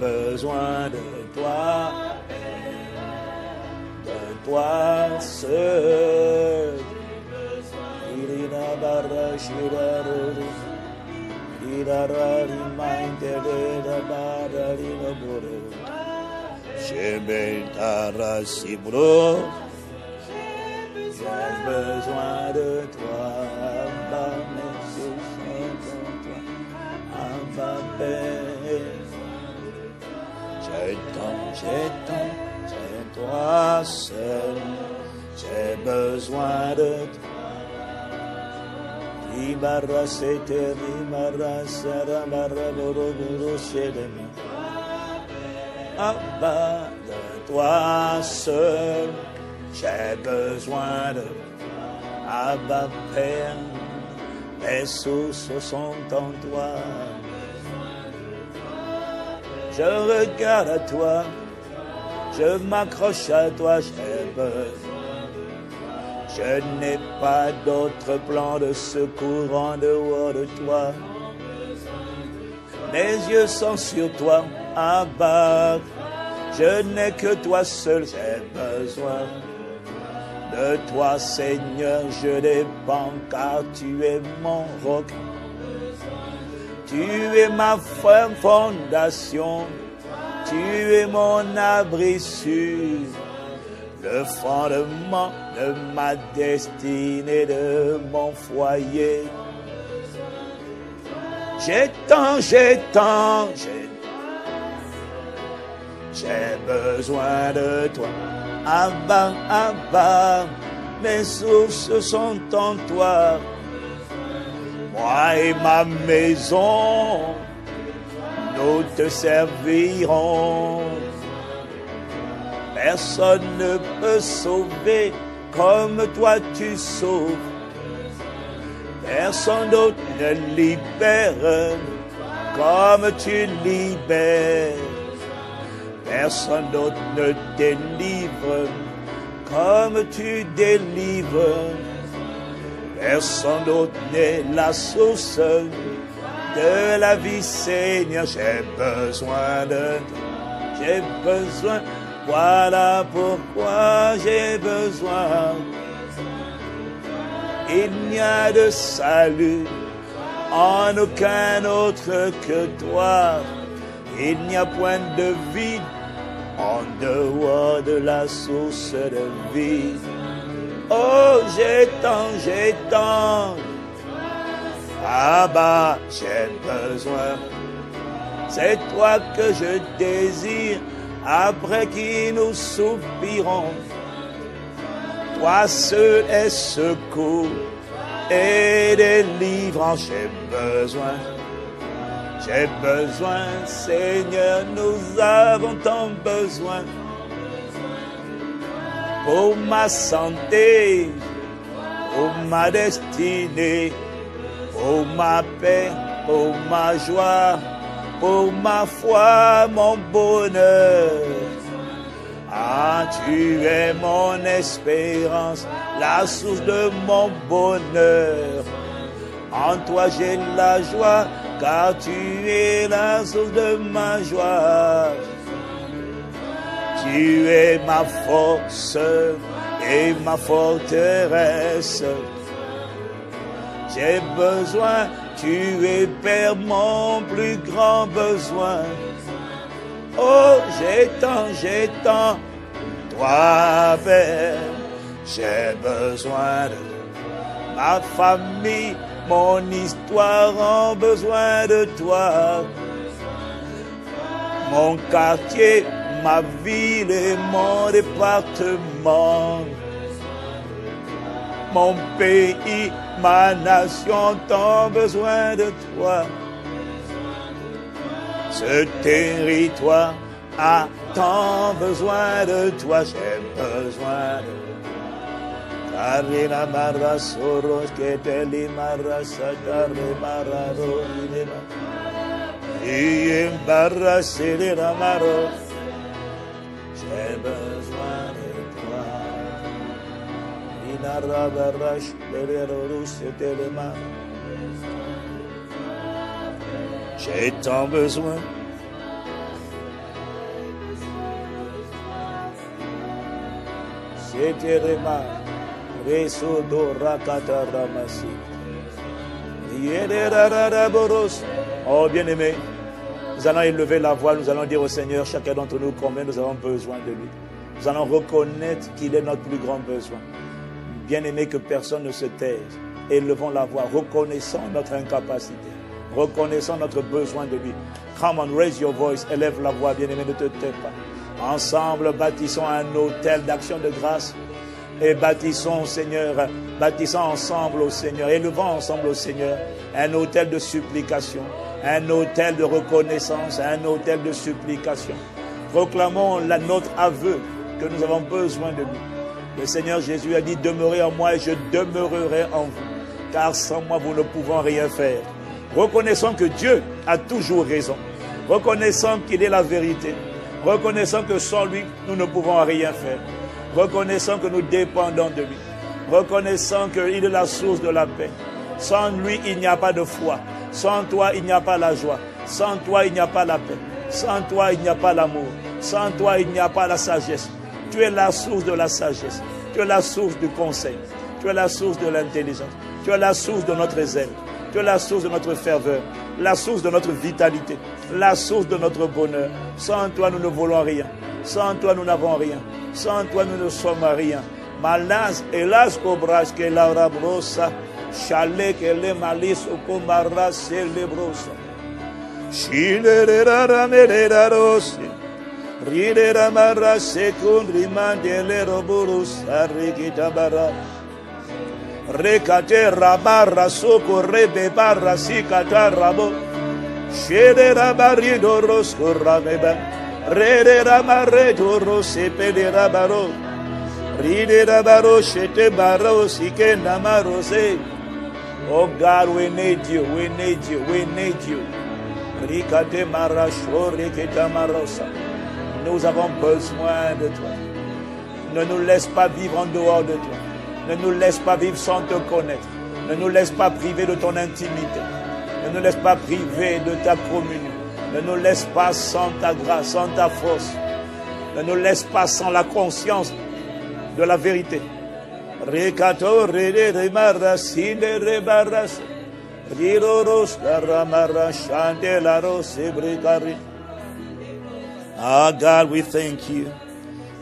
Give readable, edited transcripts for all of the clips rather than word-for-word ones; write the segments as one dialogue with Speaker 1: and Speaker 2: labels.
Speaker 1: besoin de toi seul. J'ai besoin de toi, Abba, mes soucis sont toi, Abba, Père. J'ai toi seul, j'ai besoin de toi. Abba, de toi seul, j'ai besoin de Abba, Père, mes sources sont en toi. Je regarde à toi, je m'accroche à toi, j'ai besoin. Je n'ai pas d'autre plan de secours en dehors de toi. Mes yeux sont sur toi, Abba. Je n'ai que toi seul, j'ai besoin. De toi, Seigneur, je dépends, car tu es mon roc. Tu es ma ferme fondation. Tu es mon abri sûr. Le fondement de ma destinée, de mon foyer. J'ai besoin de toi. Abba, Abba, mes sources sont en toi. Moi et ma maison, nous te servirons. Personne ne peut sauver comme toi tu sauves. Personne d'autre ne libère comme tu libères. Personne d'autre ne délivre comme tu délivres. Personne d'autre n'est la source de la vie, Seigneur. J'ai besoin de toi. J'ai besoin. Voilà pourquoi j'ai besoin. Il n'y a de salut en aucun autre que toi. Il n'y a point de vide en dehors de la source de vie. Oh, j'ai tant. Abba, j'ai besoin. C'est toi que je désire. Après qui nous soupirons, toi seul est secours et délivrance. J'ai besoin, Seigneur, nous avons tant besoin. Pour ma santé, pour ma destinée, pour ma paix, pour ma joie, pour ma foi, mon bonheur. Ah, tu es mon espérance, la source de mon bonheur. En toi j'ai la joie, car tu es la source de ma joie. Tu es ma force et ma forteresse. J'ai besoin. Tu es, Père, mon plus grand besoin. Oh, j'ai tant. Toi, Père, j'ai besoin de ma famille, mon histoire a besoin de toi. Mon quartier, ma ville et mon département. Mon pays, ma nation ont besoin de toi. Ce territoire a tant besoin de toi. J'ai besoin de toi. Karina Mara Soros, Keteli Mara Satare Mararo, Iembarra Sedera Maro. J'ai besoin de toi. Inarabarash, Bererorus, Telema. J'ai tant besoin. Seterema. Resodo rakata ramasi. Oh bien-aimé, nous allons élever la voix, nous allons dire au Seigneur, chacun d'entre nous, combien nous avons besoin de lui. Nous allons reconnaître qu'il est notre plus grand besoin. Bien-aimé, que personne ne se taise. Élevons la voix, reconnaissons notre incapacité, reconnaissons notre besoin de lui. Come on, raise your voice, élève la voix, bien-aimé, ne te tais pas. Ensemble, bâtissons un autel d'action de grâce et bâtissons, Seigneur, bâtissons ensemble au Seigneur, élevons ensemble au Seigneur un autel de supplication, un autel de reconnaissance, un autel de supplication. Proclamons notre aveu que nous avons besoin de lui. Le Seigneur Jésus a dit, demeurez en moi et je demeurerai en vous, car sans moi vous ne pouvez rien faire. Reconnaissons que Dieu a toujours raison. Reconnaissons qu'il est la vérité. Reconnaissons que sans lui, nous ne pouvons rien faire. Reconnaissons que nous dépendons de lui. Reconnaissons qu'il est la source de la paix. Sans lui, il n'y a pas de foi. Sans toi, il n'y a pas la joie. Sans toi, il n'y a pas la paix. Sans toi, il n'y a pas l'amour. Sans toi, il n'y a pas la sagesse. Tu es la source de la sagesse. Tu es la source du conseil. Tu es la source de l'intelligence. Tu es la source de notre zèle. Tu es la source de notre ferveur. La source de notre vitalité. La source de notre bonheur. Sans toi, nous ne voulons rien. Sans toi, nous n'avons rien. Sans toi, nous ne sommes rien. Malaz, hélas, cobras, que la rabrosa. Chalet, que les malices, au combara, c'est les brosa. Chilera, ramerera, rossi. Ridera, marra, secundri, mandele, roburus, arrigitabara. Recate, rabarra, soco, rebe, barra, sicata, rabo. Shedera, barrido, rosco, rameba. Redera, marreto, rose, pedera, baro. Ridera, baro, shete, baro, sique, namarose. Oh God, we need you, we need you, we need you. Ricate, marracho, riceta, marosa. Nous avons besoin de toi. Ne nous laisse pas vivre en dehors de toi. Ne nous laisse pas vivre sans te connaître. Ne nous laisse pas priver de ton intimité. Ne nous laisse pas priver de ta communion. Ne nous laisse pas sans ta grâce, sans ta force. Ne nous laisse pas sans la conscience de la vérité. Recato, rede, remarra, sine, rebarras. Riroros, la ramara, chante, la rose, bricari. Ah, God, we thank you.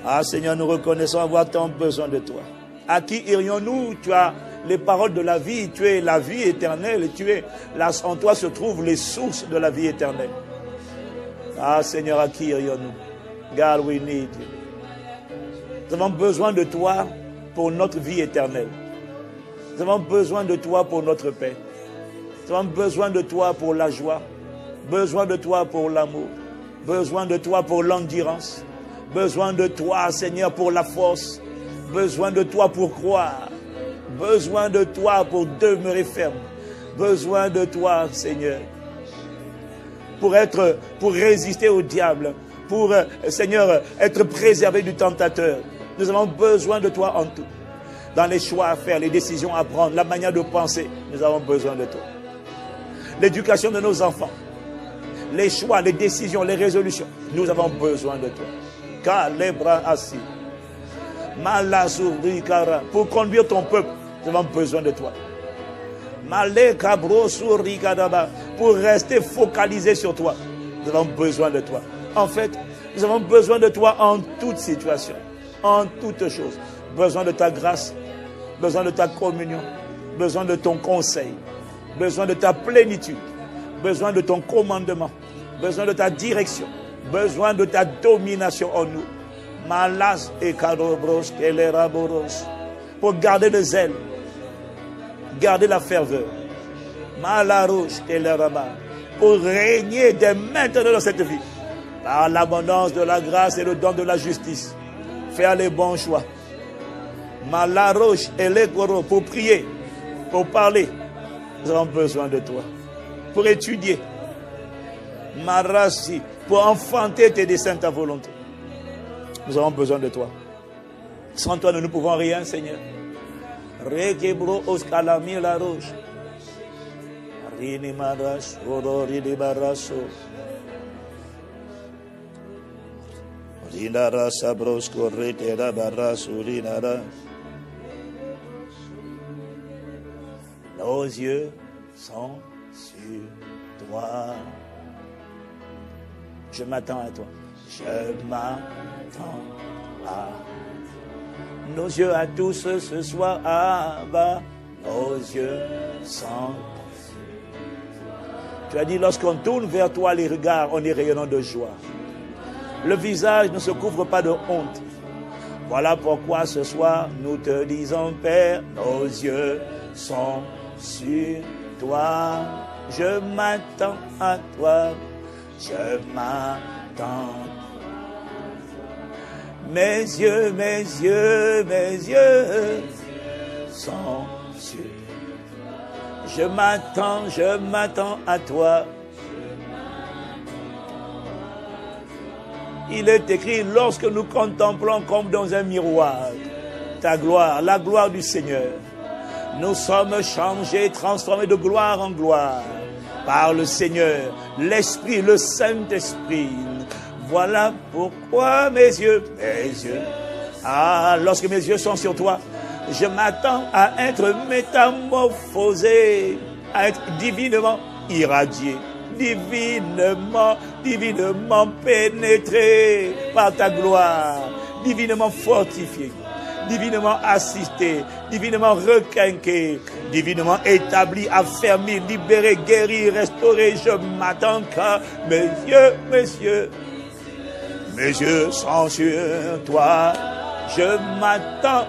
Speaker 1: Ah, Seigneur, nous reconnaissons avoir tant besoin de toi. À qui irions-nous? Tu as les paroles de la vie. Tu es la vie éternelle. Et en toi se trouvent les sources de la vie éternelle. Ah, Seigneur, à qui irions-nous? God, we need you. Nous avons besoin de toi pour notre vie éternelle. Nous avons besoin de toi pour notre paix. Nous avons besoin de toi pour la joie. Besoin de toi pour l'amour. Besoin de toi pour l'endurance. Besoin de toi, Seigneur, pour la force. Besoin de toi pour croire. Besoin de toi pour demeurer ferme. Besoin de toi, Seigneur, pour résister au diable. Pour, Seigneur, être préservé du tentateur. Nous avons besoin de toi en tout. Dans les choix à faire, les décisions à prendre, la manière de penser, nous avons besoin de toi. L'éducation de nos enfants. Les choix, les décisions, les résolutions. Nous avons besoin de toi. Car les bras assis. Malasurikara. Pour conduire ton peuple, nous avons besoin de toi. Malekabrosurikadaba. Pour rester focalisé sur toi, nous avons besoin de toi. En fait, nous avons besoin de toi en toute situation, en toutes choses. Besoin de ta grâce, besoin de ta communion, besoin de ton conseil, besoin de ta plénitude, besoin de ton commandement, besoin de ta direction, besoin de ta domination en nous. Malas et karobros, keleraboros. Pour garder le zèle, garder la ferveur. Malarouche, keleraba. Pour régner dès maintenant dans cette vie. Par l'abondance de la grâce et le don de la justice. Faire les bons choix. Malarouche et les koros. Pour prier, pour parler. Nous avons besoin de toi. Pour étudier. Marasi, pour enfanter tes desseins, ta volonté. Nous avons besoin de toi. Sans toi, nous ne pouvons rien, Seigneur. Rekebro oskalami la roche. Rini maras, orori de barasso. Nos yeux sont sur toi. Je m'attends à toi. Je m'attends à nos yeux à tous ce soir. Abba, nos yeux sont. Tu as dit, lorsqu'on tourne vers toi les regards, on est rayonnant de joie. Le visage ne se couvre pas de honte. Voilà pourquoi ce soir, nous te disons, Père, nos yeux sont sur toi. Je m'attends à toi. Je m'attends. Mes yeux sont sur toi. Je m'attends à toi. Il est écrit, lorsque nous contemplons comme dans un miroir ta gloire, la gloire du Seigneur, nous sommes changés, transformés de gloire en gloire par le Seigneur, l'Esprit, le Saint-Esprit. Voilà pourquoi mes yeux, lorsque mes yeux sont sur toi, je m'attends à être métamorphosé, à être divinement irradié, divinement pénétré par ta gloire, divinement fortifié, divinement assisté, divinement requinqué, divinement établi, affermi, libéré, guéri, restauré. Je m'attends qu'à mes yeux sont sur toi. Je m'attends.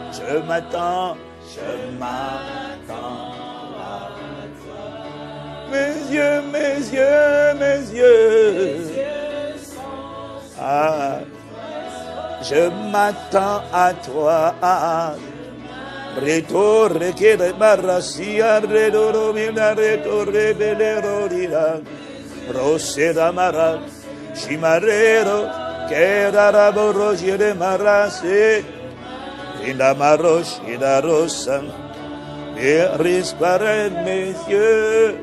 Speaker 1: Mes yeux. Je m'attends à toi. Reto requere barrasia redoro mina reto rebelero dira roseda mara shimarero queda borroje de marase inda marosh ida rosa iris para mes yeux.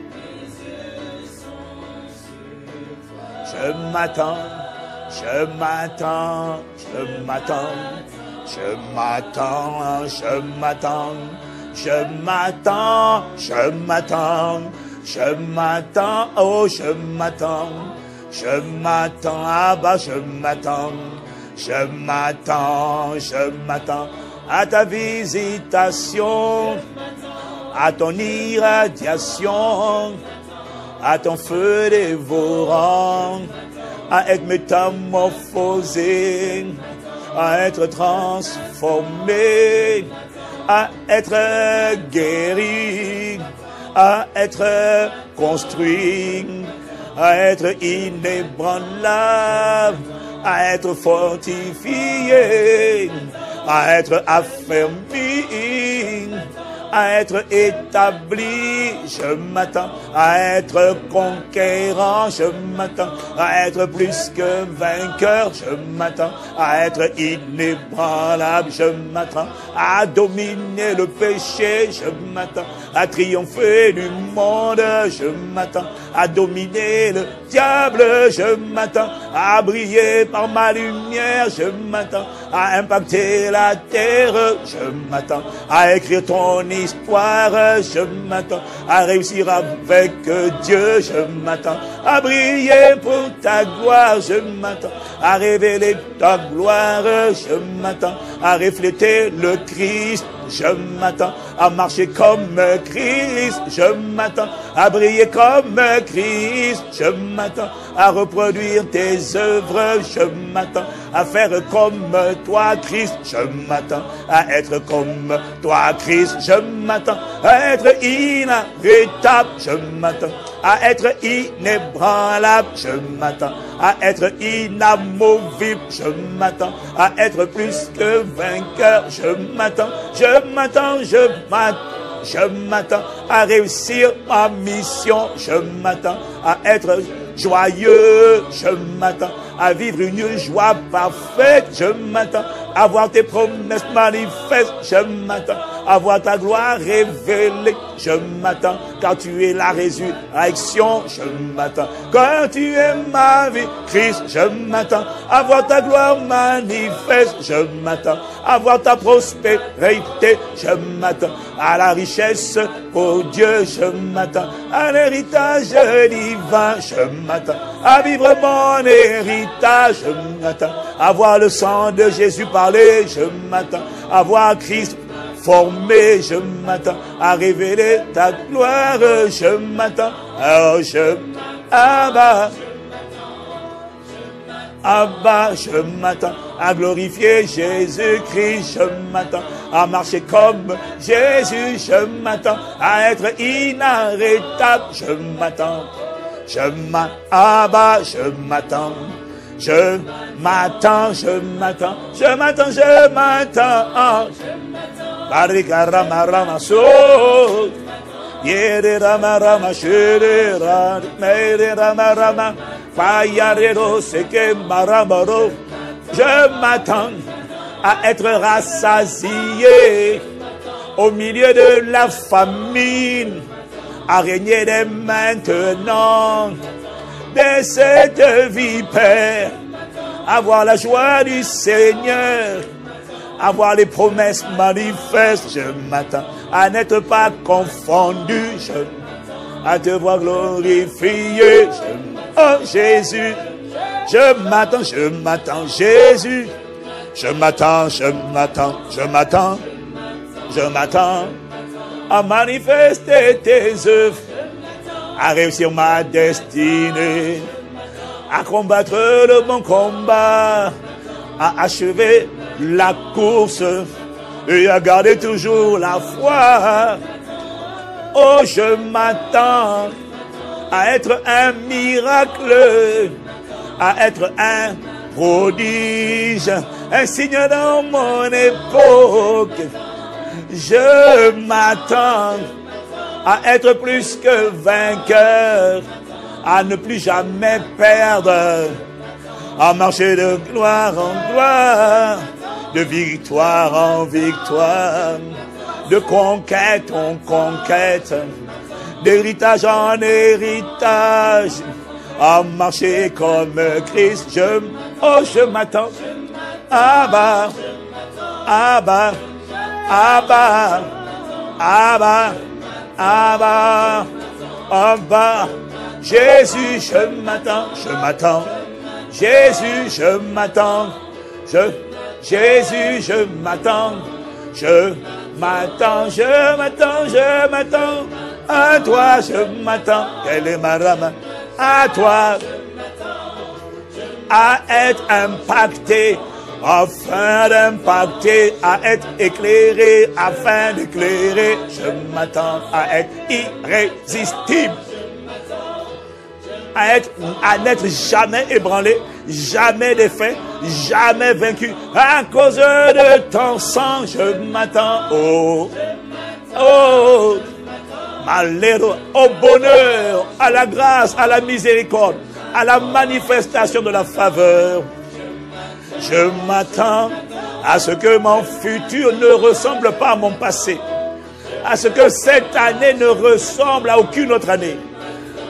Speaker 1: Je m'attends. Je m'attends à ta visitation, à ton irradiation, à ton feu dévorant, à être métamorphosé, à être transformé, à être guéri, à être construit, à être inébranlable, à être fortifié, à être affermi, à être établi. Je m'attends à être conquérant. Je m'attends à être plus que vainqueur. Je m'attends à être inébranlable. Je m'attends à dominer le péché. Je m'attends à triompher du monde. Je m'attends à dominer le diable. Je m'attends à briller par ma lumière. Je m'attends à impacter la terre. Je m'attends à écrire ton histoire. Je m'attends à réussir avec Dieu. Je m'attends à briller pour ta gloire. Je m'attends à révéler ta gloire. Je m'attends à refléter le Christ. Je m'attends à marcher comme Christ. Je m'attends à briller comme Christ. Je m'attends à reproduire tes œuvres. Je m'attends à faire comme toi, Christ. Je m'attends à être comme toi, Christ. Je m'attends à être inarrêtable. Je m'attends à être inébranlable. Je m'attends à être inamovible. Je m'attends à être plus que vainqueur. Je m'attends à réussir ma mission. Je m'attends à être joyeux. Je m'attends à vivre une joie parfaite. Je m'attends à voir tes promesses manifestes. Je m'attends à voir ta gloire révélée. Je m'attends, car tu es la résurrection. Je m'attends, car tu es ma vie, Christ. Je m'attends, à voir ta gloire manifeste. Je m'attends, à voir ta prospérité. Je m'attends, à la richesse, oh Dieu. Je m'attends, à l'héritage divin. Je m'attends, à vivre mon héritage. Je m'attends, à voir le sang de Jésus parler. Je m'attends, à voir Christ formé. Je m'attends, à révéler ta gloire. Je m'attends, Abba, je m'attends à glorifier Jésus-Christ. Je m'attends à marcher comme Jésus. Je m'attends à être inarrêtable. Je m'attends, je m'attends, je m'attends. Barika rama rama so, yere rama rama shere rama, mere rama rama, payarero seke maramaro. Je m'attends à être rassasié au milieu de la famine, à régner dès maintenant de cette vie, Père, avoir la joie du Seigneur, avoir les promesses manifestes. Je m'attends à n'être pas confondu, à te voir glorifié. Oh Jésus, je m'attends, Jésus. Je m'attends à manifester tes œuvres, à réussir ma destinée, à combattre le bon combat, à achever la course et à garder toujours la foi. Oh, je m'attends à être un miracle, à être un prodige, un signe dans mon époque. Je m'attends à être plus que vainqueur, à ne plus jamais perdre, à marcher de gloire en gloire, de victoire en victoire, de conquête en conquête, d'héritage en héritage, à marcher comme Christ. Je m'attends. Abba, Abba, Abba, Abba, Abba, Abba. Jésus, je m'attends. Jésus, je m'attends. Jésus, je m'attends. Je m'attends. À toi, je m'attends. Quelle est ma rame? À toi. À être impacté, afin d'impacter, à être éclairé, afin d'éclairer. Je m'attends à être irrésistible, à n'être jamais ébranlé, jamais défait, jamais vaincu, à cause de ton sang. Je m'attends malheur, au bonheur, à la grâce, à la miséricorde, à la manifestation de la faveur. Je m'attends à ce que mon futur ne ressemble pas à mon passé, à ce que cette année ne ressemble à aucune autre année,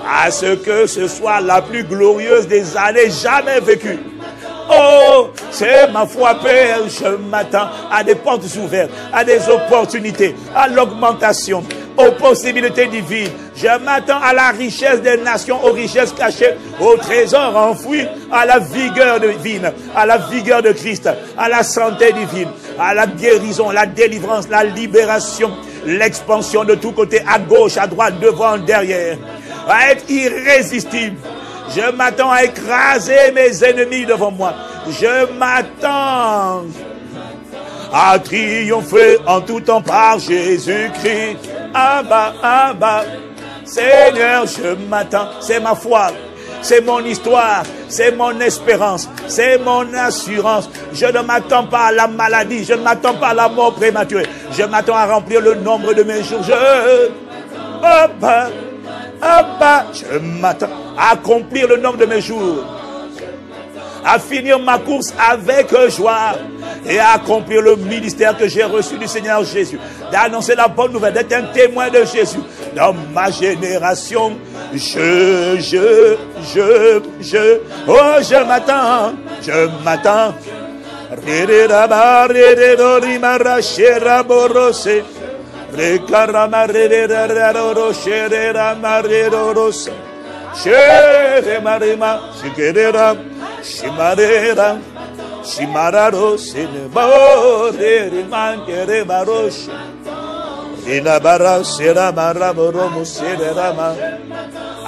Speaker 1: à ce que ce soit la plus glorieuse des années jamais vécues. Oh, c'est ma foi, Père. Je m'attends à des portes ouvertes, à des opportunités, à l'augmentation, aux possibilités divines. Je m'attends à la richesse des nations, aux richesses cachées, aux trésors enfouis, à la vigueur divine, à la vigueur de Christ, à la santé divine, à la guérison, la délivrance, la libération, l'expansion de tous côtés, à gauche, à droite, devant, derrière, à être irrésistible. Je m'attends à écraser mes ennemis devant moi. Je m'attends à triompher en tout temps par Jésus-Christ. Abba, Abba, Seigneur, je m'attends. C'est ma foi, c'est mon histoire, c'est mon espérance, c'est mon assurance. Je ne m'attends pas à la maladie, je ne m'attends pas à la mort prématurée. Je m'attends à remplir le nombre de mes jours. Abba, je m'attends à accomplir le nombre de mes jours, à finir ma course avec joie et à accomplir le ministère que j'ai reçu du Seigneur Jésus, d'annoncer la bonne nouvelle, d'être un témoin de Jésus dans ma génération. Oh, je m'attends,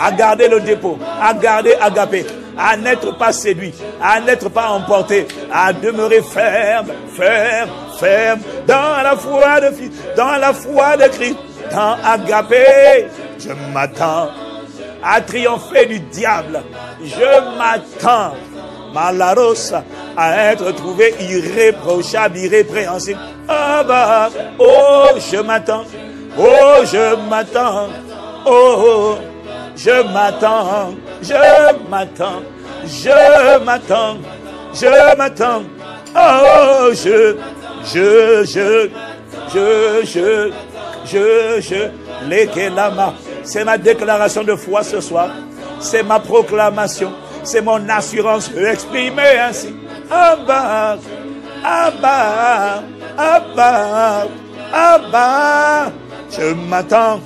Speaker 1: à garder le dépôt, à garder Agapé, à n'être pas séduit, à n'être pas emporté, à demeurer ferme, dans la foi de Fils, dans la foi de Christ, dans Agapé. Je m'attends à triompher du diable. Je m'attends, Malarosa, à être trouvé irréprochable, irrépréhensible. Ah bah, oh, je m'attends, oh, je m'attends, oh, je m'attends, oh, l'ékelama. C'est ma déclaration de foi ce soir. C'est ma proclamation. C'est mon assurance exprimée ainsi. Abba, Abba, Abba, Abba. Je m'attends.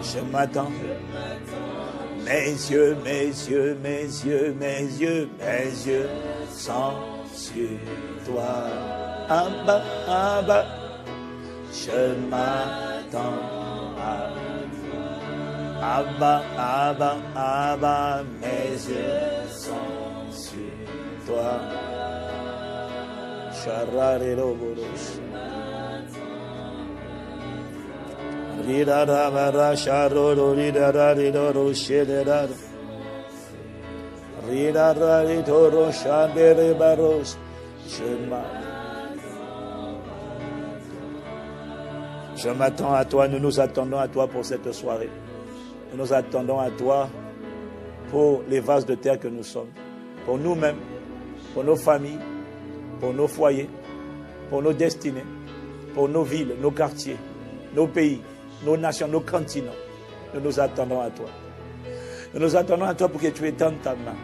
Speaker 1: Je m'attends. Mes yeux sont sur toi. Abba, Abba. Je m'attends à Abba, Abba, Abba. Mes yeux sont sur toi. Chararero boros. Rida rabara charoro rida raro shedera. Rida raro chandere baros. Je m'attends à toi, nous nous attendons à toi pour cette soirée. Nous nous attendons à toi pour les vases de terre que nous sommes, pour nous-mêmes, pour nos familles, pour nos foyers, pour nos destinées, pour nos villes, nos quartiers, nos pays, nos nations, nos continents. Nous nous attendons à toi. Nous nous attendons à toi pour que tu étendes ta main.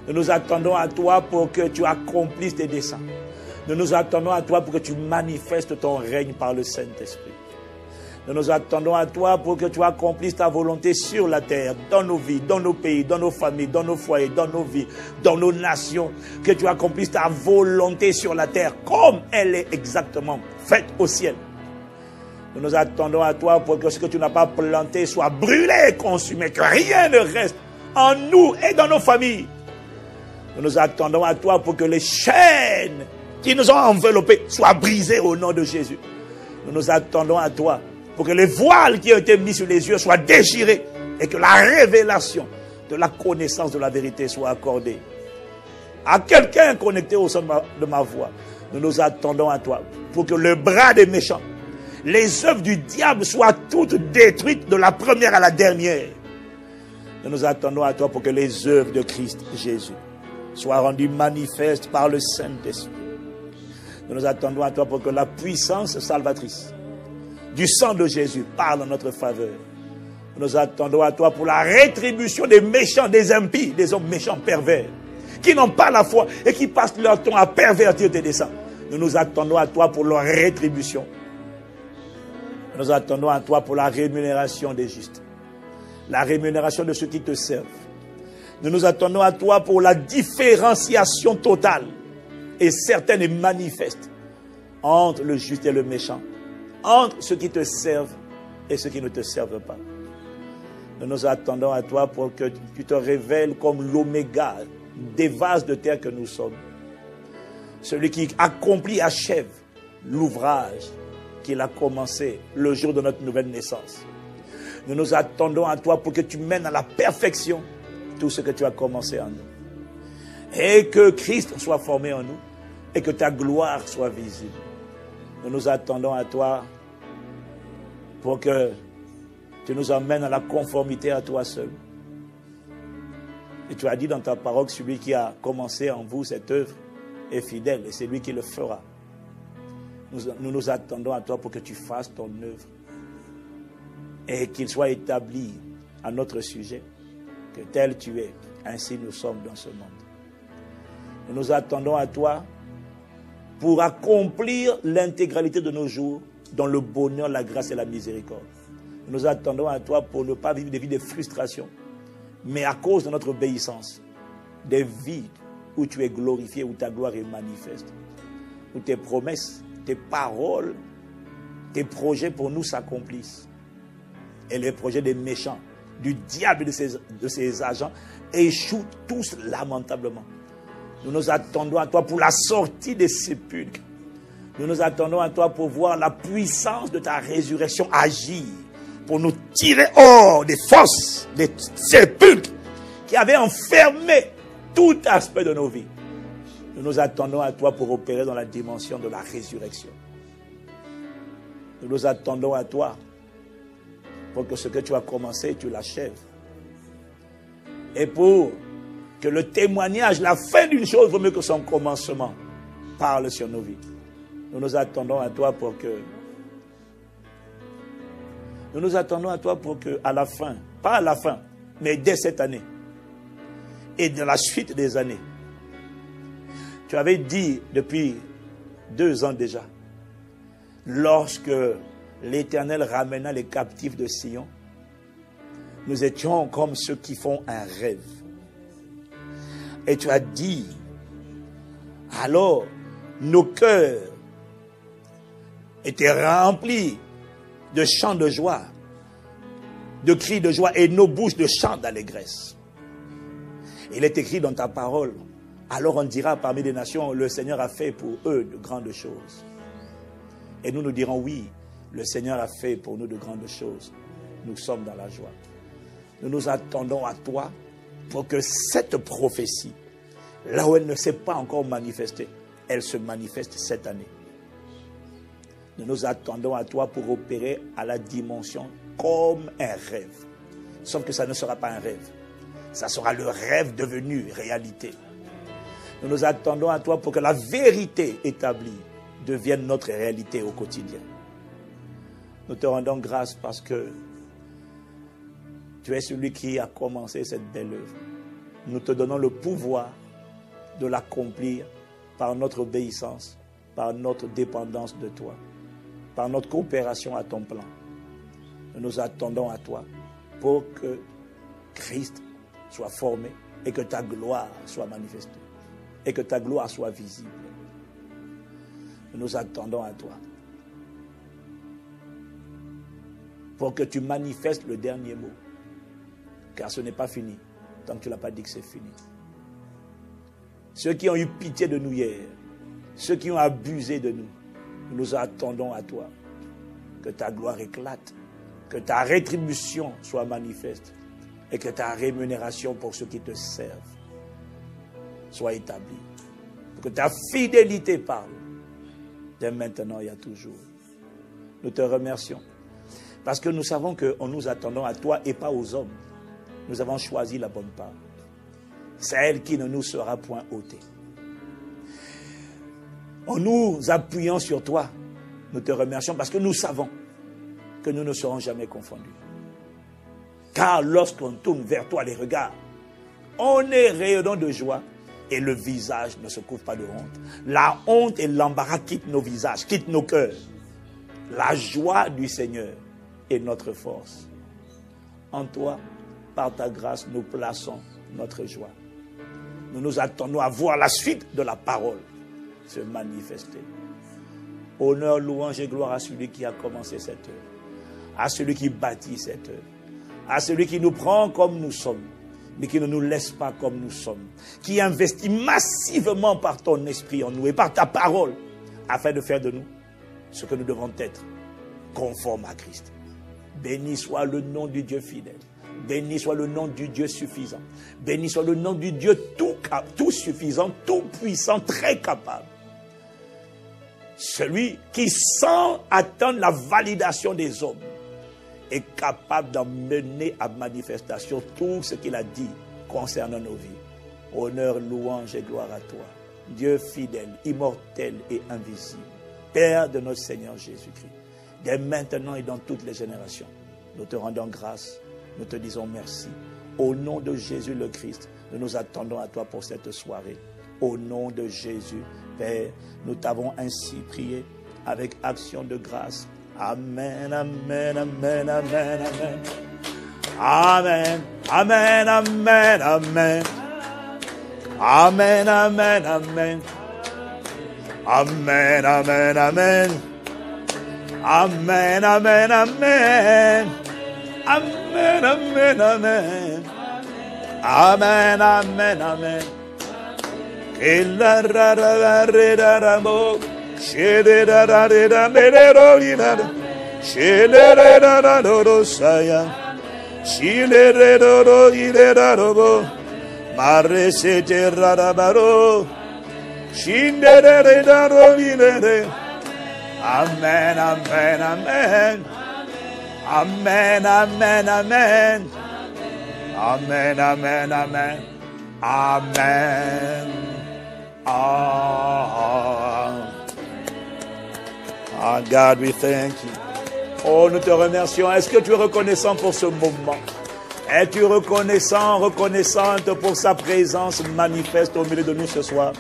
Speaker 1: Nous nous attendons à toi pour que tu accomplisses tes desseins. Nous nous attendons à toi pour que tu manifestes ton règne par le Saint-Esprit. Nous nous attendons à toi pour que tu accomplisses ta volonté sur la terre, dans nos vies, dans nos pays, dans nos familles, dans nos foyers, dans nos vies, dans nos nations. Que tu accomplisses ta volonté sur la terre comme elle est exactement faite au ciel. Nous nous attendons à toi pour que ce que tu n'as pas planté soit brûlé et consumé, que rien ne reste en nous et dans nos familles. Nous nous attendons à toi pour que les chaînes qui nous ont enveloppés soient brisées au nom de Jésus. Nous nous attendons à toi pour que les voiles qui ont été mis sur les yeux soient déchirés et que la révélation de la connaissance de la vérité soit accordée. À quelqu'un connecté au son de ma voix, nous nous attendons à toi pour que le bras des méchants, les œuvres du diable soient toutes détruites de la première à la dernière. Nous nous attendons à toi pour que les œuvres de Christ Jésus soient rendues manifestes par le Saint-Esprit. Nous nous attendons à toi pour que la puissance salvatrice du sang de Jésus parle en notre faveur. Nous nous attendons à toi pour la rétribution des méchants, des impies, des hommes méchants pervers, qui n'ont pas la foi et qui passent leur temps à pervertir tes desseins. Nous nous attendons à toi pour leur rétribution. Nous nous attendons à toi pour la rémunération des justes, la rémunération de ceux qui te servent. Nous nous attendons à toi pour la différenciation totale et certaine et manifeste entre le juste et le méchant, entre ceux qui te servent et ceux qui ne te servent pas. Nous nous attendons à toi pour que tu te révèles comme l'oméga des vases de terre que nous sommes. Celui qui accomplit, achève l'ouvrage qu'il a commencé le jour de notre nouvelle naissance. Nous nous attendons à toi pour que tu mènes à la perfection tout ce que tu as commencé en nous. Et que Christ soit formé en nous et que ta gloire soit visible. Nous nous attendons à toi pour que tu nous emmènes à la conformité à toi seul. Et tu as dit dans ta parole que celui qui a commencé en vous cette œuvre est fidèle et c'est lui qui le fera. Nous nous attendons à toi pour que tu fasses ton œuvre et qu'il soit établi à notre sujet, que tel tu es, ainsi nous sommes dans ce monde. Nous nous attendons à toi pour accomplir l'intégralité de nos jours dans le bonheur, la grâce et la miséricorde. Nous nous attendons à toi pour ne pas vivre des vies de frustration, mais à cause de notre obéissance, des vies où tu es glorifié, où ta gloire est manifeste, où tes promesses, tes paroles, tes projets pour nous s'accomplissent. Et les projets des méchants, du diable et de ses agents échouent tous lamentablement. Nous nous attendons à toi pour la sortie des sépulcres. Nous nous attendons à toi pour voir la puissance de ta résurrection agir, pour nous tirer hors des fosses, des sépulcres qui avaient enfermé tout aspect de nos vies. Nous nous attendons à toi pour opérer dans la dimension de la résurrection. Nous nous attendons à toi pour que ce que tu as commencé, tu l'achèves. Et pour que le témoignage, la fin d'une chose vaut mieux que son commencement, parle sur nos vies. Nous nous attendons à toi pour que... Nous nous attendons à toi pour que, à la fin, pas à la fin, mais dès cette année, et dans la suite des années, tu avais dit depuis 2 ans déjà, lorsque l'Éternel ramena les captifs de Sion, nous étions comme ceux qui font un rêve. Et tu as dit, alors nos cœurs étaient remplis de chants de joie, de cris de joie et nos bouches de chants d'allégresse. Il est écrit dans ta parole, alors on dira parmi les nations, le Seigneur a fait pour eux de grandes choses. Et nous dirons oui, le Seigneur a fait pour nous de grandes choses. Nous sommes dans la joie. Nous nous attendons à toi pour que cette prophétie, là où elle ne s'est pas encore manifestée, elle se manifeste cette année. Nous nous attendons à toi pour opérer à la dimension comme un rêve. Sauf que ça ne sera pas un rêve. Ça sera le rêve devenu réalité. Nous nous attendons à toi pour que la vérité établie devienne notre réalité au quotidien. Nous te rendons grâce parce que tu es celui qui a commencé cette belle œuvre. Nous te donnons le pouvoir de l'accomplir par notre obéissance, par notre dépendance de toi, par notre coopération à ton plan. Nous nous attendons à toi pour que Christ soit formé et que ta gloire soit manifestée et que ta gloire soit visible. Nous nous attendons à toi pour que tu manifestes le dernier mot, car ce n'est pas fini tant que tu n'as pas dit que c'est fini. Ceux qui ont eu pitié de nous hier, ceux qui ont abusé de nous, nous nous attendons à toi, que ta gloire éclate, que ta rétribution soit manifeste et que ta rémunération pour ceux qui te servent soit établie. Pour que ta fidélité parle dès maintenant et à toujours. Nous te remercions parce que nous savons qu'en nous attendant à toi et pas aux hommes, nous avons choisi la bonne part. C'est elle qui ne nous sera point ôtée. En nous appuyant sur toi, nous te remercions parce que nous savons que nous ne serons jamais confondus. Car lorsqu'on tourne vers toi les regards, on est rayonnant de joie et le visage ne se couvre pas de honte. La honte et l'embarras quittent nos visages, quittent nos cœurs. La joie du Seigneur est notre force. En toi, par ta grâce, nous plaçons notre joie. Nous nous attendons à voir la suite de la parole se manifester. Honneur, louange et gloire à celui qui a commencé cette œuvre, à celui qui bâtit cette œuvre, à celui qui nous prend comme nous sommes, mais qui ne nous laisse pas comme nous sommes, qui investit massivement par ton esprit en nous et par ta parole, afin de faire de nous ce que nous devons être, conforme à Christ. Béni soit le nom du Dieu fidèle. Béni soit le nom du Dieu suffisant. Béni soit le nom du Dieu tout suffisant, tout puissant, très capable. celui qui, sans attendre la validation des hommes, est capable d'emmener à manifestation tout ce qu'il a dit concernant nos vies. Honneur, louange et gloire à toi, Dieu fidèle, immortel et invisible, Père de notre Seigneur Jésus-Christ. Dès maintenant et dans toutes les générations, nous te rendons grâce, nous te disons merci. Au nom de Jésus le Christ, nous nous attendons à toi pour cette soirée. Au nom de Jésus, Père, nous t'avons ainsi prié avec action de grâce. Amen, amen, amen, amen, amen. Amen, amen, amen, amen. Amen, amen, amen. Amen, amen, amen. Amen, amen, amen. Amen, amen, amen. Amen, amen, amen. Amen, amen, amen. Amen, amen, amen. Amen, amen, amen. Amen. Ah, God, we thank you. Oh, nous te remercions. Est-ce que tu es reconnaissant pour ce moment? Es-tu reconnaissant, reconnaissante pour sa présence manifeste au milieu de nous ce soir?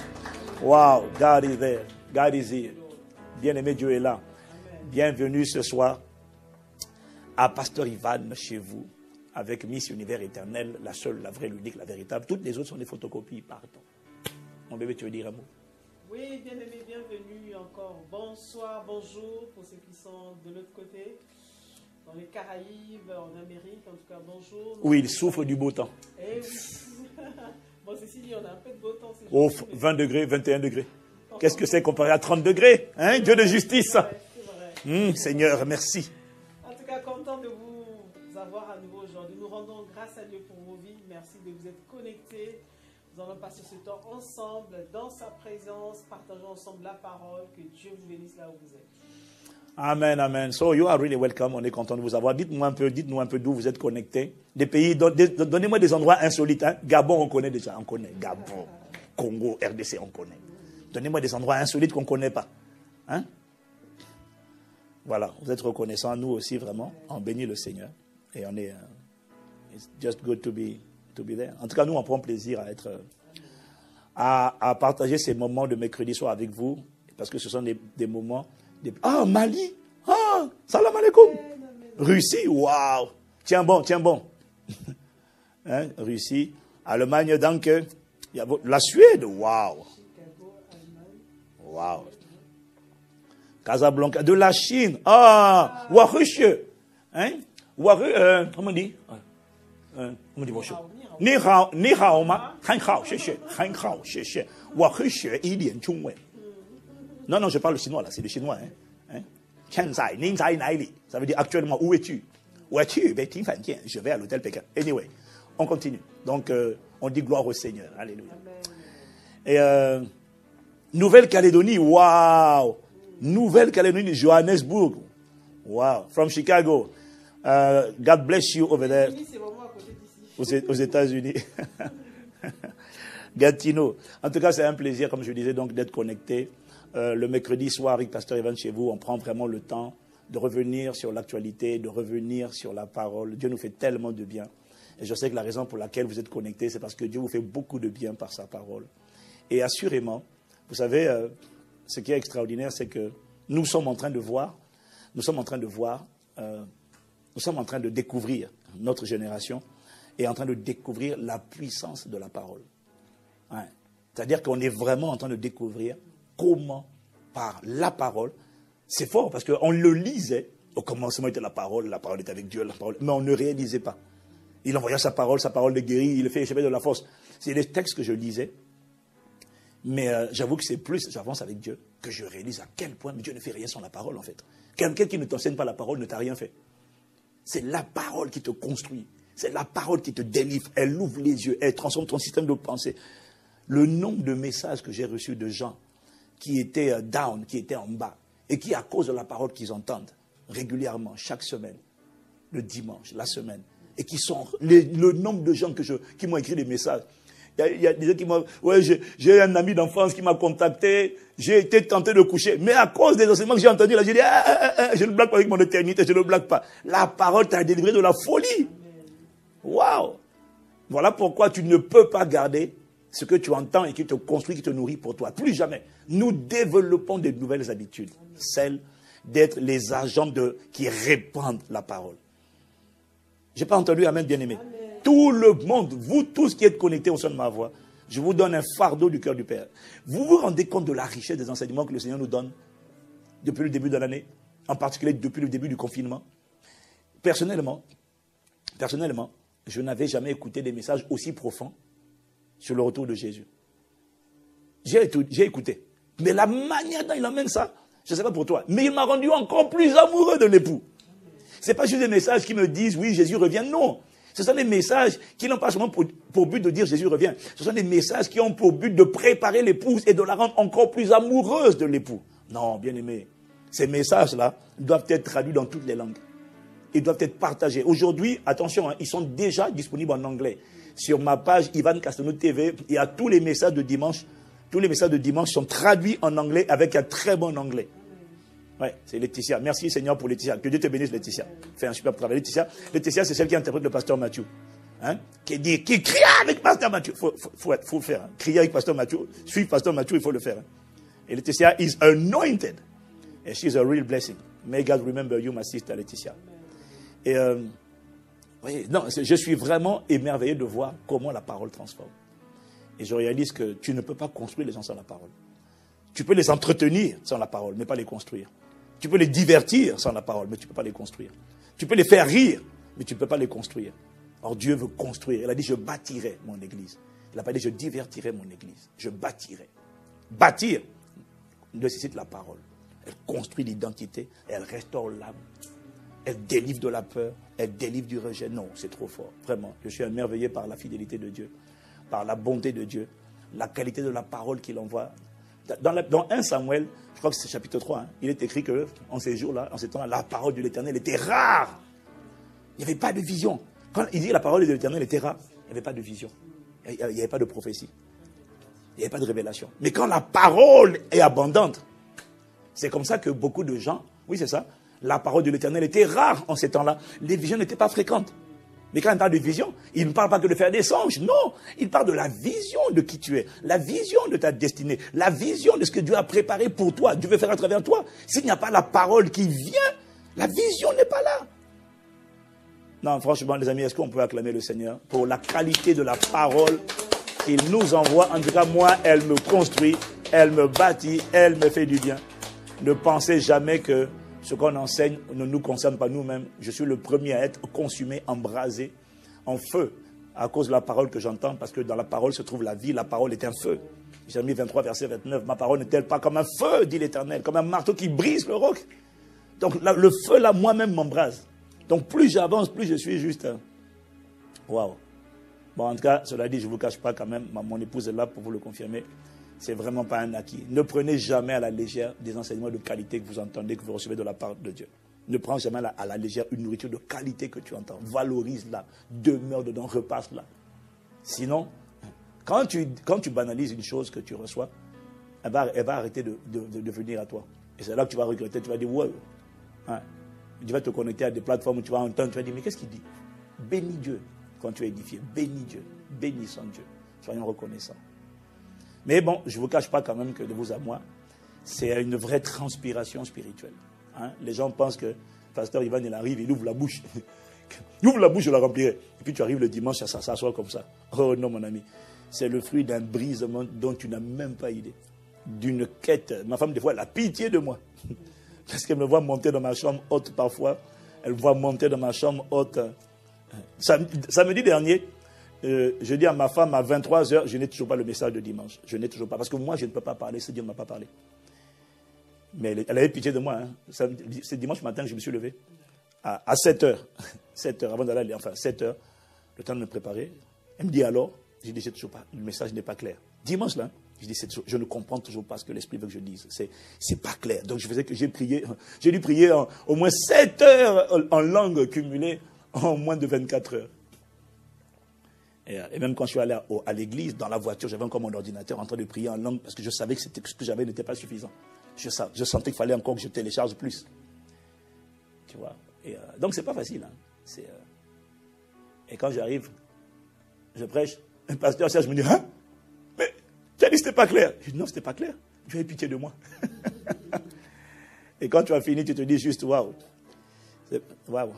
Speaker 1: Wow, God is there. God is here. Bien-aimé, Dieu est là. Bienvenue ce soir à Pasteur Ivan chez vous, avec Miss Univers Éternel, la seule, la vraie, l'unique, la véritable. Toutes les autres sont des photocopies, pardon. Mon bébé, tu veux dire un mot?
Speaker 2: Oui, bien-aimé, bienvenue encore. Bonsoir, bonjour pour ceux qui sont de l'autre côté, dans les Caraïbes, en Amérique, en tout cas, bonjour.
Speaker 1: Oui, il souffre du beau temps.
Speaker 2: Eh oui. Bon, ceci dit, on a un peu de beau temps.
Speaker 1: Oh, 20 degrés, 21 degrés. Qu'est-ce que c'est comparé à 30 degrés, hein? Dieu de justice.
Speaker 2: C'est vrai.
Speaker 1: Seigneur, merci.
Speaker 2: En tout cas, content de vous avoir à nouveau aujourd'hui. Nous rendons grâce à Dieu pour vos vies. Merci de vous être connectés. Nous allons passer ce temps ensemble, dans sa présence, partageons ensemble la parole. Que Dieu vous bénisse là où vous êtes.
Speaker 1: Amen, amen. So you are really welcome. On est content de vous avoir. Dites-nous un peu d'où vous êtes connectés. Des pays, donnez-moi des endroits insolites. Hein. Gabon, on connaît déjà. On connaît. Gabon, Congo, RDC, on connaît. Donnez-moi des endroits insolites qu'on ne connaît pas. Hein? Voilà, vous êtes reconnaissants. Nous aussi, vraiment. On bénit le Seigneur. Et on est... it's just good to be there. En tout cas, nous, on prend plaisir à être... à partager ces moments de mercredi soir avec vous. Parce que ce sont des moments... Ah, Mali! Ah, salam alaikum! Russie, waouh! Tiens bon. Hein? Russie. Allemagne, donc... La Suède, waouh! Wow. Casablanca, de la Chine. Ah, Warush. Hein? Comment on dit? Comment on dit bonjour? Ni hao ma. Han hao, xie. Warush, ilian chungwen. Non, je parle le chinois là, c'est le chinois. Hein? Chenzai, ning zai nai li. Ça veut dire actuellement, où es-tu? Où es-tu? Ben, je vais à l'hôtel Pékin. Anyway, on continue. Donc, on dit gloire au Seigneur. Alléluia. Et, Nouvelle-Calédonie, wow! Nouvelle-Calédonie, Johannesburg, wow! From Chicago, God bless you over there. Aux États-Unis. Gatineau. En tout cas, c'est un plaisir, comme je disais, donc d'être connecté. Le mercredi soir avec Pasteur Ivan chez vous, on prend vraiment le temps de revenir sur l'actualité, de revenir sur la parole. Dieu nous fait tellement de bien. Et je sais que la raison pour laquelle vous êtes connectés, c'est parce que Dieu vous fait beaucoup de bien par sa parole. Et assurément, vous savez, ce qui est extraordinaire, c'est que nous sommes en train de découvrir, notre génération est en train de découvrir la puissance de la parole. Ouais. C'est-à-dire qu'on est vraiment en train de découvrir comment, par la parole, c'est fort parce qu'on le lisait, au commencement était la parole était avec Dieu, mais on ne réalisait pas. Il envoya sa parole de guérir, il le fait échapper de la force. C'est les textes que je lisais. Mais j'avoue que c'est plus, j'avance avec Dieu, que je réalise à quel point Dieu ne fait rien sans la parole, en fait. Quelqu'un qui ne t'enseigne pas la parole ne t'a rien fait. C'est la parole qui te construit. C'est la parole qui te délivre. Elle ouvre les yeux, elle transforme ton système de pensée. Le nombre de messages que j'ai reçus de gens qui étaient down, qui étaient en bas, et qui, à cause de la parole qu'ils entendent régulièrement, chaque semaine, le dimanche, la semaine, et qui sont le nombre de gens qui m'ont écrit des messages. Il y a des gens qui m'ont... Ouais, j'ai un ami d'enfance qui m'a contacté, j'ai été tenté de coucher, mais à cause des enseignements que j'ai entendus, là, j'ai dit, je ne blague pas avec mon éternité, je ne blague pas. La parole t'a délivré de la folie. Waouh! Voilà pourquoi tu ne peux pas garder ce que tu entends et qui te construit, qui te nourrit pour toi. Plus jamais. Nous développons de nouvelles habitudes. Celles d'être les agents qui répandent la parole. Je n'ai pas entendu Amen, bien-aimé. Tout le monde, vous tous qui êtes connectés au son de ma voix, je vous donne un fardeau du cœur du Père. Vous vous rendez compte de la richesse des enseignements que le Seigneur nous donne depuis le début de l'année, en particulier depuis le début du confinement. Personnellement, je n'avais jamais écouté des messages aussi profonds sur le retour de Jésus. J'ai écouté. Mais la manière dont il emmène ça, je ne sais pas pour toi, mais il m'a rendu encore plus amoureux de l'époux. Ce n'est pas juste des messages qui me disent, oui, Jésus revient. Non. Ce sont des messages qui n'ont pas seulement pour but de dire Jésus revient. Ce sont des messages qui ont pour but de préparer l'épouse et de la rendre encore plus amoureuse de l'époux. Non, bien aimé. Ces messages-là doivent être traduits dans toutes les langues. Ils doivent être partagés. Aujourd'hui, attention, ils sont déjà disponibles en anglais. Sur ma page Ivan Castelnau TV, il y a tous les messages de dimanche. Tous les messages de dimanche sont traduits en anglais avec un très bon anglais. Ouais, c'est Laetitia. Merci Seigneur pour Laetitia. Que Dieu te bénisse Laetitia. Fais un super travail. Laetitia, c'est celle qui interprète le pasteur Mathieu. Hein? Qui crie avec pasteur Mathieu. Faut le faire. Hein? Crier avec pasteur Mathieu. Suivre pasteur Mathieu, il faut le faire. Hein? Et Laetitia is anointed. And she's a real blessing. May God remember you, my sister Laetitia. Et oui, non, je suis vraiment émerveillé de voir comment la parole transforme. Et je réalise que tu ne peux pas construire les gens sans la parole. Tu peux les entretenir sans la parole, mais pas les construire. Tu peux les divertir sans la parole, mais tu ne peux pas les construire. Tu peux les faire rire, mais tu ne peux pas les construire. Or, Dieu veut construire. Il a dit, je bâtirai mon église. Il n'a pas dit, je divertirai mon église. Je bâtirai. Bâtir nécessite la parole. Elle construit l'identité, elle restaure l'âme. Elle délivre de la peur, elle délivre du rejet. Non, c'est trop fort. Vraiment, je suis émerveillé par la fidélité de Dieu, par la bonté de Dieu, la qualité de la parole qu'il envoie. Dans 1 Samuel, je crois que c'est chapitre 3, hein, il est écrit qu'en ces jours-là, en ces temps-là, la parole de l'Éternel était rare. Il n'y avait pas de vision. Quand il dit que la parole de l'Éternel était rare, il n'y avait pas de vision. Il n'y avait pas de prophétie. Il n'y avait pas de révélation. Mais quand la parole est abondante, c'est comme ça que beaucoup de gens, oui c'est ça, la parole de l'Éternel était rare en ces temps-là. Les visions n'étaient pas fréquentes. Mais quand il parle de vision, il ne parle pas que de faire des songes. Non, il parle de la vision de qui tu es, la vision de ta destinée, la vision de ce que Dieu a préparé pour toi, Dieu veut faire à travers toi. S'il n'y a pas la parole qui vient, la vision n'est pas là. Non, franchement, les amis, est-ce qu'on peut acclamer le Seigneur pour la qualité de la parole qu'il nous envoie? En tout cas, moi, elle me construit, elle me bâtit, elle me fait du bien. Ne pensez jamais que ce qu'on enseigne ne nous concerne pas nous-mêmes. Je suis le premier à être consumé, embrasé, en feu, à cause de la parole que j'entends, parce que dans la parole se trouve la vie, la parole est un feu. Jérémie 23, verset 29, ma parole n'est-elle pas comme un feu, dit l'Éternel, comme un marteau qui brise le roc. Donc là, le feu, là, moi-même m'embrase. Donc plus j'avance, plus je suis juste... Waouh. Bon, en tout cas, cela dit, je ne vous cache pas quand même, mon épouse est là pour vous le confirmer. C'est vraiment pas un acquis. Ne prenez jamais à la légère des enseignements de qualité que vous entendez, que vous recevez de la part de Dieu. Ne prends jamais à la légère une nourriture de qualité que tu entends. Valorise-la, demeure dedans, repasse-la. Sinon, quand tu banalises une chose que tu reçois, elle va arrêter de venir à toi. Et c'est là que tu vas regretter, tu vas dire, ouais. Hein. Tu vas te connecter à des plateformes où tu vas entendre, tu vas dire, mais qu'est-ce qu'il dit? Bénis Dieu quand tu es édifié. Bénis Dieu. Bénissons Dieu. Soyons reconnaissants. Mais bon, je ne vous cache pas quand même que de vous à moi, c'est une vraie transpiration spirituelle. Hein? Les gens pensent que Pasteur Ivan, il arrive, il ouvre la bouche. Il ouvre la bouche, je la remplirai. Et puis tu arrives le dimanche, ça s'assoit comme ça. Oh non, mon ami. C'est le fruit d'un brisement dont tu n'as même pas idée. D'une quête. Ma femme, des fois, elle a pitié de moi. Parce qu'elle me voit monter dans ma chambre haute parfois. Elle me voit monter dans ma chambre haute. Samedi dernier, je dis à ma femme, à 23h, je n'ai toujours pas le message de dimanche. Je n'ai toujours pas. Parce que moi, je ne peux pas parler si Dieu ne m'a pas parlé. Mais elle avait pitié de moi. Hein. C'est dimanche matin que je me suis levé. À 7h. 7h, avant d'aller, enfin 7h, le temps de me préparer. Elle me dit alors, j'ai dit, j'ai toujours pas. Le message n'est pas clair. Dimanche là, Je dis, je ne comprends toujours pas ce que l'Esprit veut que je dise. C'est pas clair. Donc, j'ai dû prier au moins 7 heures en langue cumulée en moins de 24 heures. Et même quand je suis allé à l'église, dans la voiture, j'avais encore mon ordinateur en train de prier en langue parce que je savais que ce que j'avais n'était pas suffisant. Je sentais qu'il fallait encore que je télécharge plus. Tu vois. Donc, c'est pas facile. Hein. Et quand j'arrive, je prêche, un pasteur Serge me dit, hein? Mais tu as dit que c'était pas clair. Je dis, non, c'était pas clair. Dieu ait pitié de moi. Et quand tu as fini, tu te dis juste, waouh. Waouh.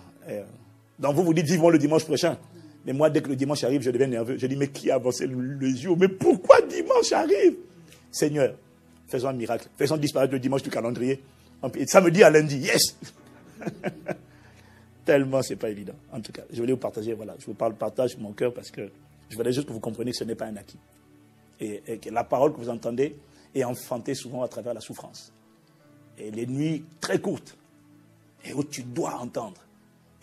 Speaker 1: Donc vous dites, vivons le dimanche prochain. Mais moi, dès que le dimanche arrive, je deviens nerveux. Je dis, mais qui a avancé le jour? Mais pourquoi dimanche arrive? Seigneur, faisons un miracle. Faisons disparaître le dimanche du calendrier. Et samedi à lundi, yes. Tellement, c'est pas évident. En tout cas, je voulais vous partager, voilà. Je vous partage mon cœur parce que je voulais juste que vous compreniez que ce n'est pas un acquis. Et que la parole que vous entendez est enfantée souvent à travers la souffrance. Et les nuits très courtes. Et où tu dois entendre.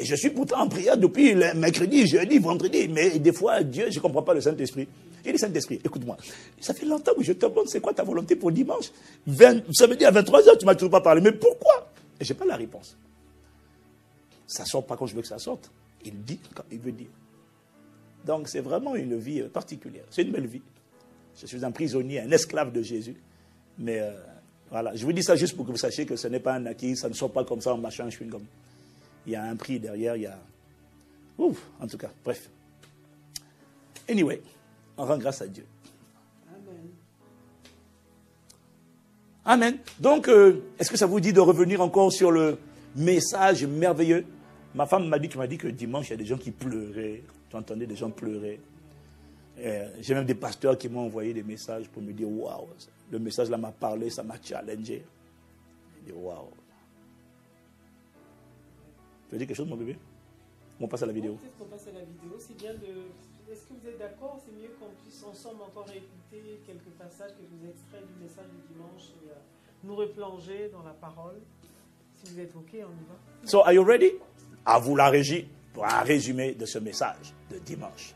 Speaker 1: Et je suis pourtant en prière depuis le mercredi, jeudi, vendredi. Mais des fois, Dieu, je ne comprends pas le Saint-Esprit. Il dit, Saint-Esprit, écoute-moi. Ça fait longtemps que je te demande, c'est quoi ta volonté pour dimanche? Ça veut dire à 23h, tu ne m'as toujours pas parlé. Mais pourquoi? Et je n'ai pas la réponse. Ça ne sort pas quand je veux que ça sorte. Il dit quand il veut dire. Donc, c'est vraiment une vie particulière. C'est une belle vie. Je suis un prisonnier, un esclave de Jésus. Mais voilà, je vous dis ça juste pour que vous sachiez que ce n'est pas un acquis. Ça ne sort pas comme ça en mâchant un chewing-gum. Il y a un prix derrière, il y a... Ouf, en tout cas, bref. Anyway, on rend grâce à Dieu.
Speaker 2: Amen.
Speaker 1: Amen. Donc, est-ce que ça vous dit de revenir encore sur le message merveilleux? Ma femme m'a dit, tu m'as dit que dimanche, il y a des gens qui pleuraient. Tu entendais des gens pleurer. J'ai même des pasteurs qui m'ont envoyé des messages pour me dire, waouh, le message là m'a parlé, ça m'a challengé. Je dis, waouh. Tu veux dire quelque chose, mon bébé? On passe à la vidéo.
Speaker 2: Peut-être qu'on passe à la vidéo. C'est bien de... Est-ce que vous êtes d'accord? C'est mieux qu'on puisse ensemble encore écouter quelques passages, quelques extraits du message du dimanche et nous replonger dans la parole. Si vous êtes OK, on y va.
Speaker 1: So, are you ready? À vous la régie pour un résumé de ce message de dimanche.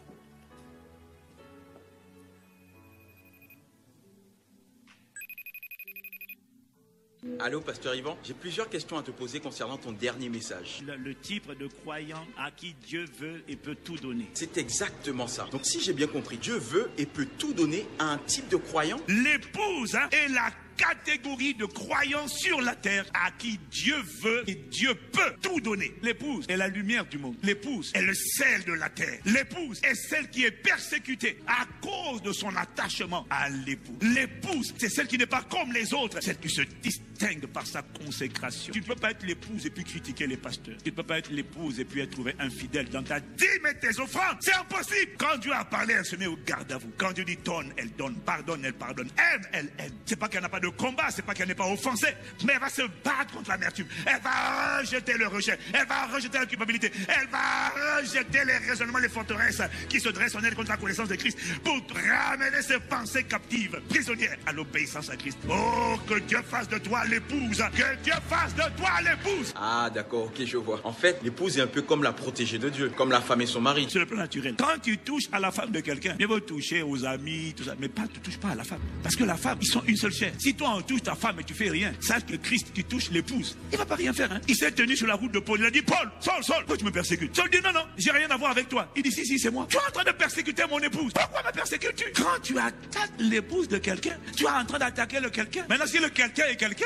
Speaker 3: Allô, Pasteur Yvan, j'ai plusieurs questions à te poser concernant ton dernier message.
Speaker 4: Le type de croyant à qui Dieu veut et peut tout donner.
Speaker 3: C'est exactement ça. Donc si j'ai bien compris, Dieu veut et peut tout donner à un type de croyant.
Speaker 4: L'épouse est la catégorie de croyants sur la terre à qui Dieu veut et Dieu peut tout donner. L'épouse est la lumière du monde. L'épouse est le sel de la terre. L'épouse est celle qui est persécutée à cause de son attachement à l'époux. L'épouse, c'est celle qui n'est pas comme les autres, celle qui se distingue par sa consécration. Tu ne peux pas être l'épouse et puis critiquer les pasteurs. Tu ne peux pas être l'épouse et puis être trouvé infidèle dans ta dîme et tes offrandes. C'est impossible. Quand Dieu a parlé, elle se met au garde à vous. Quand Dieu dit donne, elle donne. Pardonne, elle pardonne. Aime, elle aime. C'est pas qu'elle n'a pas de combat, c'est pas qu'elle n'est pas offensée, mais elle va se battre contre l'amertume. Elle va rejeter le rejet. Elle va rejeter la culpabilité. Elle va rejeter les raisonnements, les forteresses qui se dressent en elle contre la connaissance de Christ pour ramener ses pensées captives, prisonnières à l'obéissance à Christ. Oh, que Dieu fasse de toi l'épouse. Que Dieu fasse de toi l'épouse.
Speaker 3: Ah, d'accord, ok, je vois. En fait, l'épouse est un peu comme la protégée de Dieu, comme la femme et son mari.
Speaker 4: Sur le plan naturel. Quand tu touches à la femme de quelqu'un, il va toucher aux amis, tout ça, mais pas, tu touches pas à la femme. Parce que la femme, ils sont une seule chair. Si toi, on touche ta femme et tu fais rien, sache que Christ qui touche l'épouse, il va pas rien faire. Hein. Il s'est tenu sur la route de Paul. Il a dit, Paul, Saul, pourquoi tu me persécutes? Saul dit, non, j'ai rien à voir avec toi. Il dit, si, c'est moi. Tu es en train de persécuter mon épouse. Pourquoi me persécutes-tu? Quand tu attaques l'épouse de quelqu'un, tu es en train d'attaquer le quelqu'un. Maintenant, si le quelqu'un est quelqu'un,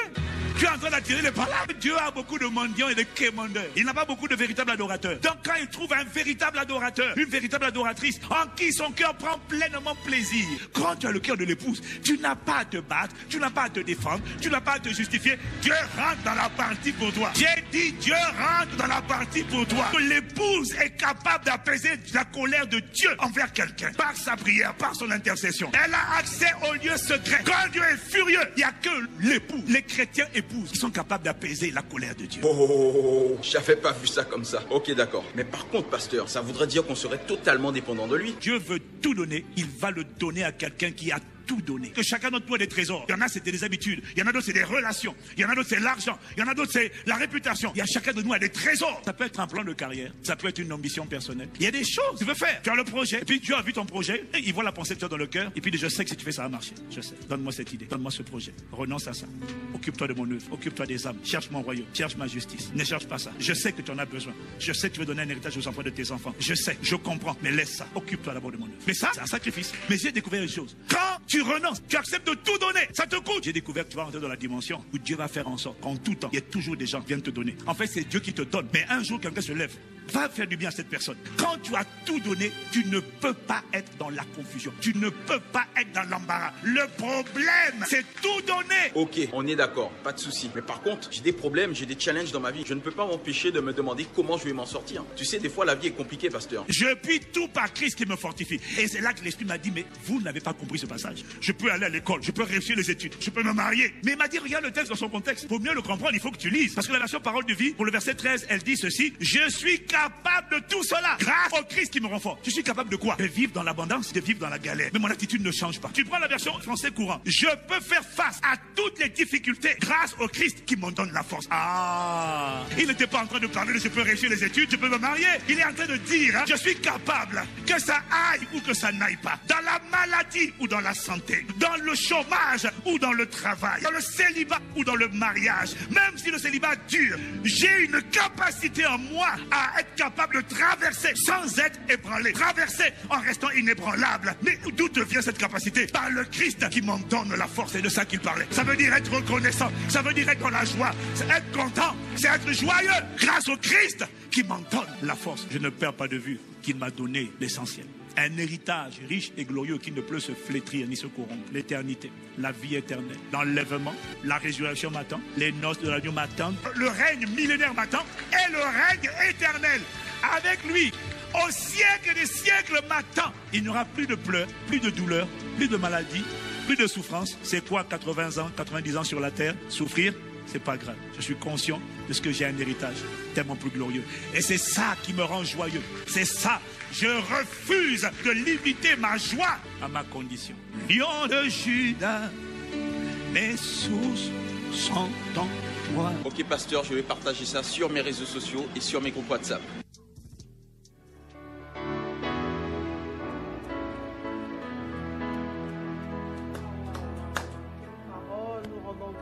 Speaker 4: tu es en train d'attirer les palabres. Dieu a beaucoup de mendiants et de quémandeurs. Il n'a pas beaucoup de véritables adorateurs. Donc quand il trouve un véritable adorateur, une véritable adoratrice, en qui son cœur prend pleinement plaisir, quand tu as le cœur de l'épouse, tu n'as pas à te battre, tu n'as pas à te défendre, tu n'as pas à te justifier. Dieu rentre dans la partie pour toi. J'ai dit, Dieu rentre dans la partie pour toi. L'épouse est capable d'apaiser la colère de Dieu envers quelqu'un par sa prière, par son intercession. Elle a accès au lieu secret. Quand Dieu est furieux, il n'y a que l'époux, les chrétiens épouses qui sont capables d'apaiser la colère de Dieu.
Speaker 3: Oh, j'avais pas vu ça comme ça. Ok, d'accord. Mais par contre, pasteur, ça voudrait dire qu'on serait totalement dépendant de lui.
Speaker 4: Dieu veut tout donner, il va le donner à quelqu'un qui a tout donner. Que chacun d'entre nous a des trésors. Il y en a, c'est des habitudes. Il y en a d'autres, c'est des relations. Il y en a d'autres, c'est l'argent. Il y en a d'autres, c'est la réputation. Il y a chacun de nous a des trésors. Ça peut être un plan de carrière. Ça peut être une ambition personnelle. Il y a des choses que tu veux faire. Tu as le projet. Et puis tu as vu ton projet. Et il voit la pensée que tu as dans le cœur. Et puis je sais que si tu fais ça va marcher. Je sais. Donne-moi cette idée. Donne-moi ce projet. Renonce à ça. Occupe-toi de mon œuvre. Occupe-toi des âmes. Cherche mon royaume. Cherche ma justice. Ne cherche pas ça. Je sais que tu en as besoin. Je sais que tu veux donner un héritage aux enfants de tes enfants. Je sais. Je comprends. Mais laisse ça. Occupe-toi d'abord de mon œuvre. Mais ça, c'est un sacrifice. Mais j'ai découvert une chose. Quand tu renonces, tu acceptes de tout donner. Ça te coûte. J'ai découvert que tu vas rentrer dans la dimension où Dieu va faire en sorte qu'en tout temps, il y a toujours des gens qui viennent te donner. En fait, c'est Dieu qui te donne. Mais un jour, quelqu'un se lève. Va faire du bien à cette personne. Quand tu as tout donné, tu ne peux pas être dans la confusion. Tu ne peux pas être dans l'embarras. Le problème, c'est tout donner.
Speaker 3: Ok, on est d'accord, pas de souci. Mais par contre, j'ai des problèmes, j'ai des challenges dans ma vie. Je ne peux pas m'empêcher de me demander comment je vais m'en sortir. Tu sais, des fois, la vie est compliquée, pasteur.
Speaker 4: Je puis tout par Christ qui me fortifie. Et c'est là que l'Esprit m'a dit, mais vous n'avez pas compris ce passage. Je peux aller à l'école, je peux réussir les études, je peux me marier. Mais il m'a dit, regarde le texte dans son contexte. Pour mieux le comprendre, il faut que tu lises. Parce que la version Parole de vie, pour le verset 13, elle dit ceci. Je suis capable de tout cela grâce au Christ qui me rend fort. Je suis capable de quoi? De vivre dans l'abondance, de vivre dans la galère. Mais mon attitude ne change pas. Tu prends la version français courant. Je peux faire face à toutes les difficultés grâce au Christ qui m'en donne la force. Ah, il n'était pas en train de parler de je peux réussir les études, je peux me marier. Il est en train de dire, je suis capable, que ça aille ou que ça n'aille pas. Dans la maladie ou dans la santé. Dans le chômage ou dans le travail. Dans le célibat ou dans le mariage. Même si le célibat dure, j'ai une capacité en moi à être capable de traverser sans être ébranlé. Traverser en restant inébranlable. Mais d'où te vient cette capacité? Par le Christ qui m'en donne la force. C'est de ça qu'il parlait. Ça veut dire être reconnaissant. Ça veut dire être dans la joie. C'est être content. C'est être joyeux. Grâce au Christ qui m'en donne la force. Je ne perds pas de vue qu'il m'a donné l'essentiel. Un héritage riche et glorieux qui ne peut se flétrir ni se corrompre. L'éternité, la vie éternelle, l'enlèvement, la résurrection m'attend, les noces de l'agneau m'attendent, le règne millénaire m'attend et le règne éternel avec lui au siècle des siècles m'attend. Il n'y aura plus de pleurs, plus de douleurs, plus de maladies, plus de souffrance. C'est quoi 80 ans, 90 ans sur la terre? Souffrir? C'est pas grave. Je suis conscient de ce que j'ai un héritage tellement plus glorieux. Et c'est ça qui me rend joyeux. C'est ça. Je refuse de limiter ma joie à ma condition. Lion de Judas, mes sources sont en toi.
Speaker 3: Ok, pasteur, je vais partager ça sur mes réseaux sociaux et sur mes groupes WhatsApp.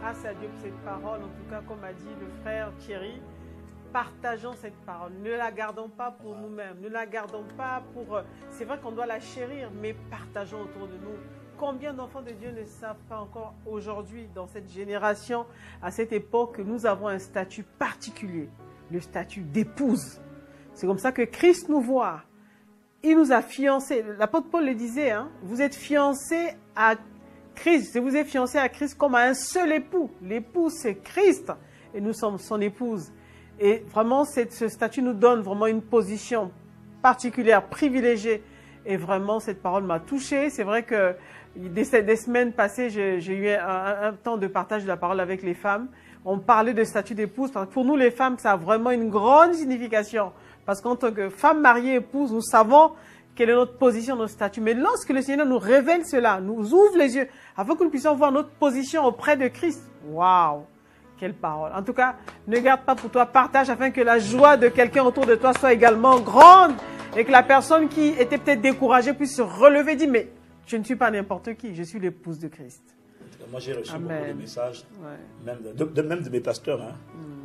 Speaker 2: Grâce à Dieu pour cette parole, en tout cas comme a dit le frère Thierry, partageons cette parole, ne la gardons pas pour nous-mêmes, ne la gardons pas pour... C'est vrai qu'on doit la chérir, mais partageons autour de nous. Combien d'enfants de Dieu ne savent pas encore aujourd'hui, dans cette génération, à cette époque, que nous avons un statut particulier, le statut d'épouse. C'est comme ça que Christ nous voit. Il nous a fiancés. L'apôtre Paul le disait, hein, vous êtes fiancés à Christ. Si vous êtes fiancé à Christ comme à un seul époux. L'époux, c'est Christ. Et nous sommes son épouse. Et vraiment, ce statut nous donne vraiment une position particulière, privilégiée. Et vraiment, cette parole m'a touchée. C'est vrai que des semaines passées, j'ai eu un temps de partage de la parole avec les femmes. On parlait de statut d'épouse. Pour nous, les femmes, ça a vraiment une grande signification. Parce qu'en tant que femme mariée, épouse, nous savons quelle est notre position, notre statut. Mais lorsque le Seigneur nous révèle cela, nous ouvre les yeux, afin que nous puissions voir notre position auprès de Christ. Waouh! Quelle parole! En tout cas, ne garde pas pour toi, partage afin que la joie de quelqu'un autour de toi soit également grande et que la personne qui était peut-être découragée puisse se relever et dire, mais je ne suis pas n'importe qui, je suis l'épouse de Christ.
Speaker 1: Moi, j'ai reçu
Speaker 2: Amen.
Speaker 1: beaucoup de messages,
Speaker 2: Ouais.
Speaker 1: même de mes pasteurs, hein,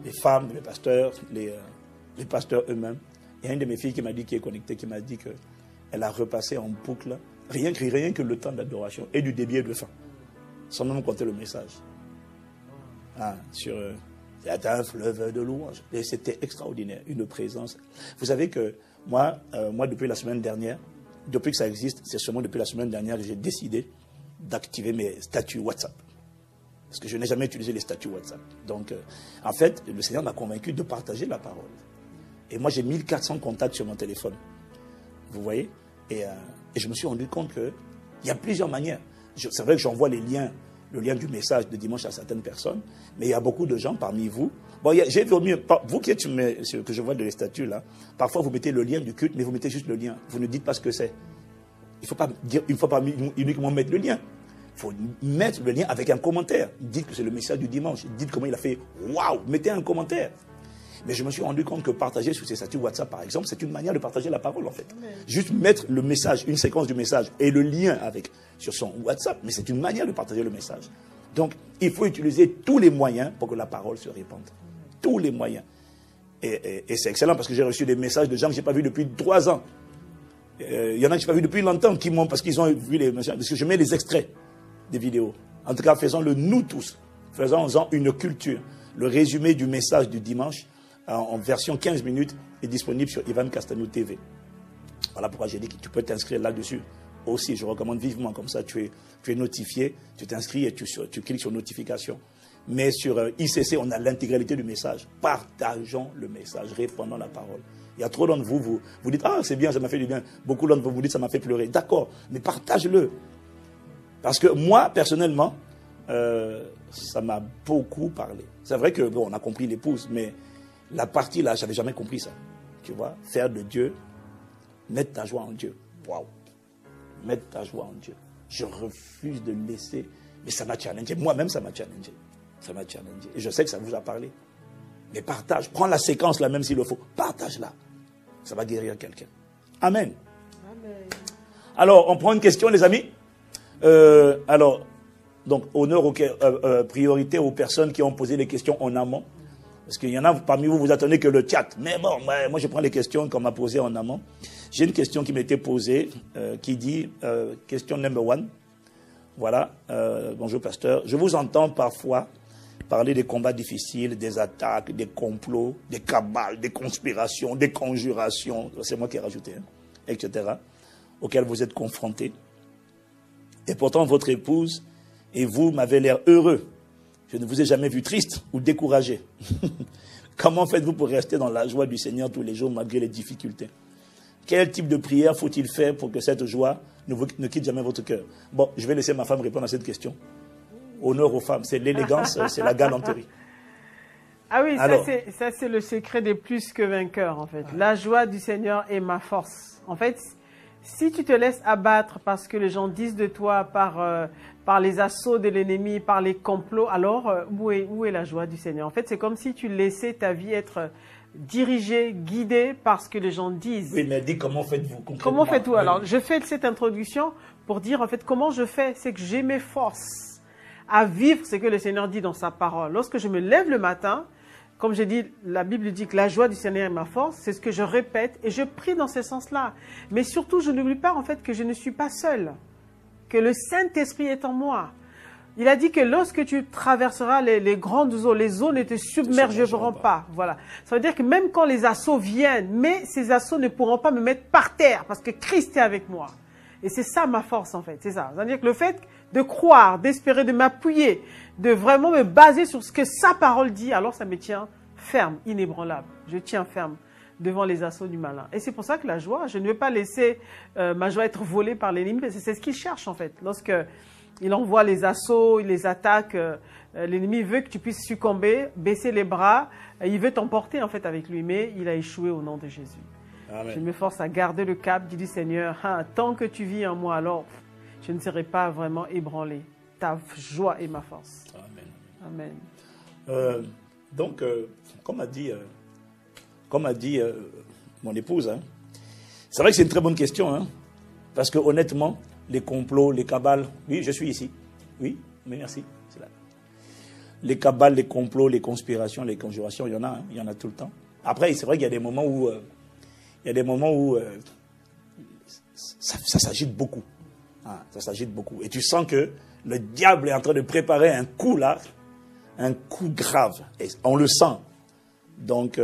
Speaker 1: les femmes de mes pasteurs, les pasteurs eux-mêmes. Il y a une de mes filles qui m'a dit, qui est connectée, qui m'a dit qu'elle a repassé en boucle, rien que le temps d'adoration et du début et de fin, sans même compter le message. Sur il y a un fleuve de louanges. Et c'était extraordinaire, une présence. Vous savez que moi, depuis la semaine dernière, depuis que ça existe, c'est seulement depuis la semaine dernière que j'ai décidé d'activer mes statuts WhatsApp. Parce que je n'ai jamais utilisé les statuts WhatsApp. Donc, en fait, le Seigneur m'a convaincu de partager la parole. Et moi, j'ai 1400 contacts sur mon téléphone. Vous voyez? Et je me suis rendu compte qu'il y a plusieurs manières. C'est vrai que j'envoie le lien du message de dimanche à certaines personnes, mais il y a beaucoup de gens parmi vous. Bon, j'ai vu au mieux, vous qui êtes que je vois de les statuts là, parfois vous mettez le lien du culte, mais vous mettez juste le lien. Vous ne dites pas ce que c'est. Il ne faut pas uniquement mettre le lien. faut mettre le lien avec un commentaire. Dites que c'est le message du dimanche. Dites comment il a fait. Waouh, mettez un commentaire. Mais je me suis rendu compte que partager sur ses statuts WhatsApp, par exemple, c'est une manière de partager la parole, en fait. Juste mettre le message, une séquence du message et le lien avec sur son WhatsApp, mais c'est une manière de partager le message. Donc, il faut utiliser tous les moyens pour que la parole se répande. Tous les moyens. Et c'est excellent parce que j'ai reçu des messages de gens que je n'ai pas vus depuis 3 ans. Il y en a que je n'ai pas vus depuis longtemps qui m'ont, parce qu'ils ont vu les messages, parce que je mets les extraits des vidéos. En tout cas, faisons-le nous tous. Faisons-en une culture. Le résumé du message du dimanche, en version 15 minutes, est disponible sur Ivan Castanou TV. Voilà pourquoi j'ai dit que tu peux t'inscrire là-dessus aussi. Je recommande vivement, comme ça tu es notifié, tu t'inscris et tu cliques sur notification. Mais sur ICC, on a l'intégralité du message. Partageons le message, répandons la parole. Il y a trop d'entre vous, vous dites, ah c'est bien, ça m'a fait du bien. Beaucoup d'entre vous dites, ça m'a fait pleurer. D'accord, mais partage-le. Parce que moi, personnellement, ça m'a beaucoup parlé. C'est vrai que, bon, on a compris l'épouse, mais la partie là, je n'avais jamais compris ça. Tu vois, faire de Dieu, mettre ta joie en Dieu. Waouh. Mettre ta joie en Dieu. Je refuse de laisser. Mais ça m'a challengé. Moi-même, ça m'a challengé. Ça m'a challengé. Et je sais que ça vous a parlé. Mais partage. Prends la séquence là, même s'il le faut. Partage-la. Ça va guérir quelqu'un. Amen.
Speaker 2: Amen.
Speaker 1: Alors, on prend une question, les amis. Alors, donc, honneur, priorité aux personnes qui ont posé les questions en amont. Parce qu'il y en a parmi vous, vous attendez que le chat. Mais bon, moi je prends les questions qu'on m'a posées en amont. J'ai une question qui m'a été posée, qui dit, question number 1. Voilà, bonjour pasteur. Je vous entends parfois parler des combats difficiles, des attaques, des complots, des cabales, des conspirations, des conjurations, c'est moi qui ai rajouté, hein, etc., auxquels vous êtes confrontés. Et pourtant, votre épouse et vous m'avez l'air heureux. Je ne vous ai jamais vu triste ou découragé. Comment faites-vous pour rester dans la joie du Seigneur tous les jours malgré les difficultés? Quel type de prière faut-il faire pour que cette joie ne quitte jamais votre cœur? Bon, je vais laisser ma femme répondre à cette question. Honneur aux femmes, c'est l'élégance, c'est la galanterie.
Speaker 2: Ah oui, ça c'est le secret des plus que vainqueurs en fait. La joie du Seigneur est ma force. En fait, si tu te laisses abattre parce que les gens disent de toi par les assauts de l'ennemi, par les complots, alors où est la joie du Seigneur? En fait, c'est comme si tu laissais ta vie être dirigée, guidée par ce que les gens disent.
Speaker 1: Oui, mais dis comment faites-vous concrètement?
Speaker 2: Comment faites-vous? Alors, je fais cette introduction pour dire en fait comment je fais. C'est que j'ai mes forces à vivre ce que le Seigneur dit dans sa parole. Lorsque je me lève le matin, comme j'ai dit, la Bible dit que la joie du Seigneur est ma force, c'est ce que je répète et je prie dans ce sens-là. Mais surtout, je n'oublie pas en fait que je ne suis pas seul, que le Saint-Esprit est en moi. Il a dit que lorsque tu traverseras les grandes eaux ne te submergeront pas. Voilà. Ça veut dire que même quand les assauts viennent, mais ces assauts ne pourront pas me mettre par terre parce que Christ est avec moi. Et c'est ça ma force en fait, c'est ça. C'est-à-dire que le fait de croire, d'espérer, de m'appuyer, de vraiment me baser sur ce que sa parole dit, alors ça me tient ferme, inébranlable. Je tiens ferme devant les assauts du malin. Et c'est pour ça que la joie, je ne veux pas laisser ma joie être volée par l'ennemi, parce que c'est ce qu'il cherche en fait. Lorsque il envoie les assauts, les attaques, l'ennemi veut que tu puisses succomber, baisser les bras, il veut t'emporter en fait avec lui, mais il a échoué au nom de Jésus. Amen. Je m'efforce à garder le cap, dit du Seigneur, tant que tu vis en moi, alors je ne serai pas vraiment ébranlé. Ta joie est ma force. Amen.
Speaker 1: Amen. Donc, comme a dit mon épouse, hein, c'est vrai que c'est une très bonne question, hein, parce que honnêtement, les complots, les cabales, oui, je suis ici, oui, mais merci, c'est là. Les cabales, les complots, les conspirations, les conjurations, il y en a tout le temps. Après, c'est vrai qu'il y a des moments où, ça s'agite beaucoup. Ça s'agite beaucoup. Et tu sens que le diable est en train de préparer un coup là, un coup grave. Et on le sent. Donc,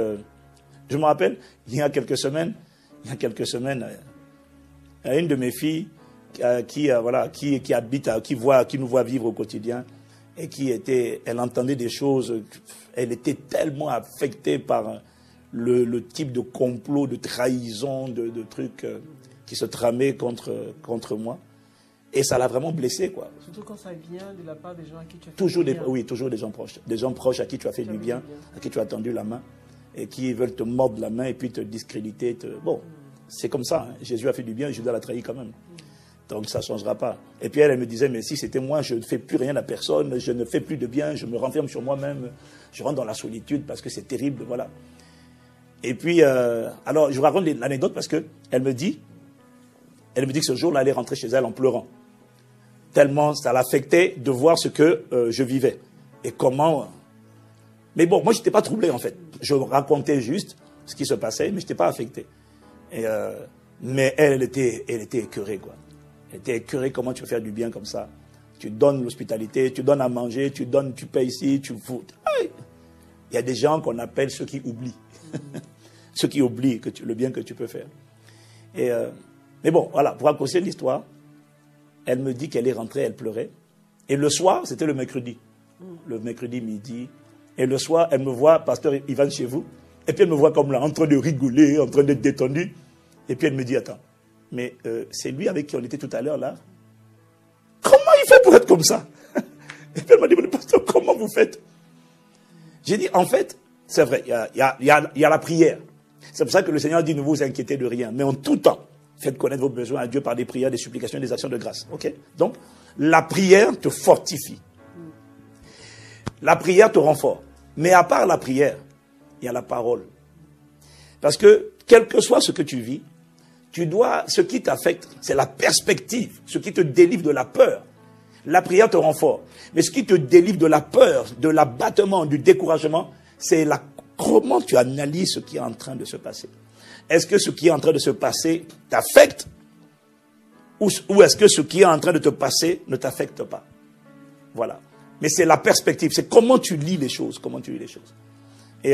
Speaker 1: je me rappelle, il y a quelques semaines, une de mes filles qui nous voit vivre au quotidien et elle entendait des choses, elle était tellement affectée par le type de complot, de trahison, de trucs qui se tramaient contre moi. Et ça l'a vraiment blessé, quoi.
Speaker 2: Surtout quand ça vient de la part des gens à qui tu as fait
Speaker 1: du bien.
Speaker 2: Oui,
Speaker 1: toujours des gens proches. Des gens proches à qui tu as fait du bien, à qui tu as tendu la main, et qui veulent te mordre la main et puis te discréditer. Bon, c'est comme ça. Hein. Jésus a fait du bien et Judas l'a trahi quand même. Donc ça ne changera pas. Et puis elle me disait, mais si c'était moi, je ne fais plus rien à personne, je ne fais plus de bien, je me renferme sur moi-même, je rentre dans la solitude parce que c'est terrible, voilà. Et puis, alors je vous raconte l'anecdote parce qu'elle me dit que ce jour-là, elle est rentrée chez elle en pleurant. Tellement ça l'affectait de voir ce que je vivais. Et comment... Mais bon, moi je n'étais pas troublé en fait. Je racontais juste ce qui se passait, mais je n'étais pas affecté. Mais elle était écœurée, quoi. Elle était écœurée, comment tu peux faire du bien comme ça. Tu donnes l'hospitalité, tu donnes à manger, tu payes ici, tu fous. Il y a des gens qu'on appelle ceux qui oublient. Ceux qui oublient le bien que tu peux faire. Mais bon, voilà, pour raconter l'histoire, elle me dit qu'elle est rentrée, elle pleurait. Et le soir, c'était le mercredi midi. Et le soir, elle me voit, pasteur Ivan chez vous. Et puis elle me voit comme là, en train de rigoler, en train d'être détendue. Et puis elle me dit, attends, mais c'est lui avec qui on était tout à l'heure là. Comment il fait pour être comme ça? Et puis elle m'a dit, mais pasteur, comment vous faites? J'ai dit, en fait, c'est vrai, il y a la prière. C'est pour ça que le Seigneur dit, ne vous inquiétez de rien. Mais en tout temps, faites connaître vos besoins à Dieu par des prières, des supplications, des actions de grâce. Ok? Donc, la prière te fortifie. La prière te rend fort. Mais à part la prière, il y a la parole. Parce que, quel que soit ce que tu vis, ce qui t'affecte, c'est la perspective, ce qui te délivre de la peur. La prière te rend fort. Mais ce qui te délivre de la peur, de l'abattement, du découragement, c'est comment tu analyses ce qui est en train de se passer. Est-ce que ce qui est en train de se passer t'affecte? Ou est-ce que ce qui est en train de te passer ne t'affecte pas? Voilà. Mais c'est la perspective, c'est comment tu lis les choses, Et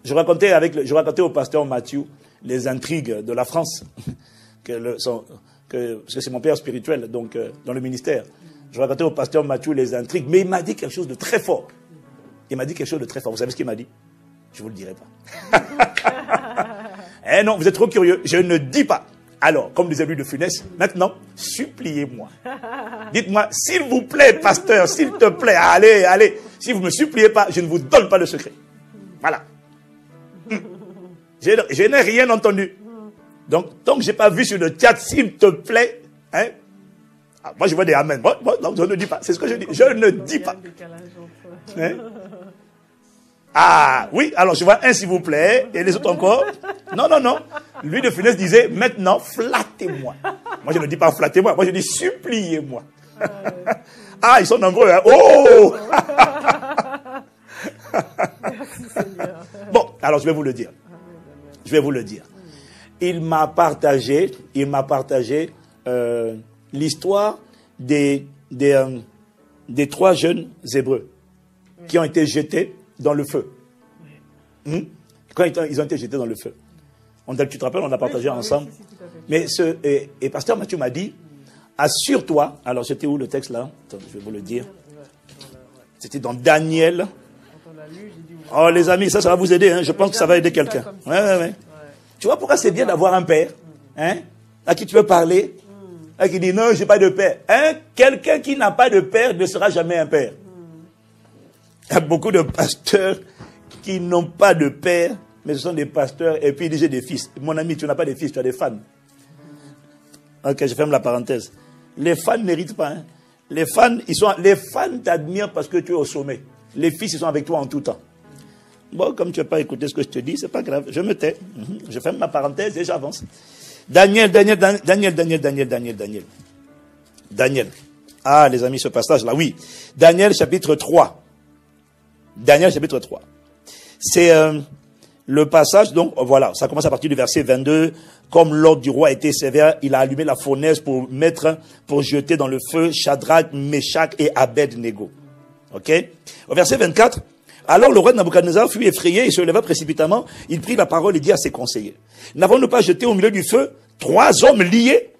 Speaker 1: je racontais au pasteur Mathieu les intrigues de la France, parce que c'est mon père spirituel, donc dans le ministère. Je racontais au pasteur Mathieu les intrigues, mais il m'a dit quelque chose de très fort. Vous savez ce qu'il m'a dit? Je ne vous le dirai pas. Eh non, vous êtes trop curieux, je ne dis pas. Alors, comme disait Louis de Funès, maintenant, suppliez-moi. Dites-moi, s'il vous plaît, pasteur, s'il te plaît, allez. Si vous ne me suppliez pas, je ne vous donne pas le secret. Voilà. Je n'ai rien entendu. Donc, tant que je n'ai pas vu sur le chat, s'il te plaît, hein. Moi, je vois des amen. Moi, je ne dis pas. C'est ce que je dis. Je ne dis pas. Hein? Ah, oui, alors je vois un s'il vous plaît, et les autres encore. Non. Lui de Funès disait, maintenant, flattez-moi. Moi, je ne dis pas flattez-moi, moi je dis suppliez-moi. Ah, ils sont nombreux, hein. Oh!
Speaker 2: Merci Seigneur.
Speaker 1: Bon, alors je vais vous le dire. Il m'a partagé l'histoire des 3 jeunes Hébreux qui ont été jetés dans le feu. Quand ils ont été jetés dans le feu. Tu te rappelles, on a partagé ensemble. Mais et pasteur Mathieu m'a dit, assure-toi. Alors, c'était où le texte là? Attends, je vais vous le dire. C'était dans Daniel. Oh, les amis, ça va vous aider. Hein. Je pense que ça va aider quelqu'un. Ouais. Tu vois pourquoi c'est bien d'avoir un père, hein, à qui tu veux parler, à qui dit non, j'ai pas de père. Hein? Quelqu'un qui n'a pas de père ne sera jamais un père. Il y a beaucoup de pasteurs qui n'ont pas de père, mais ce sont des pasteurs, et puis ils disent j'ai des fils. Mon ami, tu n'as pas de fils, tu as des fans. Ok, je ferme la parenthèse. Les fans ne méritent pas. Hein. Les fans t'admirent parce que tu es au sommet. Les fils, ils sont avec toi en tout temps. Bon, comme tu n'as pas écouté ce que je te dis, c'est pas grave, je me tais. Je ferme ma parenthèse et j'avance. Daniel. Ah, les amis, ce passage-là, oui. Daniel chapitre 3. C'est le passage, donc voilà, ça commence à partir du verset 22. Comme l'ordre du roi était sévère, il a allumé la fournaise pour jeter dans le feu Shadrach, Meshach et Abed-Nego. Ok? Au verset 24, alors le roi de Nabuchodonosor fut effrayé et se leva précipitamment. Il prit la parole et dit à ses conseillers, n'avons-nous pas jeté au milieu du feu 3 hommes liés?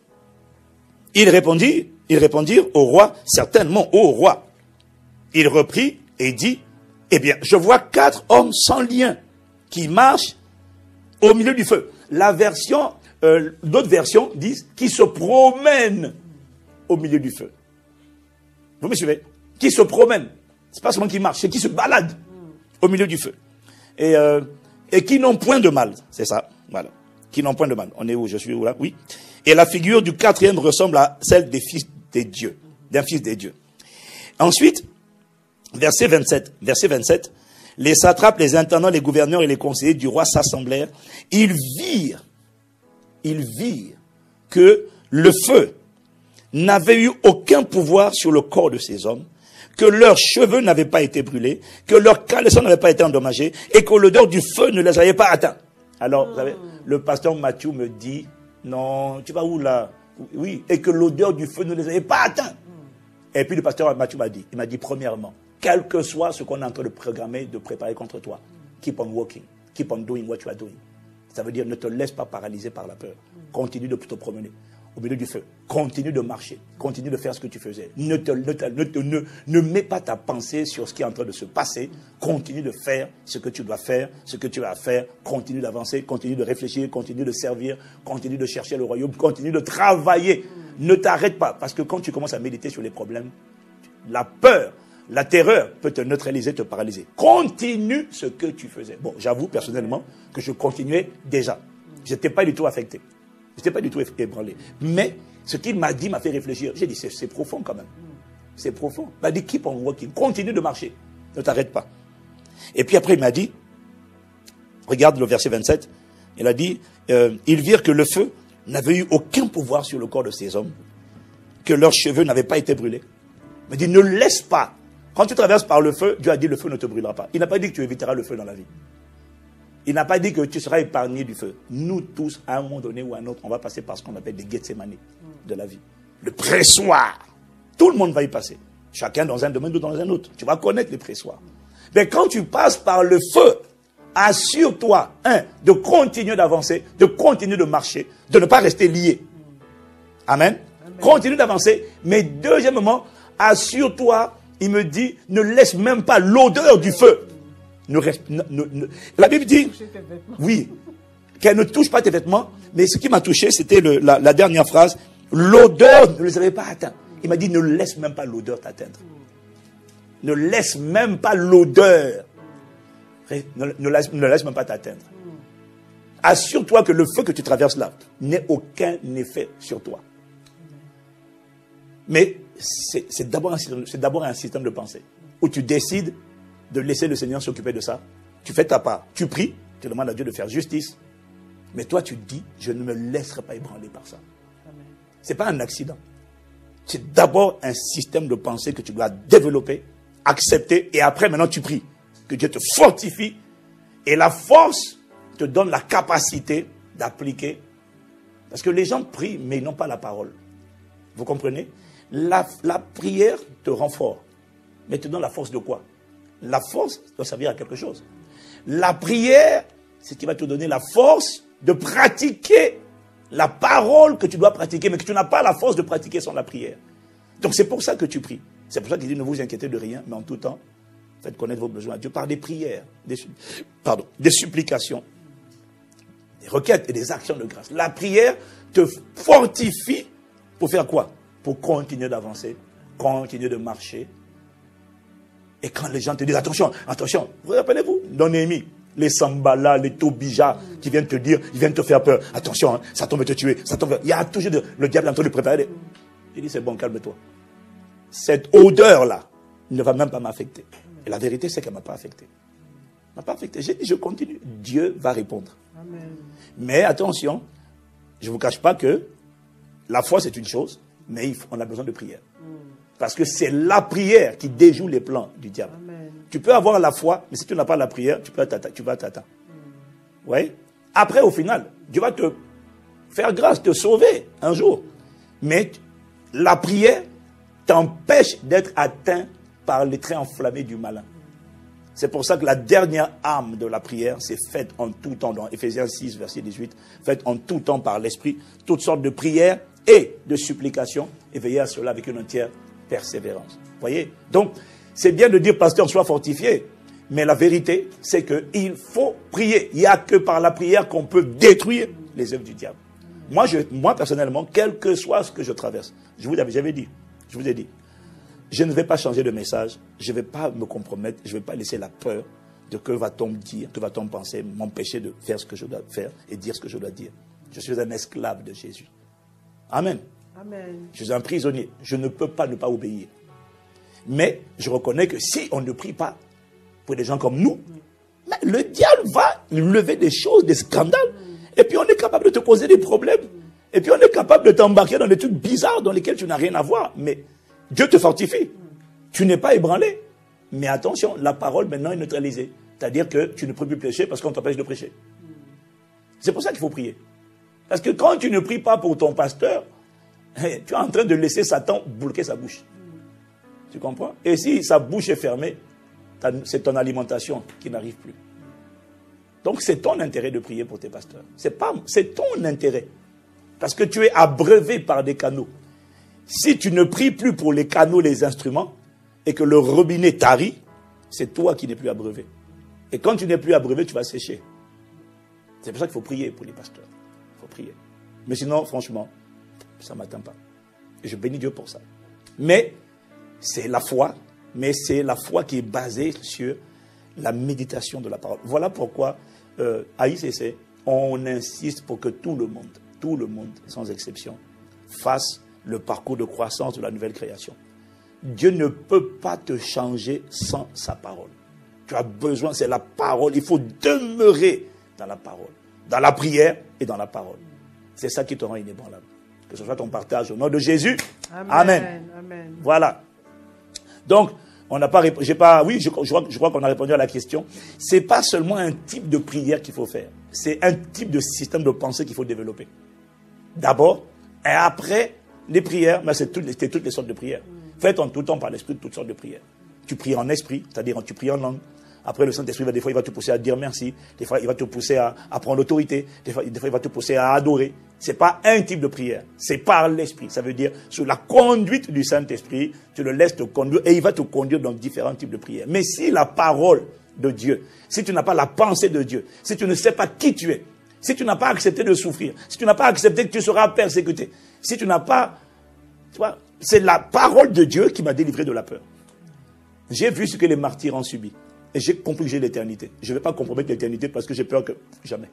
Speaker 1: Ils répondirent au roi, certainement au roi. Il reprit et dit, eh bien, je vois 4 hommes sans lien qui marchent au milieu du feu. D'autres versions disent qui se promènent au milieu du feu. Vous me suivez? Qui se promènent. C'est pas seulement qui marchent, c'est qui se baladent au milieu du feu. Et qui n'ont point de mal. C'est ça. Voilà. Qui n'ont point de mal. On est où? Je suis où là? Oui. Et la figure du quatrième ressemble à celle des fils des dieux, d'un fils des dieux. Ensuite, verset 27, les satrapes, les intendants, les gouverneurs et les conseillers du roi s'assemblèrent. Ils virent que le feu n'avait eu aucun pouvoir sur le corps de ces hommes, que leurs cheveux n'avaient pas été brûlés, que leurs caleçons n'avaient pas été endommagés, et que l'odeur du feu ne les avait pas atteints. Alors, vous savez, le pasteur Mathieu me dit, non, tu vas où là? Oui, et que l'odeur du feu ne les avait pas atteints. Et puis le pasteur Mathieu m'a dit, premièrement, quel que soit ce qu'on est en train de programmer, de préparer contre toi, keep on walking, keep on doing what you are doing. Ça veut dire, ne te laisse pas paralyser par la peur. Continue de te promener au milieu du feu. Continue de marcher. Continue de faire ce que tu faisais. Ne mets pas ta pensée sur ce qui est en train de se passer. Continue de faire ce que tu dois faire, ce que tu as à faire. Continue d'avancer, continue de réfléchir, continue de servir, continue de chercher le royaume, continue de travailler. Ne t'arrête pas. Parce que quand tu commences à méditer sur les problèmes, la peur, la terreur peut te neutraliser, te paralyser. Continue ce que tu faisais. Bon, j'avoue personnellement que je continuais déjà. Je n'étais pas du tout affecté. Je n'étais pas du tout ébranlé. Mais ce qu'il m'a dit m'a fait réfléchir. J'ai dit, c'est profond quand même. C'est profond. Il m'a dit, keep on walking. Continue de marcher. Ne t'arrête pas. Et puis après, il m'a dit, regarde le verset 27. Il a dit, ils virent que le feu n'avait eu aucun pouvoir sur le corps de ces hommes, que leurs cheveux n'avaient pas été brûlés. Il m'a dit, ne laisse pas. Quand tu traverses par le feu, Dieu a dit, le feu ne te brûlera pas. Il n'a pas dit que tu éviteras le feu dans la vie. Il n'a pas dit que tu seras épargné du feu. Nous tous, à un moment donné ou à un autre, on va passer par ce qu'on appelle des Gethsemane de la vie. Le pressoir. Tout le monde va y passer. Chacun dans un domaine ou dans un autre. Tu vas connaître les pressoirs. Mais quand tu passes par le feu, assure-toi, de continuer d'avancer, de continuer de marcher, de ne pas rester lié. Amen. Continue d'avancer. Mais deuxièmement, assure-toi, il me dit, ne laisse même pas l'odeur du feu. La Bible dit, oui, qu'elle ne touche pas tes vêtements, mais ce qui m'a touché, c'était la dernière phrase, l'odeur ne les avait pas atteints. Il m'a dit, ne laisse même pas l'odeur t'atteindre. Ne laisse même pas l'odeur. Ne laisse même pas t'atteindre. Assure-toi que le feu que tu traverses là n'ait aucun effet sur toi. Mais c'est d'abord un système de pensée où tu décides de laisser le Seigneur s'occuper de ça. Tu fais ta part. Tu pries, tu demandes à Dieu de faire justice. Mais toi, tu te dis, je ne me laisserai pas ébranler par ça. Ce n'est pas un accident. C'est d'abord un système de pensée que tu dois développer, accepter, et après, maintenant, tu pries. Que Dieu te fortifie, et la force te donne la capacité d'appliquer. Parce que les gens prient, mais ils n'ont pas la parole. Vous comprenez? La prière te rend fort. Mais te donne la force de quoi? La force doit servir à quelque chose. La prière, c'est ce qui va te donner la force de pratiquer la parole que tu dois pratiquer, mais que tu n'as pas la force de pratiquer sans la prière. Donc c'est pour ça que tu pries. C'est pour ça qu'il dit, ne vous inquiétez de rien, mais en tout temps, faites connaître vos besoins à Dieu par des prières, des supplications, des requêtes et des actions de grâce. La prière te fortifie pour faire quoi? Pour continuer d'avancer, continuer de marcher. Et quand les gens te disent, attention, vous rappelez-vous, dans Néhémie, les Sambala, les Tobija, qui viennent te dire, ils viennent te faire peur. Attention, hein, Satan veut te tuer. Il y a toujours le diable en train de préparer. Il dit, c'est bon, calme-toi. Cette odeur-là ne va même pas m'affecter. Et la vérité, c'est qu'elle ne m'a pas affecté. Elle m'a pas affecté. J'ai dit, je continue. Dieu va répondre. Amen. Mais attention, je ne vous cache pas que la foi, c'est une chose, mais on a besoin de prière. Parce que c'est la prière qui déjoue les plans du diable. Amen. Tu peux avoir la foi, mais si tu n'as pas la prière, tu vas t'atteindre. Oui. Après, au final, Dieu va te faire grâce, te sauver un jour. Mais la prière t'empêche d'être atteint par les traits enflammés du malin. C'est pour ça que la dernière arme de la prière, c'est faite en tout temps, dans Ephésiens 6, verset 18, faite en tout temps par l'Esprit, toutes sortes de prières et de supplications, et veillez à cela avec une entière persévérance. Voyez? Donc, c'est bien de dire, pasteur, sois fortifié. Mais la vérité, c'est qu'il faut prier. Il n'y a que par la prière qu'on peut détruire les œuvres du diable. Moi, personnellement, quel que soit ce que je traverse, je vous ai dit, je ne vais pas changer de message, je ne vais pas me compromettre, je ne vais pas laisser la peur de que va-t-on me dire, que va-t-on penser, m'empêcher de faire ce que je dois faire et dire ce que je dois dire. Je suis un esclave de Jésus. Amen.
Speaker 2: Amen.
Speaker 1: Je suis un prisonnier. Je ne peux pas ne pas obéir. Mais je reconnais que si on ne prie pas pour des gens comme nous, le diable va lever des choses, des scandales. Et puis on est capable de te causer des problèmes. Et puis on est capable de t'embarquer dans des trucs bizarres dans lesquels tu n'as rien à voir. Mais Dieu te fortifie. Tu n'es pas ébranlé. Mais attention, la parole maintenant est neutralisée. C'est-à-dire que tu ne peux plus prêcher parce qu'on t'empêche de prêcher. C'est pour ça qu'il faut prier. Parce que quand tu ne pries pas pour ton pasteur, tu es en train de laisser Satan bloquer sa bouche. Tu comprends? Et si sa bouche est fermée, c'est ton alimentation qui n'arrive plus. Donc c'est ton intérêt de prier pour tes pasteurs. C'est ton intérêt. Parce que tu es abreuvé par des canaux. Si tu ne pries plus pour les canaux, les instruments, et que le robinet tarit, c'est toi qui n'es plus abreuvé. Et quand tu n'es plus abreuvé, tu vas sécher. C'est pour ça qu'il faut prier pour les pasteurs. Il faut prier. Mais sinon, franchement, ça ne m'atteint pas. Et je bénis Dieu pour ça. Mais c'est la foi. Mais c'est la foi qui est basée sur la méditation de la parole. Voilà pourquoi, à ICC, on insiste pour que tout le monde, sans exception, fasse le parcours de croissance de la nouvelle création. Dieu ne peut pas te changer sans sa parole. Tu as besoin, c'est la parole. Il faut demeurer dans la parole, dans la prière et dans la parole. C'est ça qui te rend inébranlable. Que ce soit ton partage au nom de Jésus. Amen.
Speaker 2: Amen.
Speaker 1: Voilà. Donc, on n'a pas répondu. Je crois qu'on a répondu à la question. C'est pas seulement un type de prière qu'il faut faire. C'est un type de système de pensée qu'il faut développer. D'abord, et après, les prières, mais c'est toutes les sortes de prières. Faites en tout temps par l'esprit toutes sortes de prières. Tu pries en esprit, c'est-à-dire tu pries en langue. Après, le Saint-Esprit, des fois, il va te pousser à dire merci. Des fois, il va te pousser à prendre l'autorité. Des fois, il va te pousser à adorer. Ce n'est pas un type de prière. C'est par l'Esprit. Ça veut dire, sous la conduite du Saint-Esprit, tu le laisses te conduire et il va te conduire dans différents types de prières. Mais si la parole de Dieu, si tu n'as pas la pensée de Dieu, si tu ne sais pas qui tu es, si tu n'as pas accepté de souffrir, si tu n'as pas accepté que tu seras persécuté, si tu n'as pas... Tu vois, c'est la parole de Dieu qui m'a délivré de la peur. J'ai vu ce que les martyrs ont subi. Et j'ai compris que j'ai l'éternité. Je ne vais pas compromettre l'éternité parce que j'ai peur que... Jamais.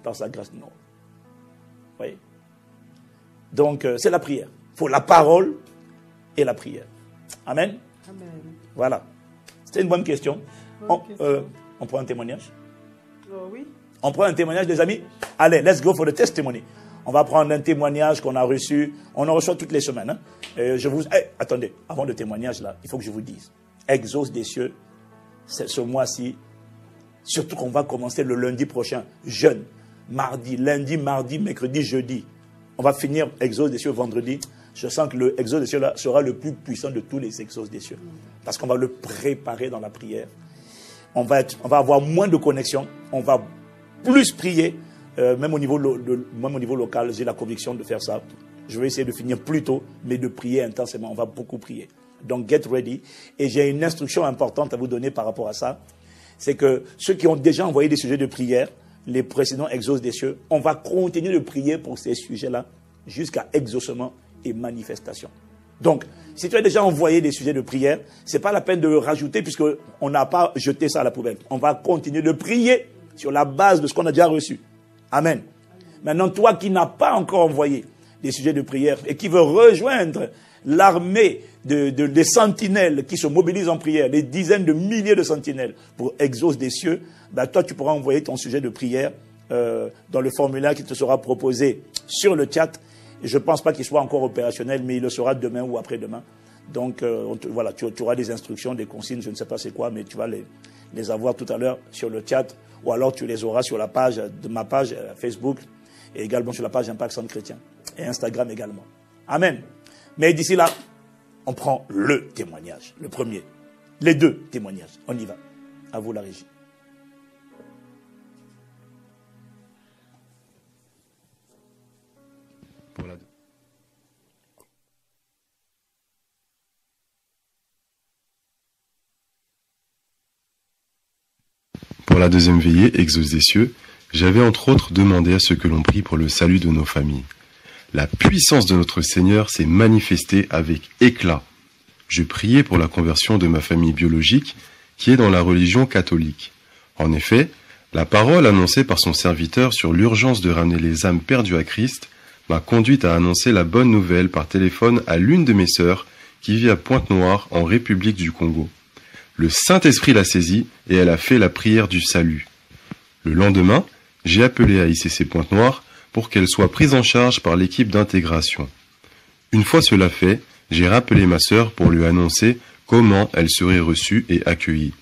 Speaker 1: Par sa grâce, non. Vous voyez? Donc, c'est la prière. Il faut la parole et la prière. Amen.
Speaker 2: Amen.
Speaker 1: Voilà. C'était une bonne question. On prend un témoignage?
Speaker 2: Oui.
Speaker 1: On prend un témoignage, les amis? Allez, let's go for the testimony. On va prendre un témoignage qu'on a reçu. On en reçoit toutes les semaines. Attendez, avant le témoignage, là, il faut que je vous dise. Exauce des cieux, ce mois-ci, surtout qu'on va commencer le lundi prochain, jeûne, lundi, mardi, mercredi, jeudi. On va finir Exauce des cieux vendredi. Je sens que le Exauce des cieux là sera le plus puissant de tous les Exauces des cieux. Parce qu'on va le préparer dans la prière. On va avoir moins de connexion. On va plus prier. Même au niveau local, j'ai la conviction de faire ça. Je vais essayer de finir plus tôt, mais de prier intensément. On va beaucoup prier. Donc, get ready. Et j'ai une instruction importante à vous donner par rapport à ça. C'est que ceux qui ont déjà envoyé des sujets de prière, les précédents exauces des cieux, on va continuer de prier pour ces sujets-là jusqu'à exaucement et manifestation. Donc, si tu as déjà envoyé des sujets de prière, ce n'est pas la peine de le rajouter puisqu'on n'a pas jeté ça à la poubelle. On va continuer de prier sur la base de ce qu'on a déjà reçu. Amen. Maintenant, toi qui n'as pas encore envoyé des sujets de prière et qui veut rejoindre l'armée des sentinelles qui se mobilisent en prière, des dizaines de milliers de sentinelles pour exauce des cieux, toi tu pourras envoyer ton sujet de prière dans le formulaire qui te sera proposé sur le chat. Et je ne pense pas qu'il soit encore opérationnel, mais il le sera demain ou après-demain. Donc voilà, tu auras des instructions, des consignes, je ne sais pas c'est quoi, mais tu vas les avoir tout à l'heure sur le chat, ou alors tu les auras sur la page de ma page Facebook, et également sur la page Impact Centre Chrétien, et Instagram également. Amen. Mais d'ici là, on prend le témoignage, le premier. Les deux témoignages. On y va. À vous la régie.
Speaker 5: Pour la deuxième veillée, Exauce des cieux, j'avais entre autres demandé à ce que l'on prie pour le salut de nos familles. La puissance de notre Seigneur s'est manifestée avec éclat. Je priais pour la conversion de ma famille biologique, qui est dans la religion catholique. En effet, la parole annoncée par son serviteur sur l'urgence de ramener les âmes perdues à Christ m'a conduite à annoncer la bonne nouvelle par téléphone à l'une de mes sœurs qui vit à Pointe-Noire en République du Congo. Le Saint-Esprit l'a saisie et elle a fait la prière du salut. Le lendemain, j'ai appelé à ICC Pointe-Noire pour qu'elle soit prise en charge par l'équipe d'intégration. Une fois cela fait, j'ai rappelé ma sœur pour lui annoncer comment elle serait reçue et accueillie.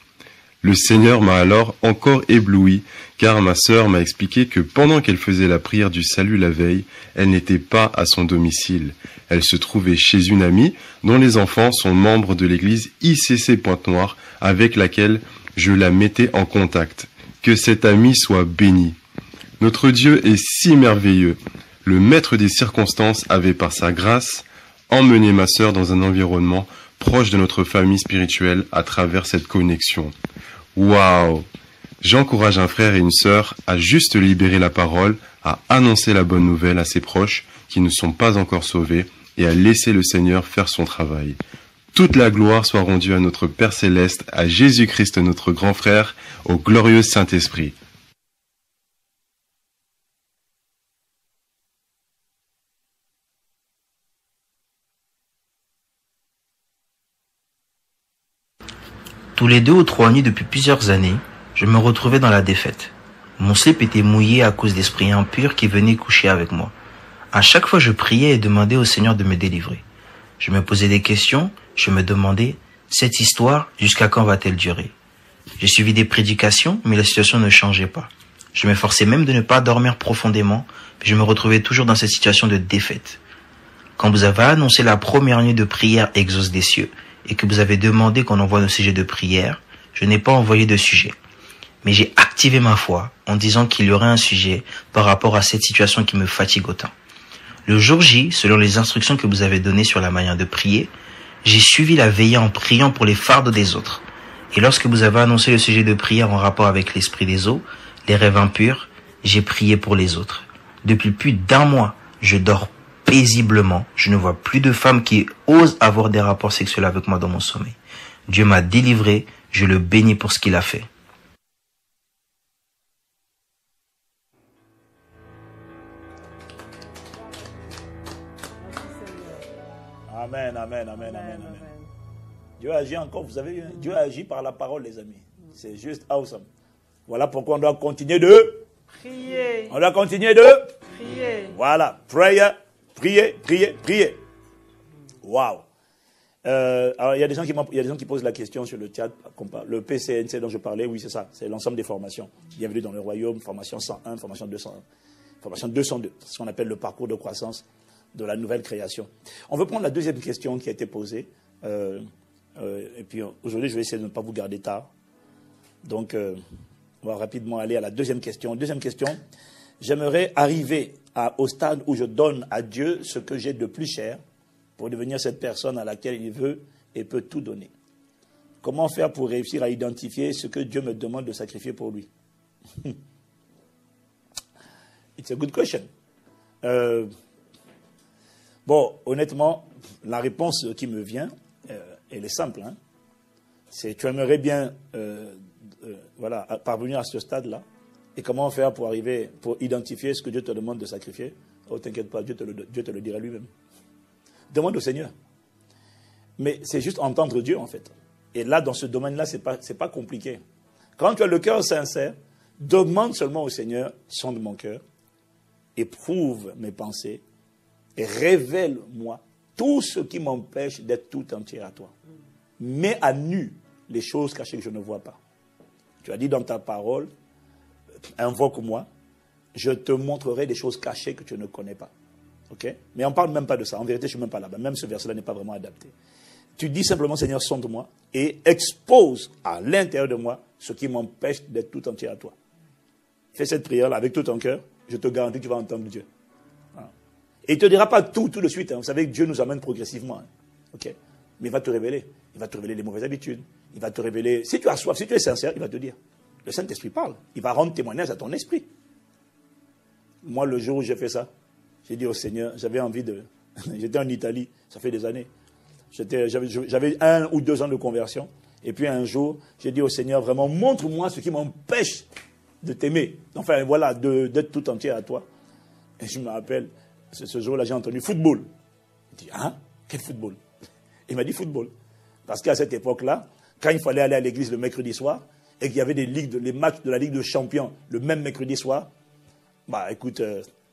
Speaker 5: Le Seigneur m'a alors encore ébloui, car ma sœur m'a expliqué que pendant qu'elle faisait la prière du salut la veille, elle n'était pas à son domicile. Elle se trouvait chez une amie dont les enfants sont membres de l'église ICC Pointe-Noire avec laquelle je la mettais en contact. Que cette amie soit bénie. Notre Dieu est si merveilleux. Le maître des circonstances avait par sa grâce emmené ma sœur dans un environnement proche de notre famille spirituelle à travers cette connexion. Waouh! J'encourage un frère et une sœur à juste libérer la parole, à annoncer la bonne nouvelle à ses proches qui ne sont pas encore sauvés et à laisser le Seigneur faire son travail. Toute la gloire soit rendue à notre Père Céleste, à Jésus-Christ notre grand frère, au glorieux Saint-Esprit.
Speaker 6: Tous les 2 ou 3 nuits depuis plusieurs années, je me retrouvais dans la défaite. Mon slip était mouillé à cause d'esprits impurs qui venaient coucher avec moi. À chaque fois, je priais et demandais au Seigneur de me délivrer. Je me posais des questions, je me demandais, cette histoire, jusqu'à quand va-t-elle durer? J'ai suivi des prédications, mais la situation ne changeait pas. Je m'efforçais même de ne pas dormir profondément, mais je me retrouvais toujours dans cette situation de défaite. Quand vous avez annoncé la première nuit de prière exauce des cieux, et que vous avez demandé qu'on envoie nos sujets de prière, je n'ai pas envoyé de sujet. Mais j'ai activé ma foi en disant qu'il y aurait un sujet par rapport à cette situation qui me fatigue autant. Le jour J, selon les instructions que vous avez données sur la manière de prier, j'ai suivi la veillée en priant pour les fardeaux des autres. Et lorsque vous avez annoncé le sujet de prière en rapport avec l'esprit des eaux, les rêves impurs, j'ai prié pour les autres. Depuis plus d'1 mois, je dors paisiblement. Je ne vois plus de femmes qui osent avoir des rapports sexuels avec moi dans mon sommeil. Dieu m'a délivré, je le bénis pour ce qu'il a fait.
Speaker 1: Amen, amen, amen, amen, amen. Dieu agit encore, vous avez vu, hein? Dieu agit par la parole, les amis. C'est juste awesome. Voilà pourquoi on doit continuer de
Speaker 2: prier.
Speaker 1: On doit continuer de
Speaker 2: prier.
Speaker 1: Voilà, prayer. Priez, priez, priez. Waouh. Alors, il y a des gens qui posent la question sur le chat. Le PCNC dont je parlais, oui, c'est ça. C'est l'ensemble des formations. Bienvenue dans le royaume, formation 101, formation 201, formation 202. C'est ce qu'on appelle le parcours de croissance de la nouvelle création. On veut prendre la deuxième question qui a été posée. Et puis, aujourd'hui, je vais essayer de ne pas vous garder tard. Donc, on va rapidement aller à la deuxième question. Deuxième question. J'aimerais arriver au stade où je donne à Dieu ce que j'ai de plus cher pour devenir cette personne à laquelle il veut et peut tout donner. Comment faire pour réussir à identifier ce que Dieu me demande de sacrifier pour lui? It's a good question. Bon, honnêtement, la réponse qui me vient, elle est simple. Hein. C'est tu aimerais bien voilà, parvenir à ce stade-là. Et comment faire pour arriver, pour identifier ce que Dieu te demande de sacrifier? Oh, t'inquiète pas, Dieu te le dira lui-même. Demande au Seigneur. Mais c'est juste entendre Dieu, en fait. Et là, dans ce domaine-là, c'est pas compliqué. Quand tu as le cœur sincère, demande seulement au Seigneur, sonde mon cœur, éprouve mes pensées, et révèle-moi tout ce qui m'empêche d'être tout entier à toi. Mets à nu les choses cachées que je ne vois pas. Tu as dit dans ta parole, invoque-moi, je te montrerai des choses cachées que tu ne connais pas. Ok? Mais on ne parle même pas de ça. En vérité, je ne suis même pas là-bas. Même ce verset-là n'est pas vraiment adapté. Tu dis simplement, Seigneur, sonde-moi et expose à l'intérieur de moi ce qui m'empêche d'être tout entier à toi. Fais cette prière-là avec tout ton cœur. Je te garantis que tu vas entendre Dieu. Voilà. Et il ne te dira pas tout de suite. Hein. Vous savez que Dieu nous amène progressivement. Hein. Ok? Mais il va te révéler. Il va te révéler les mauvaises habitudes. Il va te révéler... Si tu as soif, si tu es sincère, il va te dire. Le Saint-Esprit parle. Il va rendre témoignage à ton esprit. Moi, le jour où j'ai fait ça, j'ai dit au Seigneur, j'avais envie de... J'étais en Italie, ça fait des années. J'avais 1 ou 2 ans de conversion. Et puis un jour, j'ai dit au Seigneur, vraiment, montre-moi ce qui m'empêche de t'aimer. Enfin, voilà, d'être tout entier à toi. Et je me rappelle, Ce jour-là, j'ai entendu football. Je dis, hein? Quel football? Il m'a dit football. Parce qu'à cette époque-là, quand il fallait aller à l'église le mercredi soir, et qu'il y avait les matchs de la Ligue de Champions le même mercredi soir, bah écoute,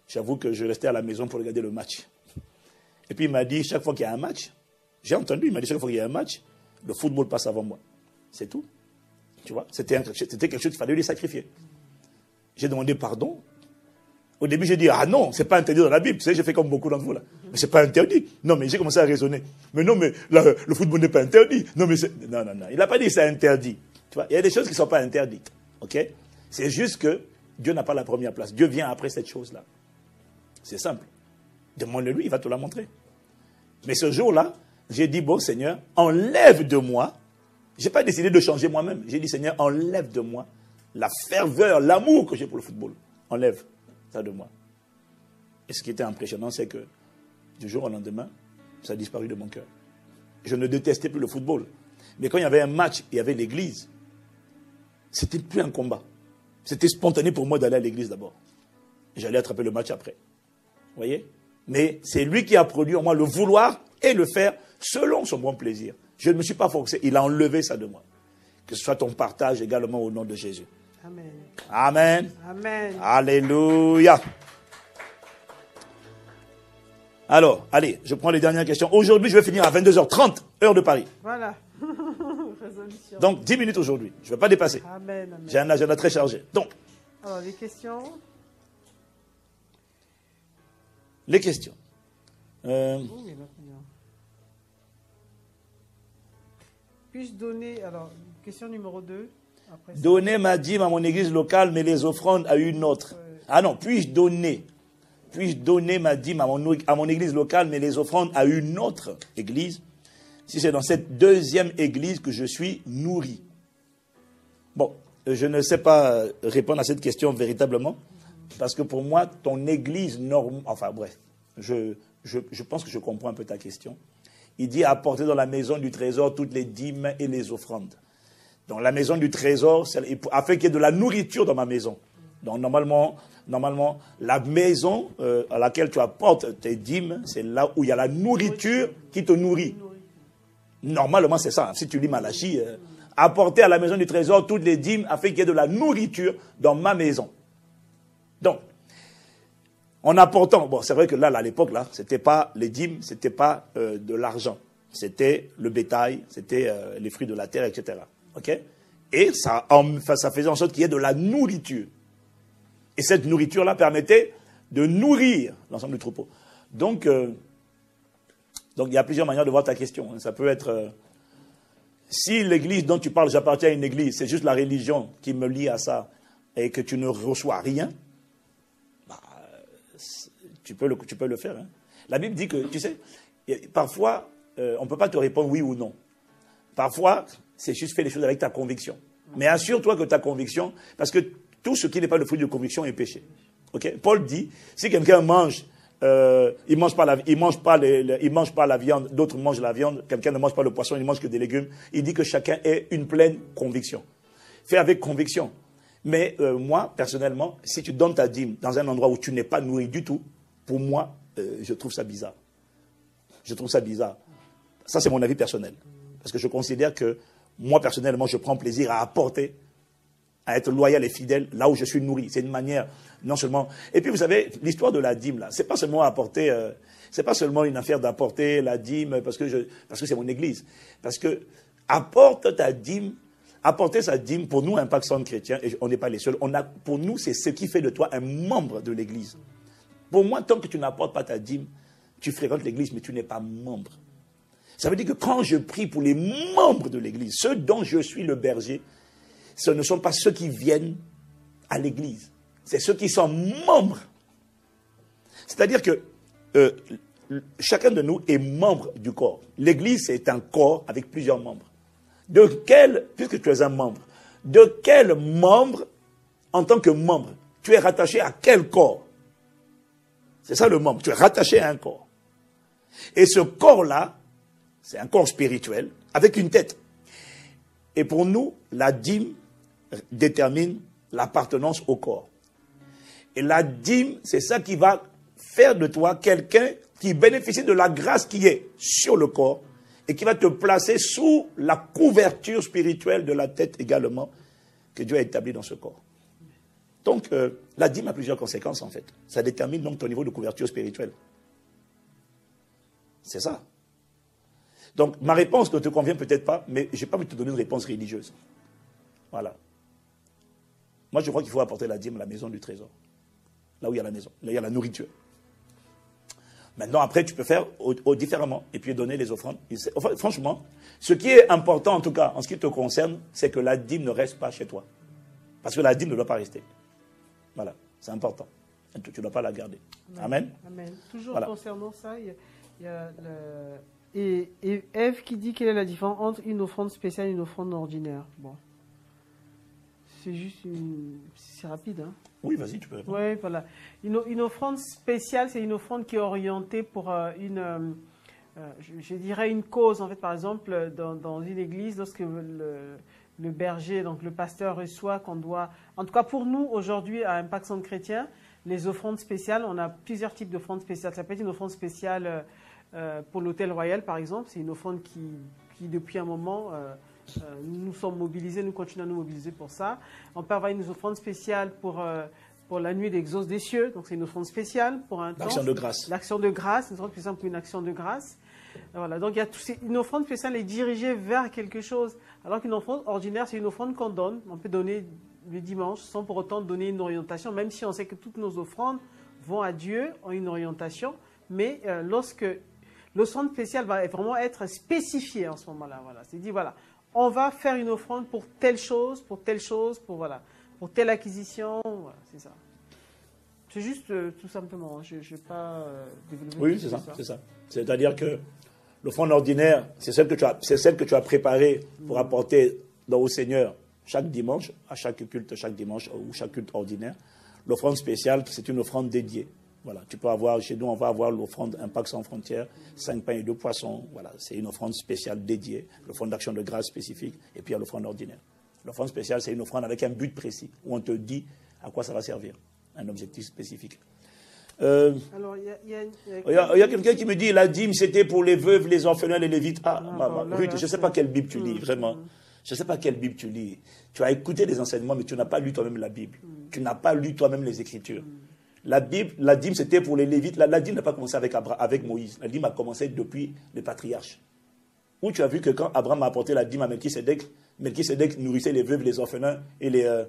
Speaker 1: j'avoue que je restais à la maison pour regarder le match. Et puis il m'a dit, chaque fois qu'il y a un match, j'ai entendu, il m'a dit, chaque fois qu'il y a un match, le football passe avant moi. C'est tout. Tu vois, c'était quelque chose qu'il fallait lui sacrifier. J'ai demandé pardon. Au début, j'ai dit, ah non, c'est pas interdit dans la Bible. Tu sais, j'ai fait comme beaucoup d'entre vous là. Mais c'est pas interdit. Non, mais j'ai commencé à raisonner. Mais non, mais le football n'est pas interdit. Non, mais non. Il n'a pas dit que c'est interdit. Tu vois, il y a des choses qui ne sont pas interdites. Ok? C'est juste que Dieu n'a pas la première place. Dieu vient après cette chose-là. C'est simple. Demande-le-lui, il va te la montrer. Mais ce jour-là, j'ai dit, bon Seigneur, enlève de moi. Je n'ai pas décidé de changer moi-même. J'ai dit, Seigneur, enlève de moi la ferveur, l'amour que j'ai pour le football. Enlève ça de moi. Et ce qui était impressionnant, c'est que du jour au lendemain, ça a disparu de mon cœur. Je ne détestais plus le football. Mais quand il y avait un match, il y avait l'église, c'était plus un combat. C'était spontané pour moi d'aller à l'église d'abord. J'allais attraper le match après. Vous voyez? Mais c'est lui qui a produit en moi le vouloir et le faire selon son bon plaisir. Je ne me suis pas forcé. Il a enlevé ça de moi. Que ce soit ton partage également au nom de Jésus.
Speaker 2: Amen.
Speaker 1: Amen.
Speaker 2: Amen.
Speaker 1: Alléluia. Alors, allez, je prends les dernières questions. Aujourd'hui, je vais finir à 22h30, heure de Paris.
Speaker 2: Voilà. Résolution.
Speaker 1: Donc, 10 minutes aujourd'hui. Je ne vais pas dépasser.
Speaker 2: Amen. Amen.
Speaker 1: J'ai un agenda très chargé. Donc,
Speaker 2: alors, les questions.
Speaker 1: Les questions.
Speaker 2: Puis-je donner, alors, question numéro 2. Après ça.
Speaker 1: Donner ma dîme à mon église locale, mais les offrandes à une autre. Ah non, puis-je donner ma dîme à mon église locale, mais les offrandes à une autre église, si c'est dans cette deuxième église que je suis nourri? Bon, je ne sais pas répondre à cette question véritablement, parce que pour moi, ton église normale, enfin bref, je pense que je comprends un peu ta question. Il dit apporter dans la maison du trésor toutes les dîmes et les offrandes. Donc la maison du trésor, afin qu'il y ait de la nourriture dans ma maison. Donc normalement la maison à laquelle tu apportes tes dîmes, c'est là où il y a la nourriture qui te nourrit. Normalement c'est ça. Si tu lis Malachie, apporter à la maison du trésor toutes les dîmes afin qu'il y ait de la nourriture dans ma maison. Donc, en apportant, bon, c'est vrai que là, à l'époque, là, c'était pas les dîmes, c'était pas de l'argent. C'était le bétail, c'était les fruits de la terre, etc. Ok? Et ça faisait en sorte qu'il y ait de la nourriture. Et cette nourriture-là permettait de nourrir l'ensemble du troupeau. Donc, il y a plusieurs manières de voir ta question. Ça peut être, si l'église dont tu parles, j'appartiens à une église, c'est juste la religion qui me lie à ça, et que tu ne reçois rien, tu peux le faire. Hein. La Bible dit que, tu sais, parfois, on ne peut pas te répondre oui ou non. Parfois, c'est juste faire les choses avec ta conviction. Mais assure-toi que ta conviction, parce que tout ce qui n'est pas le fruit de conviction est péché. Okay? Paul dit, si quelqu'un mange, il mange pas la viande, d'autres mangent la viande, quelqu'un ne mange pas le poisson, il mange que des légumes, il dit que chacun ait une pleine conviction. Fais avec conviction. Mais moi, personnellement, si tu donnes ta dîme dans un endroit où tu n'es pas nourri du tout, pour moi, je trouve ça bizarre. Je trouve ça bizarre. Ça, c'est mon avis personnel. Parce que je considère que, moi, personnellement, je prends plaisir à apporter, à être loyal et fidèle là où je suis nourri. C'est une manière, non seulement... Et puis, vous savez, l'histoire de la dîme, là, c'est pas seulement apporter... c'est pas seulement une affaire d'apporter la dîme parce que c'est mon église. Parce que apporte ta dîme, apporter sa dîme, pour nous, Impact Centre Chrétien, et on n'est pas les seuls, pour nous, c'est ce qui fait de toi un membre de l'église. Pour moi, tant que tu n'apportes pas ta dîme, tu fréquentes l'église, mais tu n'es pas membre. Ça veut dire que quand je prie pour les membres de l'église, ceux dont je suis le berger, ce ne sont pas ceux qui viennent à l'église. C'est ceux qui sont membres. C'est-à-dire que chacun de nous est membre du corps. L'église, c'est un corps avec plusieurs membres. Puisque tu es un membre, de quel membre, en tant que membre, tu es rattaché à quel corps? C'est ça le membre. Tu es rattaché à un corps. Et ce corps-là, c'est un corps spirituel avec une tête. Et pour nous, la dîme détermine l'appartenance au corps. Et la dîme, c'est ça qui va faire de toi quelqu'un qui bénéficie de la grâce qui est sur le corps et qui va te placer sous la couverture spirituelle de la tête également que Dieu a établie dans ce corps. Donc, la dîme a plusieurs conséquences en fait. Ça détermine donc ton niveau de couverture spirituelle. C'est ça. Donc, ma réponse ne te convient peut-être pas, mais je n'ai pas envie de te donner une réponse religieuse. Voilà. Moi, je crois qu'il faut apporter la dîme à la maison du trésor. Là où il y a la maison, là où il y a la nourriture. Maintenant, après, tu peux faire différemment et puis donner les offrandes. Enfin, franchement, ce qui est important, en tout cas, en ce qui te concerne, c'est que la dîme ne reste pas chez toi. Parce que la dîme ne doit pas rester. Voilà, c'est important. Tu ne dois pas la garder. Amen.
Speaker 2: Amen. Toujours
Speaker 1: voilà.
Speaker 2: Concernant ça, il y a et Ève qui dit quelle est la différence entre une offrande spéciale et une offrande ordinaire. Bon. C'est juste c'est rapide, hein?
Speaker 1: Oui, vas-y, tu peux répondre.
Speaker 2: Oui, voilà. Une offrande spéciale, c'est une offrande qui est orientée pour je dirais une cause. En fait, par exemple, dans une église, lorsque le berger, donc le pasteur reçoit qu'on doit... En tout cas, pour nous, aujourd'hui, à Impact Centre Chrétien, les offrandes spéciales, on a plusieurs types d'offrandes spéciales. Ça peut être une offrande spéciale pour l'Hôtel Royal, par exemple. C'est une offrande qui depuis un moment... nous sommes mobilisés, nous continuons à nous mobiliser pour ça. On peut avoir une offrande spéciale pour la nuit d'exauce des cieux, donc c'est une offrande spéciale pour un temps.
Speaker 1: L'action de grâce.
Speaker 2: L'action de grâce, une offrande spéciale pour une action de grâce. Voilà, donc il y a une offrande spéciale est dirigée vers quelque chose, alors qu'une offrande ordinaire, c'est une offrande qu'on donne. On peut donner le dimanche sans pour autant donner une orientation, même si on sait que toutes nos offrandes vont à Dieu, ont une orientation, mais lorsque l'offrande spéciale va vraiment être spécifiée en ce moment-là, voilà, c'est dit, voilà, on va faire une offrande pour telle chose, pour telle acquisition, voilà, c'est ça. C'est juste tout simplement, je n'ai pas développé.
Speaker 1: Oui, c'est ça. C'est-à-dire que l'offrande ordinaire, c'est celle que tu as préparée pour apporter au Seigneur chaque dimanche, à chaque culte, chaque dimanche ou chaque culte ordinaire. L'offrande spéciale, c'est une offrande dédiée. Voilà, tu peux avoir, chez nous, on va avoir l'offrande Impact Sans Frontières, 5 pains et 2 poissons. Voilà, c'est une offrande spéciale dédiée, l'offrande d'action de grâce spécifique, et puis il y a l'offrande ordinaire. L'offrande spéciale, c'est une offrande avec un but précis, où on te dit à quoi ça va servir, un objectif spécifique.
Speaker 2: Alors, il
Speaker 1: y a quelqu'un qui me dit, la dîme, c'était pour les veuves, les orphelins, les lévites. Ruth, je ne sais pas quelle Bible tu lis, vraiment. Je ne sais pas quelle Bible tu lis. Tu as écouté des enseignements, mais tu n'as pas lu toi-même la Bible. Tu n'as pas lu toi-même les Écritures. La dîme, c'était pour les Lévites. La dîme n'a pas commencé avec Moïse. La dîme a commencé depuis les patriarches. Où tu as vu que quand Abraham a apporté la dîme à Melchisédek nourrissait les veuves, les orphelins et les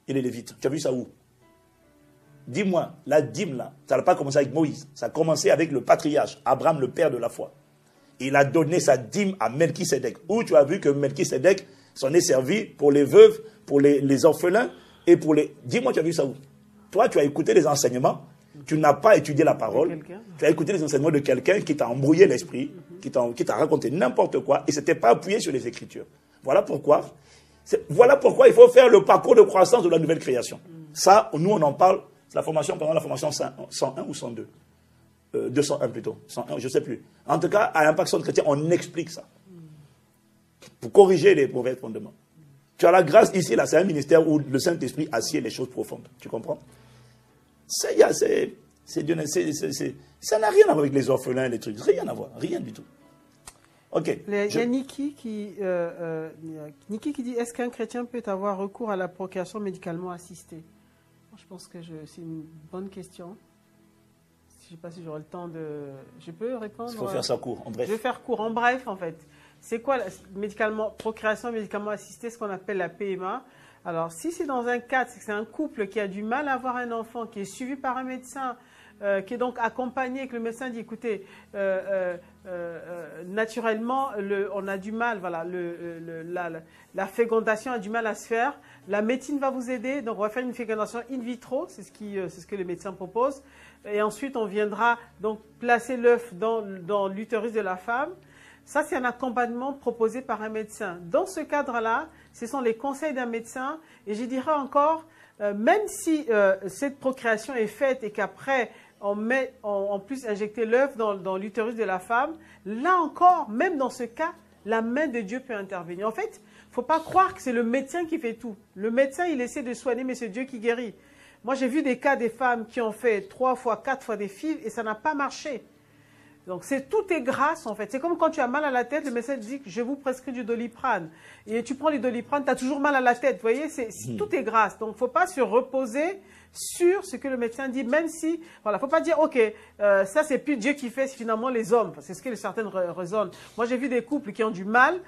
Speaker 1: Lévites. Tu as vu ça où? Dis-moi, la dîme là, ça n'a pas commencé avec Moïse. Ça a commencé avec le patriarche, Abraham, le père de la foi. Il a donné sa dîme à Melchisédek. Où tu as vu que Melchisédek s'en est servi pour les veuves, pour les orphelins et pour les... Dis-moi, tu as vu ça où? Toi, tu as écouté les enseignements, tu n'as pas étudié la parole, tu as écouté les enseignements de quelqu'un qui t'a embrouillé l'esprit, qui t'a raconté n'importe quoi, et ce n'était pas appuyé sur les Écritures. Voilà pourquoi il faut faire le parcours de croissance de la nouvelle création. Ça, nous, on en parle, c'est la formation pendant la formation 101 ou 102 201 plutôt, 101, je ne sais plus. En tout cas, à Impact Centre Chrétien, on explique ça. Pour corriger les mauvais fondements. Tu as la grâce ici, là, c'est un ministère où le Saint-Esprit assied les choses profondes. Tu comprends? Ça n'a rien à voir avec les orphelins, les trucs. Rien à voir, rien du tout. Ok.
Speaker 2: Il y a Niki qui dit, est-ce qu'un chrétien peut avoir recours à la procréation médicalement assistée? Je pense que c'est une bonne question. Je ne sais pas si j'aurai le temps de... Je peux répondre?
Speaker 1: Il faut faire ça court, en bref.
Speaker 2: Je vais faire court, en bref, en fait. C'est quoi la procréation médicalement assistée, ce qu'on appelle la PMA? Alors, si c'est dans un cadre, c'est que c'est un couple qui a du mal à avoir un enfant, qui est suivi par un médecin, qui est donc accompagné, que le médecin dit, écoutez, naturellement, on a du mal, voilà, la fécondation a du mal à se faire. La médecine va vous aider, donc on va faire une fécondation in vitro, c'est ce que les médecins proposent. Et ensuite, on viendra donc placer l'œuf dans l'utérus de la femme. Ça, c'est un accompagnement proposé par un médecin. Dans ce cadre-là, ce sont les conseils d'un médecin. Et je dirais encore, même si cette procréation est faite et qu'après, on puisse injecter l'œuf dans l'utérus de la femme, là encore, même dans ce cas, la main de Dieu peut intervenir. En fait, il ne faut pas croire que c'est le médecin qui fait tout. Le médecin, il essaie de soigner, mais c'est Dieu qui guérit. Moi, j'ai vu des cas des femmes qui ont fait 3 fois, 4 fois des FIV et ça n'a pas marché. Donc, tout est grâce, en fait. C'est comme quand tu as mal à la tête, le médecin te dit que je vous prescris du Doliprane. Et tu prends le Doliprane, tu as toujours mal à la tête. Vous voyez, tout est grâce. Donc, il ne faut pas se reposer sur ce que le médecin dit, même si, voilà, il ne faut pas dire, ok, ça, c'est plus Dieu qui fait, c'est finalement les hommes. C'est ce que certaines raisonnent. Moi, j'ai vu des couples qui ont du mal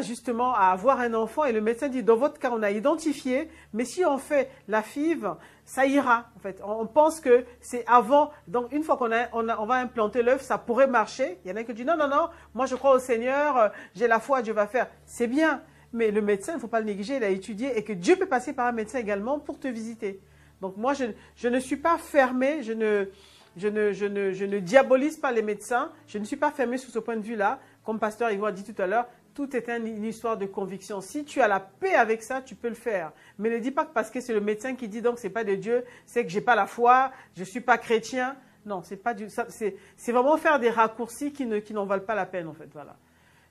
Speaker 2: justement à avoir un enfant et le médecin dit, dans votre cas, on a identifié, mais si on fait la FIV, ça ira. En fait, on pense que c'est avant, donc une fois qu'on va implanter l'œuf, ça pourrait marcher. Il y en a qui disent, non, non, non, moi je crois au Seigneur, j'ai la foi, Dieu va faire. C'est bien, mais le médecin, il ne faut pas le négliger, il a étudié et que Dieu peut passer par un médecin également pour te visiter. Donc moi, je ne suis pas fermée, je ne diabolise pas les médecins, je ne suis pas fermée sous ce point de vue-là. Comme Pasteur Yvon a dit tout à l'heure, tout est une histoire de conviction. Si tu as la paix avec ça, tu peux le faire. Mais ne dis pas que parce que c'est le médecin qui dit donc c'est pas de Dieu, c'est que j'ai pas la foi, je suis pas chrétien. Non, c'est pas c'est vraiment faire des raccourcis qui n'en valent pas la peine en fait. Voilà.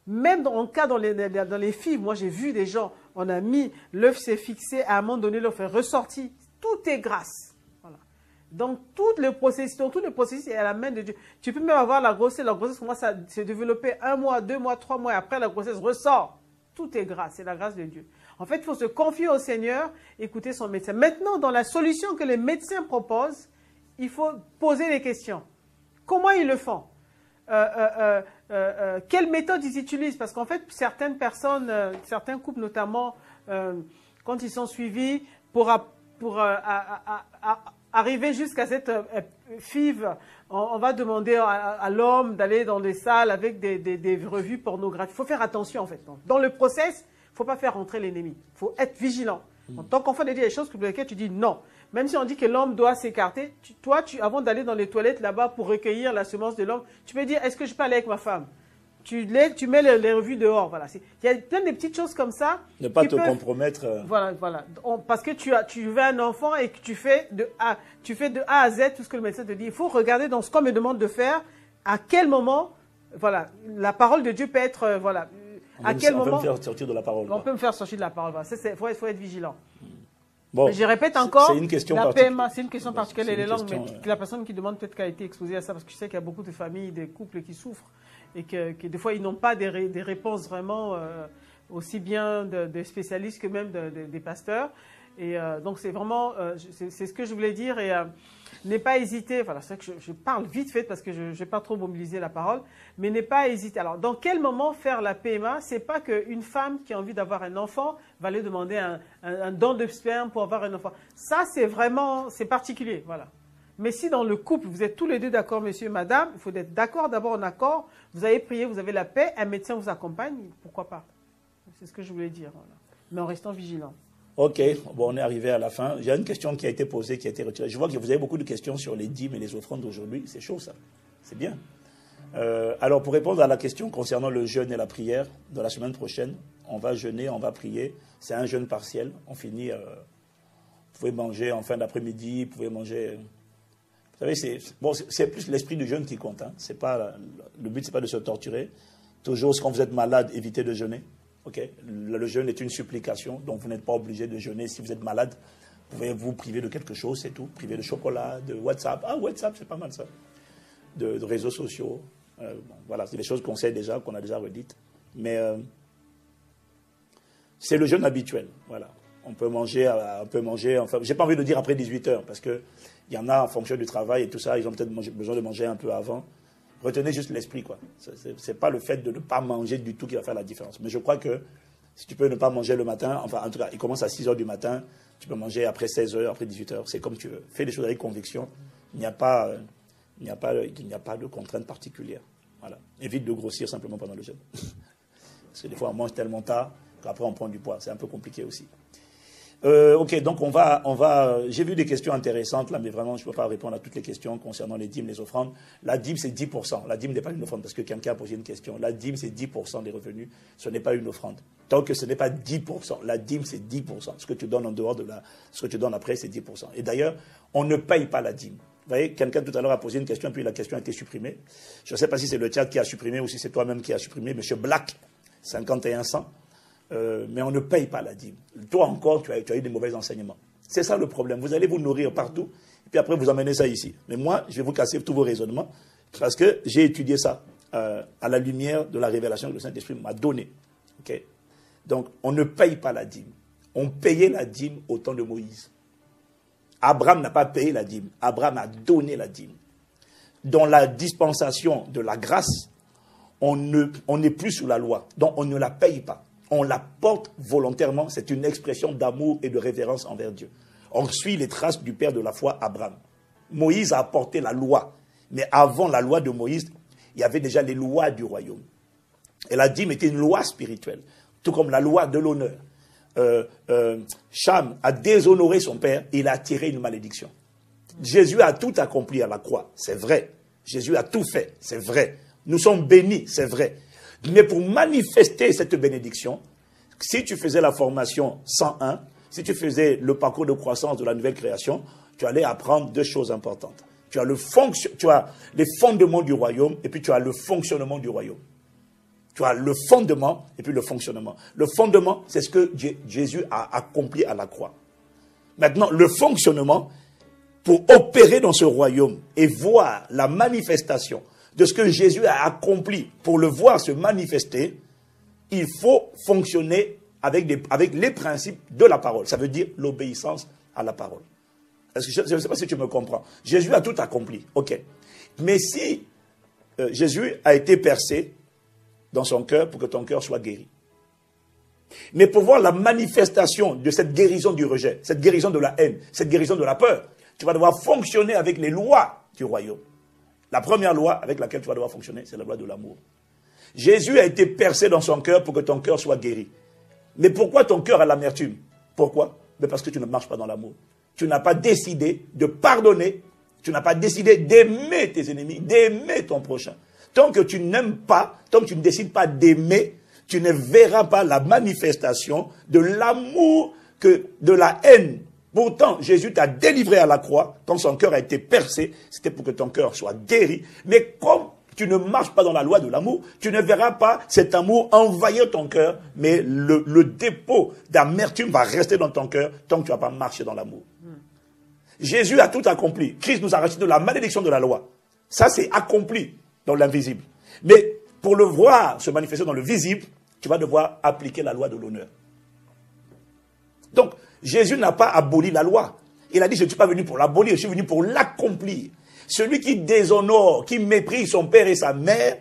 Speaker 2: Même dans les FIV, moi j'ai vu des gens, on a mis l'œuf s'est fixé, à un moment donné l'œuf est ressorti. Tout est grâce. Donc, tout le processus est à la main de Dieu. Tu peux même avoir la grossesse commence à se développer 1 mois, 2 mois, 3 mois, et après la grossesse ressort. Tout est grâce, c'est la grâce de Dieu. En fait, il faut se confier au Seigneur, écouter son médecin. Maintenant, dans la solution que les médecins proposent, il faut poser les questions. Comment ils le font? Quelle méthode ils utilisent? Parce qu'en fait, certaines personnes, certains couples notamment, quand ils sont suivis pour arriver jusqu'à cette FIV, on va demander à l'homme d'aller dans des salles avec des revues pornographiques. Il faut faire attention en fait. Dans le process, il ne faut pas faire rentrer l'ennemi. Il faut être vigilant. En tant qu'enfant de Dieu, il y a des choses pour lesquelles tu dis non. Même si on dit que l'homme doit s'écarter, toi, avant d'aller dans les toilettes là-bas pour recueillir la semence de l'homme, tu peux dire, est-ce que je peux aller avec ma femme? Tu mets les revues dehors. Voilà. Il y a plein de petites choses comme ça.
Speaker 1: Ne pas te compromettre.
Speaker 2: Voilà. Parce que tu veux un enfant et que tu fais de A à Z tout ce que le médecin te dit. Il faut regarder dans ce qu'on me demande de faire, à quel moment, voilà, la parole de Dieu peut être, voilà. À quel moment.
Speaker 1: On peut me faire sortir de la parole.
Speaker 2: On peut me faire sortir de la parole. Voilà. Il faut être vigilant.
Speaker 1: Bon,
Speaker 2: mais je répète encore,
Speaker 1: c'est une question
Speaker 2: PMA, c'est une question particulière. Elle est longue, mais la personne qui demande peut-être qu'elle a été exposée à ça, parce que je sais qu'il y a beaucoup de familles, des couples qui souffrent et que des fois ils n'ont pas des réponses vraiment aussi bien des spécialistes que même des pasteurs. Et donc c'est vraiment, c'est ce que je voulais dire. Et n'aie pas hésité, voilà, c'est vrai que je parle vite fait parce que je ne vais pas trop mobiliser la parole, mais n'aie pas hésité. Alors, dans quel moment faire la PMA? C'est pas qu'une femme qui a envie d'avoir un enfant va lui demander un don de sperme pour avoir un enfant. Ça, c'est vraiment, c'est particulier, voilà. Mais si dans le couple, vous êtes tous les deux d'accord, monsieur, madame, il faut être d'accord, d'abord en accord, vous avez prié, vous avez la paix, un médecin vous accompagne, pourquoi pas? C'est ce que je voulais dire, voilà. Mais en restant vigilant.
Speaker 1: Ok, bon, on est arrivé à la fin. J'ai une question qui a été posée, qui a été retirée. Je vois que vous avez beaucoup de questions sur les dîmes et les offrandes d'aujourd'hui. C'est chaud, ça. C'est bien. Alors, pour répondre à la question concernant le jeûne et la prière, de la semaine prochaine, on va jeûner, on va prier. C'est un jeûne partiel. On finit, vous pouvez manger en fin d'après-midi, vous pouvez manger... Vous savez, c'est plus l'esprit du jeûne qui compte. Hein. Le but, ce n'est pas de se torturer. Toujours, quand vous êtes malade, évitez de jeûner. Okay. Le jeûne est une supplication, donc vous n'êtes pas obligé de jeûner. Si vous êtes malade, vous pouvez vous priver de quelque chose, c'est tout. Priver de chocolat, de WhatsApp. Ah, WhatsApp, c'est pas mal ça. De réseaux sociaux. Bon, voilà, c'est des choses qu'on sait déjà, qu'on a déjà redites. Mais c'est le jeûne habituel. Voilà. On peut manger, enfin, j'ai pas envie de dire après 18h, parce qu'il y en a en fonction du travail et tout ça, ils ont peut-être besoin de manger un peu avant. Retenez juste l'esprit, quoi. C'est pas le fait de ne pas manger du tout qui va faire la différence. Mais je crois que si tu peux ne pas manger le matin, enfin, en tout cas, il commence à 6h du matin, tu peux manger après 16h, après 18h, c'est comme tu veux. Fais les choses avec conviction. Il n'y a pas de contrainte particulière. Voilà. Évite de grossir simplement pendant le jeûne. Parce que des fois, on mange tellement tard qu'après, on prend du poids. C'est un peu compliqué aussi. Ok, donc j'ai vu des questions intéressantes là, mais vraiment, je ne peux pas répondre à toutes les questions concernant les dîmes, les offrandes. La dîme, c'est 10%. La dîme n'est pas une offrande, parce que quelqu'un a posé une question. La dîme, c'est 10% des revenus. Ce n'est pas une offrande. Tant que ce n'est pas 10%. La dîme, c'est 10%. Ce que tu donnes en dehors de ce que tu donnes après, c'est 10%. Et d'ailleurs, on ne paye pas la dîme. Vous voyez, quelqu'un tout à l'heure a posé une question, puis la question a été supprimée. Je ne sais pas si c'est le chat qui a supprimé ou si c'est toi-même qui a supprimé. Monsieur Black, 5100. Mais on ne paye pas la dîme. Toi encore, tu as eu des mauvais enseignements. C'est ça le problème. Vous allez vous nourrir partout, et puis après vous amenez ça ici. Mais moi, je vais vous casser tous vos raisonnements, parce que j'ai étudié ça à la lumière de la révélation que le Saint-Esprit m'a donnée. Okay? Donc, on ne paye pas la dîme. On payait la dîme au temps de Moïse. Abraham n'a pas payé la dîme. Abraham a donné la dîme. Dans la dispensation de la grâce, on n'est plus sous la loi. Donc, on ne la paye pas. On la porte volontairement. C'est une expression d'amour et de révérence envers Dieu. On suit les traces du père de la foi, Abraham. Moïse a apporté la loi. Mais avant la loi de Moïse, il y avait déjà les lois du royaume. Et la dîme était une loi spirituelle, tout comme la loi de l'honneur. Cham a déshonoré son père et il a tiré une malédiction. Jésus a tout accompli à la croix, c'est vrai. Jésus a tout fait, c'est vrai. Nous sommes bénis, c'est vrai. Mais pour manifester cette bénédiction, si tu faisais la formation 101, si tu faisais le parcours de croissance de la nouvelle création, tu allais apprendre deux choses importantes. Tu as les fondements du royaume et puis tu as le fonctionnement du royaume. Tu as le fondement et puis le fonctionnement. Le fondement, c'est ce que Jésus a accompli à la croix. Maintenant, le fonctionnement, pour opérer dans ce royaume et voir la manifestation de ce que Jésus a accompli, pour le voir se manifester, il faut fonctionner avec les principes de la parole. Ça veut dire l'obéissance à la parole. Je ne sais pas si tu me comprends. Jésus a tout accompli. Ok. Mais si Jésus a été percé dans son cœur pour que ton cœur soit guéri. Mais pour voir la manifestation de cette guérison du rejet, cette guérison de la haine, cette guérison de la peur, tu vas devoir fonctionner avec les lois du royaume. La première loi avec laquelle tu vas devoir fonctionner, c'est la loi de l'amour. Jésus a été percé dans son cœur pour que ton cœur soit guéri. Mais pourquoi ton cœur a l'amertume? Pourquoi? Mais parce que tu ne marches pas dans l'amour. Tu n'as pas décidé de pardonner, tu n'as pas décidé d'aimer tes ennemis, d'aimer ton prochain. Tant que tu n'aimes pas, tant que tu ne décides pas d'aimer, tu ne verras pas la manifestation de l'amour que de la haine. Pourtant, Jésus t'a délivré à la croix, quand son cœur a été percé, c'était pour que ton cœur soit guéri. Mais comme tu ne marches pas dans la loi de l'amour, tu ne verras pas cet amour envahir ton cœur, mais le dépôt d'amertume va rester dans ton cœur tant que tu ne vas pas marcher dans l'amour. Jésus a tout accompli. Christ nous a racheté de la malédiction de la loi. Ça, c'est accompli dans l'invisible. Mais pour le voir se manifester dans le visible, tu vas devoir appliquer la loi de l'honneur. Donc, Jésus n'a pas aboli la loi. Il a dit, je ne suis pas venu pour l'abolir, je suis venu pour l'accomplir. Celui qui déshonore, qui méprise son père et sa mère,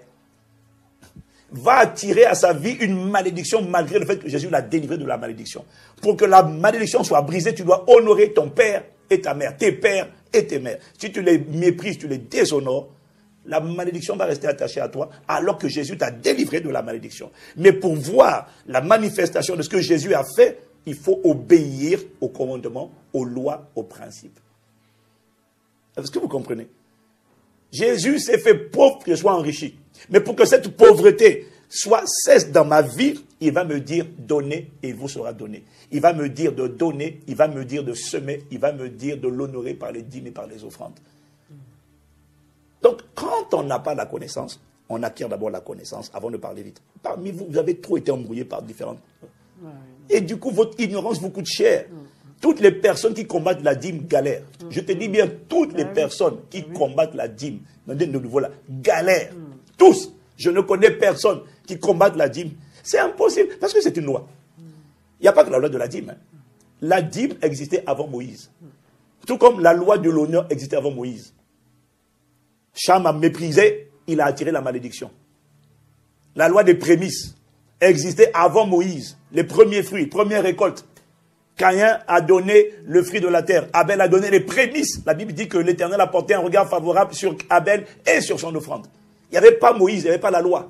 Speaker 1: va attirer à sa vie une malédiction malgré le fait que Jésus l'a délivré de la malédiction. Pour que la malédiction soit brisée, tu dois honorer ton père et ta mère, tes pères et tes mères. Si tu les méprises, tu les déshonores, la malédiction va rester attachée à toi alors que Jésus t'a délivré de la malédiction. Mais pour voir la manifestation de ce que Jésus a fait, il faut obéir aux commandements, aux lois, aux principes. Est-ce que vous comprenez? Jésus s'est fait pauvre pour que je sois enrichi. Mais pour que cette pauvreté cesse dans ma vie, il va me dire donnez et il vous sera donné. Il va me dire de donner, il va me dire de semer, il va me dire de l'honorer par les dîmes et par les offrandes. Donc, quand on n'a pas la connaissance, on acquiert d'abord la connaissance avant de parler vite. Parmi vous, vous avez trop été embrouillés par différentes... Et du coup, votre ignorance vous coûte cher. Toutes les personnes qui combattent la dîme galèrent. Je te dis bien, toutes les personnes qui combattent la dîme, voilà, galèrent. Tous. Je ne connais personne qui combatte la dîme. C'est impossible, parce que c'est une loi. Il n'y a pas que la loi de la dîme. La dîme existait avant Moïse. Tout comme la loi de l'honneur existait avant Moïse. Cham a méprisé, il a attiré la malédiction. La loi des prémices existait avant Moïse. Les premiers fruits, premières récoltes. Caïn a donné le fruit de la terre. Abel a donné les prémices. La Bible dit que l'Éternel a porté un regard favorable sur Abel et sur son offrande. Il n'y avait pas Moïse, il n'y avait pas la loi.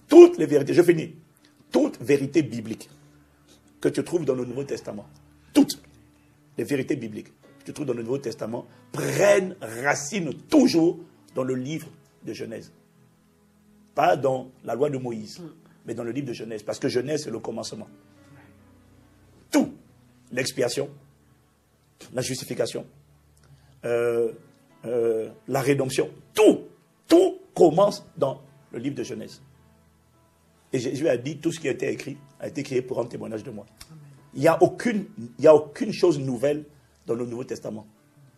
Speaker 1: Toutes les vérités, je finis, toutes vérités bibliques que tu trouves dans le Nouveau Testament, toutes les vérités bibliques que tu trouves dans le Nouveau Testament prennent racine toujours dans le livre de Genèse. Pas dans la loi de Moïse, mais dans le livre de Genèse. Parce que Genèse, c'est le commencement. Tout, l'expiation, la justification, la rédemption, tout commence dans le livre de Genèse. Et Jésus a dit, tout ce qui a été écrit pour rendre témoignage de moi. Il n'y a aucune chose nouvelle dans le Nouveau Testament.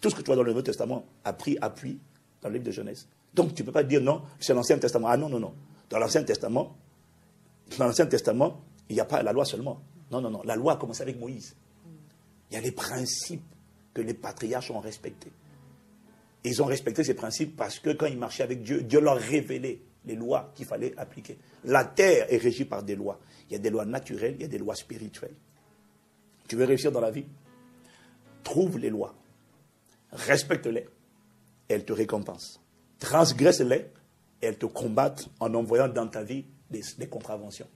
Speaker 1: Tout ce que tu vois dans le Nouveau Testament a pris appui dans le livre de Genèse. Donc tu ne peux pas dire non, c'est l'Ancien Testament. Ah non, non, non. Dans l'Ancien Testament, il n'y a pas la loi seulement. Non, non, non. La loi a commencé avec Moïse. Il y a les principes que les patriarches ont respectés. Ils ont respecté ces principes parce que quand ils marchaient avec Dieu, Dieu leur révélait les lois qu'il fallait appliquer. La terre est régie par des lois. Il y a des lois naturelles, il y a des lois spirituelles. Tu veux réussir dans la vie? Trouve les lois. Respecte-les. Et elles te récompensent. Transgresse-les. Et elles te combattent en envoyant dans ta vie des contraventions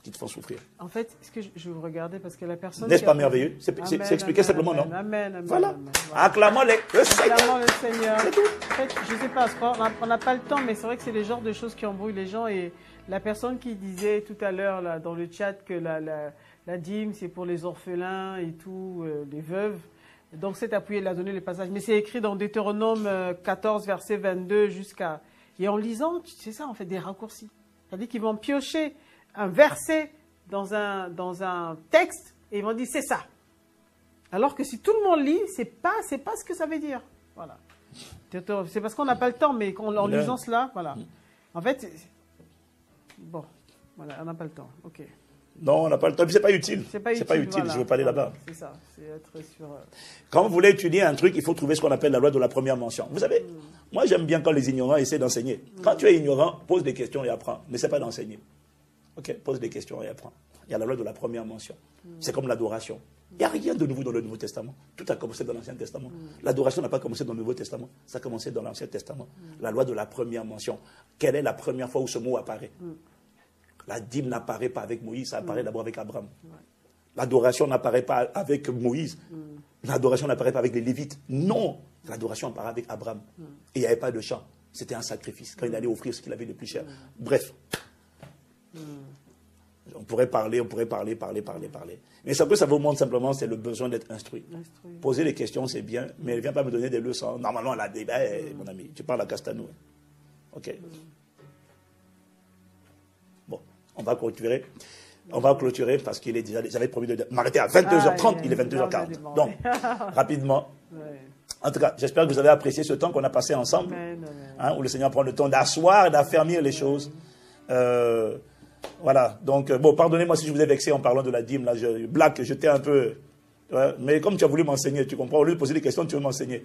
Speaker 1: qui te font souffrir.
Speaker 2: En fait, est-ce que je vous regardais parce que la personne...
Speaker 1: N'est-ce pas merveilleux? C'est expliqué simplement, non?
Speaker 2: Amen,
Speaker 1: voilà.
Speaker 2: Amen.
Speaker 1: Acclamons-le Seigneur.
Speaker 2: Acclamons le Seigneur. En fait, je ne sais pas, on n'a pas le temps, mais c'est vrai que c'est le genre de choses qui embrouillent les gens. Et la personne qui disait tout à l'heure là, dans le chat que la dîme, c'est pour les orphelins et tout, les veuves. Donc, c'est appuyé, il a donné les passages. Mais c'est écrit dans Deutéronome 14, verset 22 jusqu'à... Et en lisant, c'est ça, en fait, des raccourcis. C'est-à-dire qu'ils vont piocher un verset dans un texte et ils vont dire c'est ça. Alors que si tout le monde lit, c'est pas ce que ça veut dire. Voilà. C'est parce qu'on n'a pas le temps, mais en lisant cela, voilà. En fait, bon, voilà, on n'a pas le temps. Ok.
Speaker 1: Non, on n'a pas le temps. Puis c'est pas utile.
Speaker 2: C'est pas utile.
Speaker 1: Voilà. Je veux pas aller là-bas.
Speaker 2: C'est ça. C'est être sur.
Speaker 1: Quand vous voulez étudier un truc, il faut trouver ce qu'on appelle la loi de la première mention. Vous savez, moi j'aime bien quand les ignorants essaient d'enseigner. Quand tu es ignorant, pose des questions et apprends. Mais c'est pas d'enseigner. Ok, pose des questions et apprends. Il y a la loi de la première mention. C'est comme l'adoration. Il n'y a rien de nouveau dans le Nouveau Testament. Tout a commencé dans l'Ancien Testament. L'adoration n'a pas commencé dans le Nouveau Testament. Ça a commencé dans l'Ancien Testament. La loi de la première mention. Quelle est la première fois où ce mot apparaît? La dîme n'apparaît pas avec Moïse, ça apparaît d'abord avec Abraham. L'adoration n'apparaît pas avec Moïse. L'adoration n'apparaît pas avec les Lévites. Non, l'adoration apparaît avec Abraham. Et il n'y avait pas de chant. C'était un sacrifice. Quand il allait offrir ce qu'il avait de plus cher. Bref. On pourrait parler. Mais ça vous montre simplement, c'est le besoin d'être instruit. Poser des questions, c'est bien, mais ne viens pas me donner des leçons. Normalement, elle a des... mon ami, tu parles à Castanou. Ok. Bon, on va clôturer parce qu'il est déjà... J'avais promis de m'arrêter à 22h30, il est 22h40. Donc, rapidement. En tout cas, j'espère que vous avez apprécié ce temps qu'on a passé ensemble, où le Seigneur prend le temps d'asseoir et d'affermir les choses. Voilà, donc, bon, pardonnez-moi si je vous ai vexé en parlant de la dîme, là, blague, j'étais un peu, mais comme tu as voulu m'enseigner, tu comprends, au lieu de poser des questions, tu veux m'enseigner,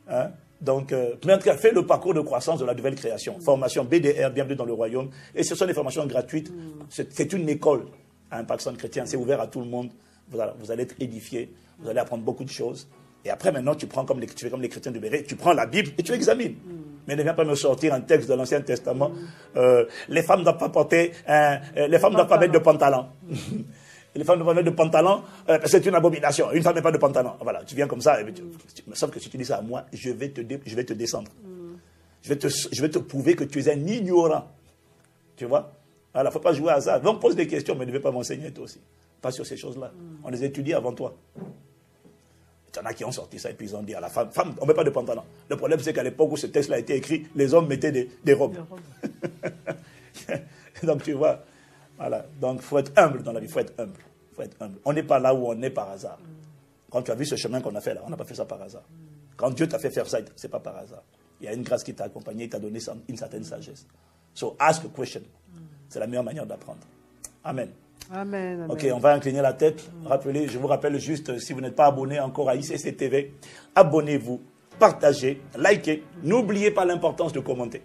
Speaker 1: hein? Donc, mais en tout cas, fais le parcours de croissance de la nouvelle création, formation BDR, bienvenue dans le royaume, et ce sont des formations gratuites, c'est une école à Impact Centre Chrétien, c'est ouvert à tout le monde, vous allez être édifiés, vous allez apprendre beaucoup de choses, et après maintenant, tu fais comme les chrétiens de Béret, tu prends la Bible et tu examines. Mais ne viens pas me sortir un texte de l'Ancien Testament. Les femmes ne doivent pas porter, les femmes ne doivent pas mettre de pantalon. Les femmes ne doivent pas mettre de pantalon, c'est une abomination. Une femme n'a pas de pantalon. Voilà, tu viens comme ça. Sauf que si tu dis ça à moi, je vais te descendre. Je vais te prouver que tu es un ignorant. Tu vois? Alors, il ne faut pas jouer à ça. Donc, pose des questions, mais ne vais pas m'enseigner toi aussi. Pas sur ces choses-là. On les étudie avant toi. Il y en a qui ont sorti ça et puis ils ont dit à la femme, on ne met pas de pantalon. Le problème, c'est qu'à l'époque où ce texte-là a été écrit, les hommes mettaient des robes. Donc, tu vois, voilà. Donc, il faut être humble dans la vie, il faut être humble. On n'est pas là où on est par hasard. Quand tu as vu ce chemin qu'on a fait là, on n'a pas fait ça par hasard. Quand Dieu t'a fait faire ça, ce n'est pas par hasard. Il y a une grâce qui t'a accompagné, il t'a donné une certaine sagesse. So, ask a question. C'est la meilleure manière d'apprendre. Amen.
Speaker 2: Amen, amen.
Speaker 1: Ok, on va incliner la tête. Je vous rappelle juste, si vous n'êtes pas abonné encore à ICC TV, abonnez-vous, partagez, likez. N'oubliez pas l'importance de commenter.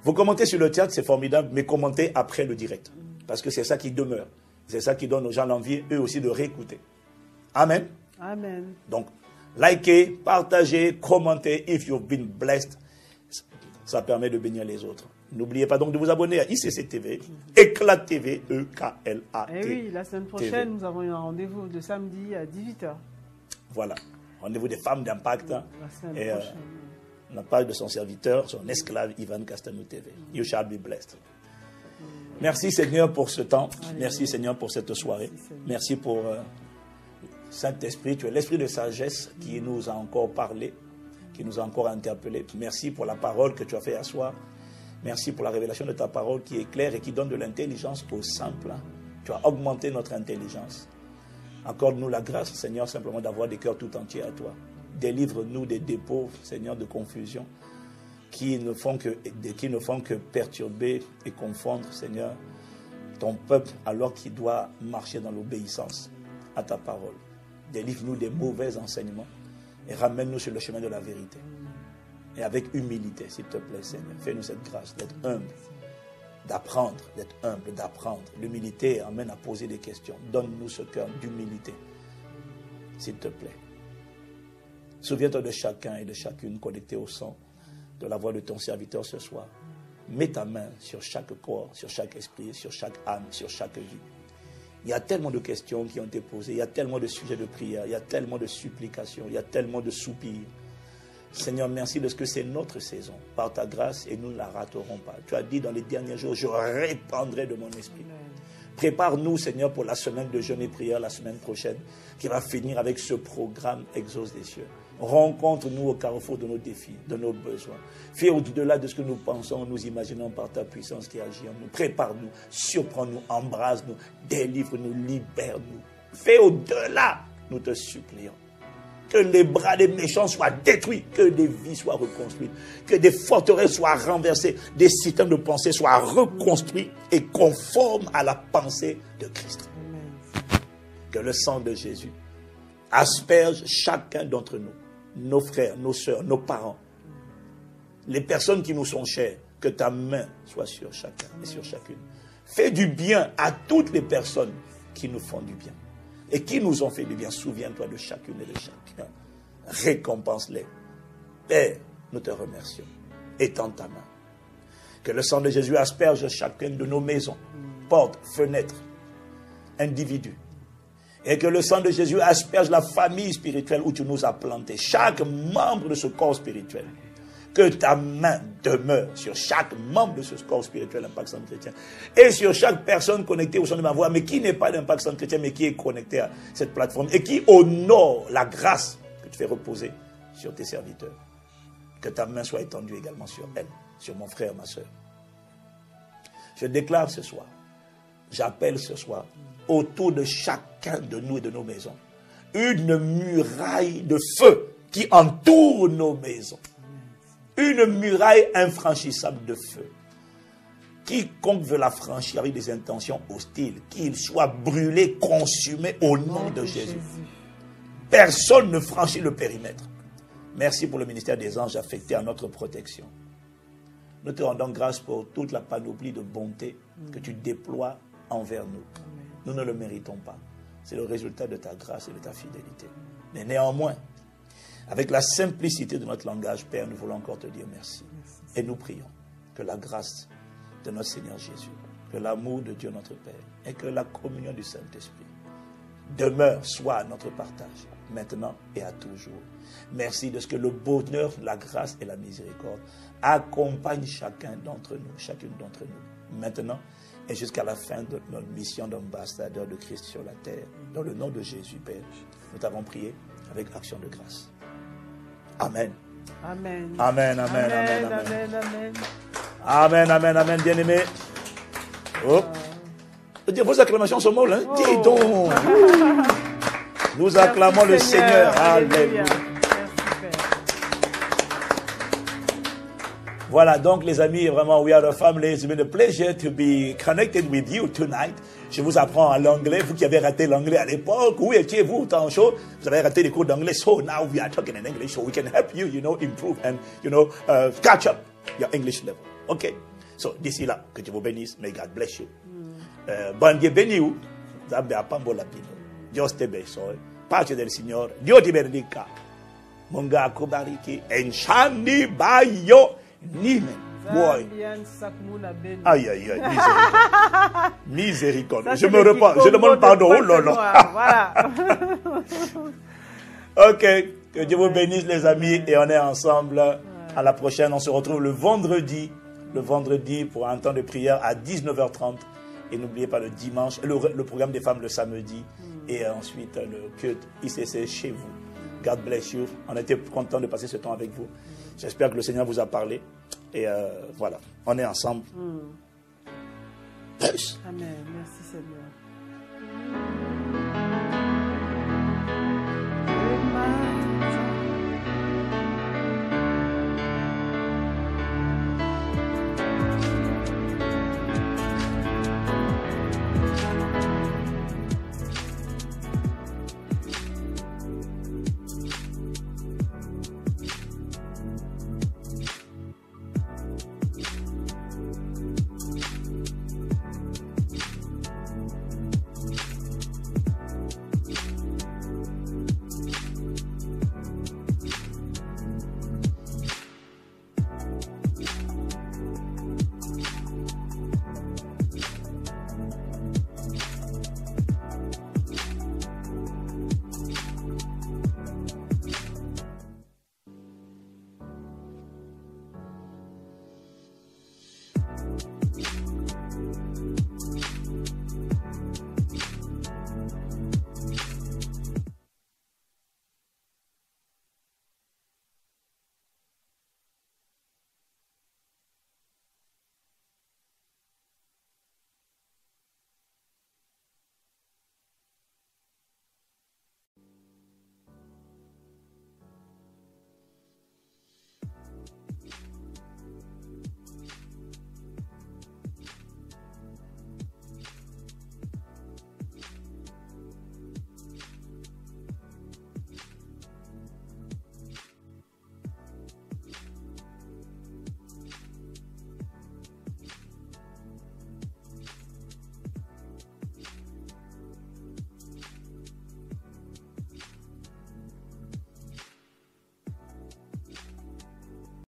Speaker 1: Vous commentez sur le chat, c'est formidable, mais commentez après le direct. Parce que c'est ça qui demeure. C'est ça qui donne aux gens l'envie, eux aussi, de réécouter. Amen.
Speaker 2: Amen.
Speaker 1: Donc, likez, partagez, commentez. If you've been blessed, ça permet de bénir les autres. N'oubliez pas donc de vous abonner à ICC TV, Éclat TV, E-K-L-A-T.
Speaker 2: Et oui, la semaine prochaine, nous avons un rendez-vous de samedi à 18h.
Speaker 1: Voilà, rendez-vous des femmes d'impact.
Speaker 2: La semaine prochaine.
Speaker 1: La page de son serviteur, son esclave Ivan Castanou TV. You shall be blessed. Merci Seigneur pour ce temps. Merci Seigneur pour cette soirée. Merci pour Saint-Esprit. Tu es l'esprit de sagesse qui nous a encore parlé, qui nous a encore interpellés. Merci pour la parole que tu as fait asseoir. Merci pour la révélation de ta parole qui est claire et qui donne de l'intelligence aux simples. Tu as augmenté notre intelligence. Accorde-nous la grâce, Seigneur, simplement d'avoir des cœurs tout entiers à toi. Délivre-nous des dépôts, Seigneur, de confusion qui ne font que perturber et confondre, Seigneur, ton peuple alors qu'il doit marcher dans l'obéissance à ta parole. Délivre-nous des mauvais enseignements et ramène-nous sur le chemin de la vérité. Et avec humilité, s'il te plaît, Seigneur, fais-nous cette grâce d'être humble, d'apprendre, d'être humble, d'apprendre. L'humilité amène à poser des questions. Donne-nous ce cœur d'humilité, s'il te plaît. Souviens-toi de chacun et de chacune connecté au son de la voix de ton serviteur ce soir. Mets ta main sur chaque corps, sur chaque esprit, sur chaque âme, sur chaque vie. Il y a tellement de questions qui ont été posées, il y a tellement de sujets de prière, il y a tellement de supplications, il y a tellement de soupirs. Seigneur, merci de ce que c'est notre saison, par ta grâce, et nous ne la raterons pas. Tu as dit dans les derniers jours, je répandrai de mon esprit. Prépare-nous, Seigneur, pour la semaine de jeûne et prière, la semaine prochaine, qui va finir avec ce programme Exauce des cieux. Rencontre-nous au carrefour de nos défis, de nos besoins. Fais au-delà de ce que nous pensons, nous imaginons par ta puissance qui agit en nous. Prépare-nous, surprends-nous, embrasse-nous, délivre-nous, libère-nous. Fais au-delà, nous te supplions. Que les bras des méchants soient détruits, que des vies soient reconstruites, que des forteresses soient renversées, des systèmes de pensée soient reconstruits et conformes à la pensée de Christ. Que le sang de Jésus asperge chacun d'entre nous, nos frères, nos sœurs, nos parents, les personnes qui nous sont chères, que ta main soit sur chacun et sur chacune. Fais du bien à toutes les personnes qui nous font du bien et qui nous ont fait du bien. Souviens-toi de chacune et de chacun. Récompense-les. Père, nous te remercions. Étends ta main. Que le sang de Jésus asperge chacune de nos maisons, portes, fenêtres, individus. Et que le sang de Jésus asperge la famille spirituelle où tu nous as plantés. Chaque membre de ce corps spirituel. Que ta main demeure sur chaque membre de ce corps spirituel Impact Centre Chrétien. Et sur chaque personne connectée au son de ma voix, mais qui n'est pas d'Impact Centre Chrétien, mais qui est connectée à cette plateforme. Et qui honore la grâce que tu fais reposer sur tes serviteurs. Que ta main soit étendue également sur elle, sur mon frère, ma soeur. Je déclare ce soir, j'appelle ce soir, autour de chacun de nous et de nos maisons, une muraille de feu qui entoure nos maisons. Une muraille infranchissable de feu. Quiconque veut la franchir avec des intentions hostiles, qu'il soit brûlé, consumé au nom de Jésus. Personne ne franchit le périmètre. Merci pour le ministère des anges affectés à notre protection. Nous te rendons grâce pour toute la panoplie de bonté que tu déploies envers nous. Nous ne le méritons pas. C'est le résultat de ta grâce et de ta fidélité. Mais néanmoins, avec la simplicité de notre langage, Père, nous voulons encore te dire merci. Et nous prions que la grâce de notre Seigneur Jésus, que l'amour de Dieu notre Père et que la communion du Saint-Esprit demeure, soit notre partage, maintenant et à toujours. Merci de ce que le bonheur, la grâce et la miséricorde accompagnent chacun d'entre nous, chacune d'entre nous, maintenant et jusqu'à la fin de notre mission d'ambassadeur de Christ sur la terre. Dans le nom de Jésus, Père, nous t'avons prié avec action de grâce. Amen.
Speaker 2: Amen.
Speaker 1: Amen, amen, amen, amen.
Speaker 2: Amen, amen.
Speaker 1: Amen, amen, amen, bien-aimés. Oh. Vos acclamations sont molles, hein? Oh. Dis donc. Nous acclamons le Seigneur. Alléluia. Voilà, donc les amis, vraiment, we are a family. It's been a pleasure to be connected with you tonight. Je vous apprends en anglais, vous qui avez raté l'anglais à l'époque. Où étiez-vous, temps chaud? Vous avez raté les cours d'anglais. So now we are talking in English, so we can help you, improve and, catch up your English level. Okay? So, d'ici là, que Dieu vous bénisse. May God bless you. Bon Dieu béni vous. Zambe apambo la pino. Dios te bendiga. Pace del Signore. Dio ti benedica. Munga akubariki. Enshani bayo. Nimen. Boy. Aïe, aïe, aïe. Miséricorde. Je me repens. Je demande pardon. Oh là là. Voilà. Ok. Que Dieu vous bénisse, les amis. Et on est ensemble. À la prochaine. On se retrouve le vendredi pour un temps de prière à 19h30. Et n'oubliez pas le dimanche. Le programme des femmes le samedi. Et ensuite le culte ICC chez vous. God bless you. On était content de passer ce temps avec vous. J'espère que le Seigneur vous a parlé. Et voilà, on est ensemble.
Speaker 2: Amen. Merci Seigneur.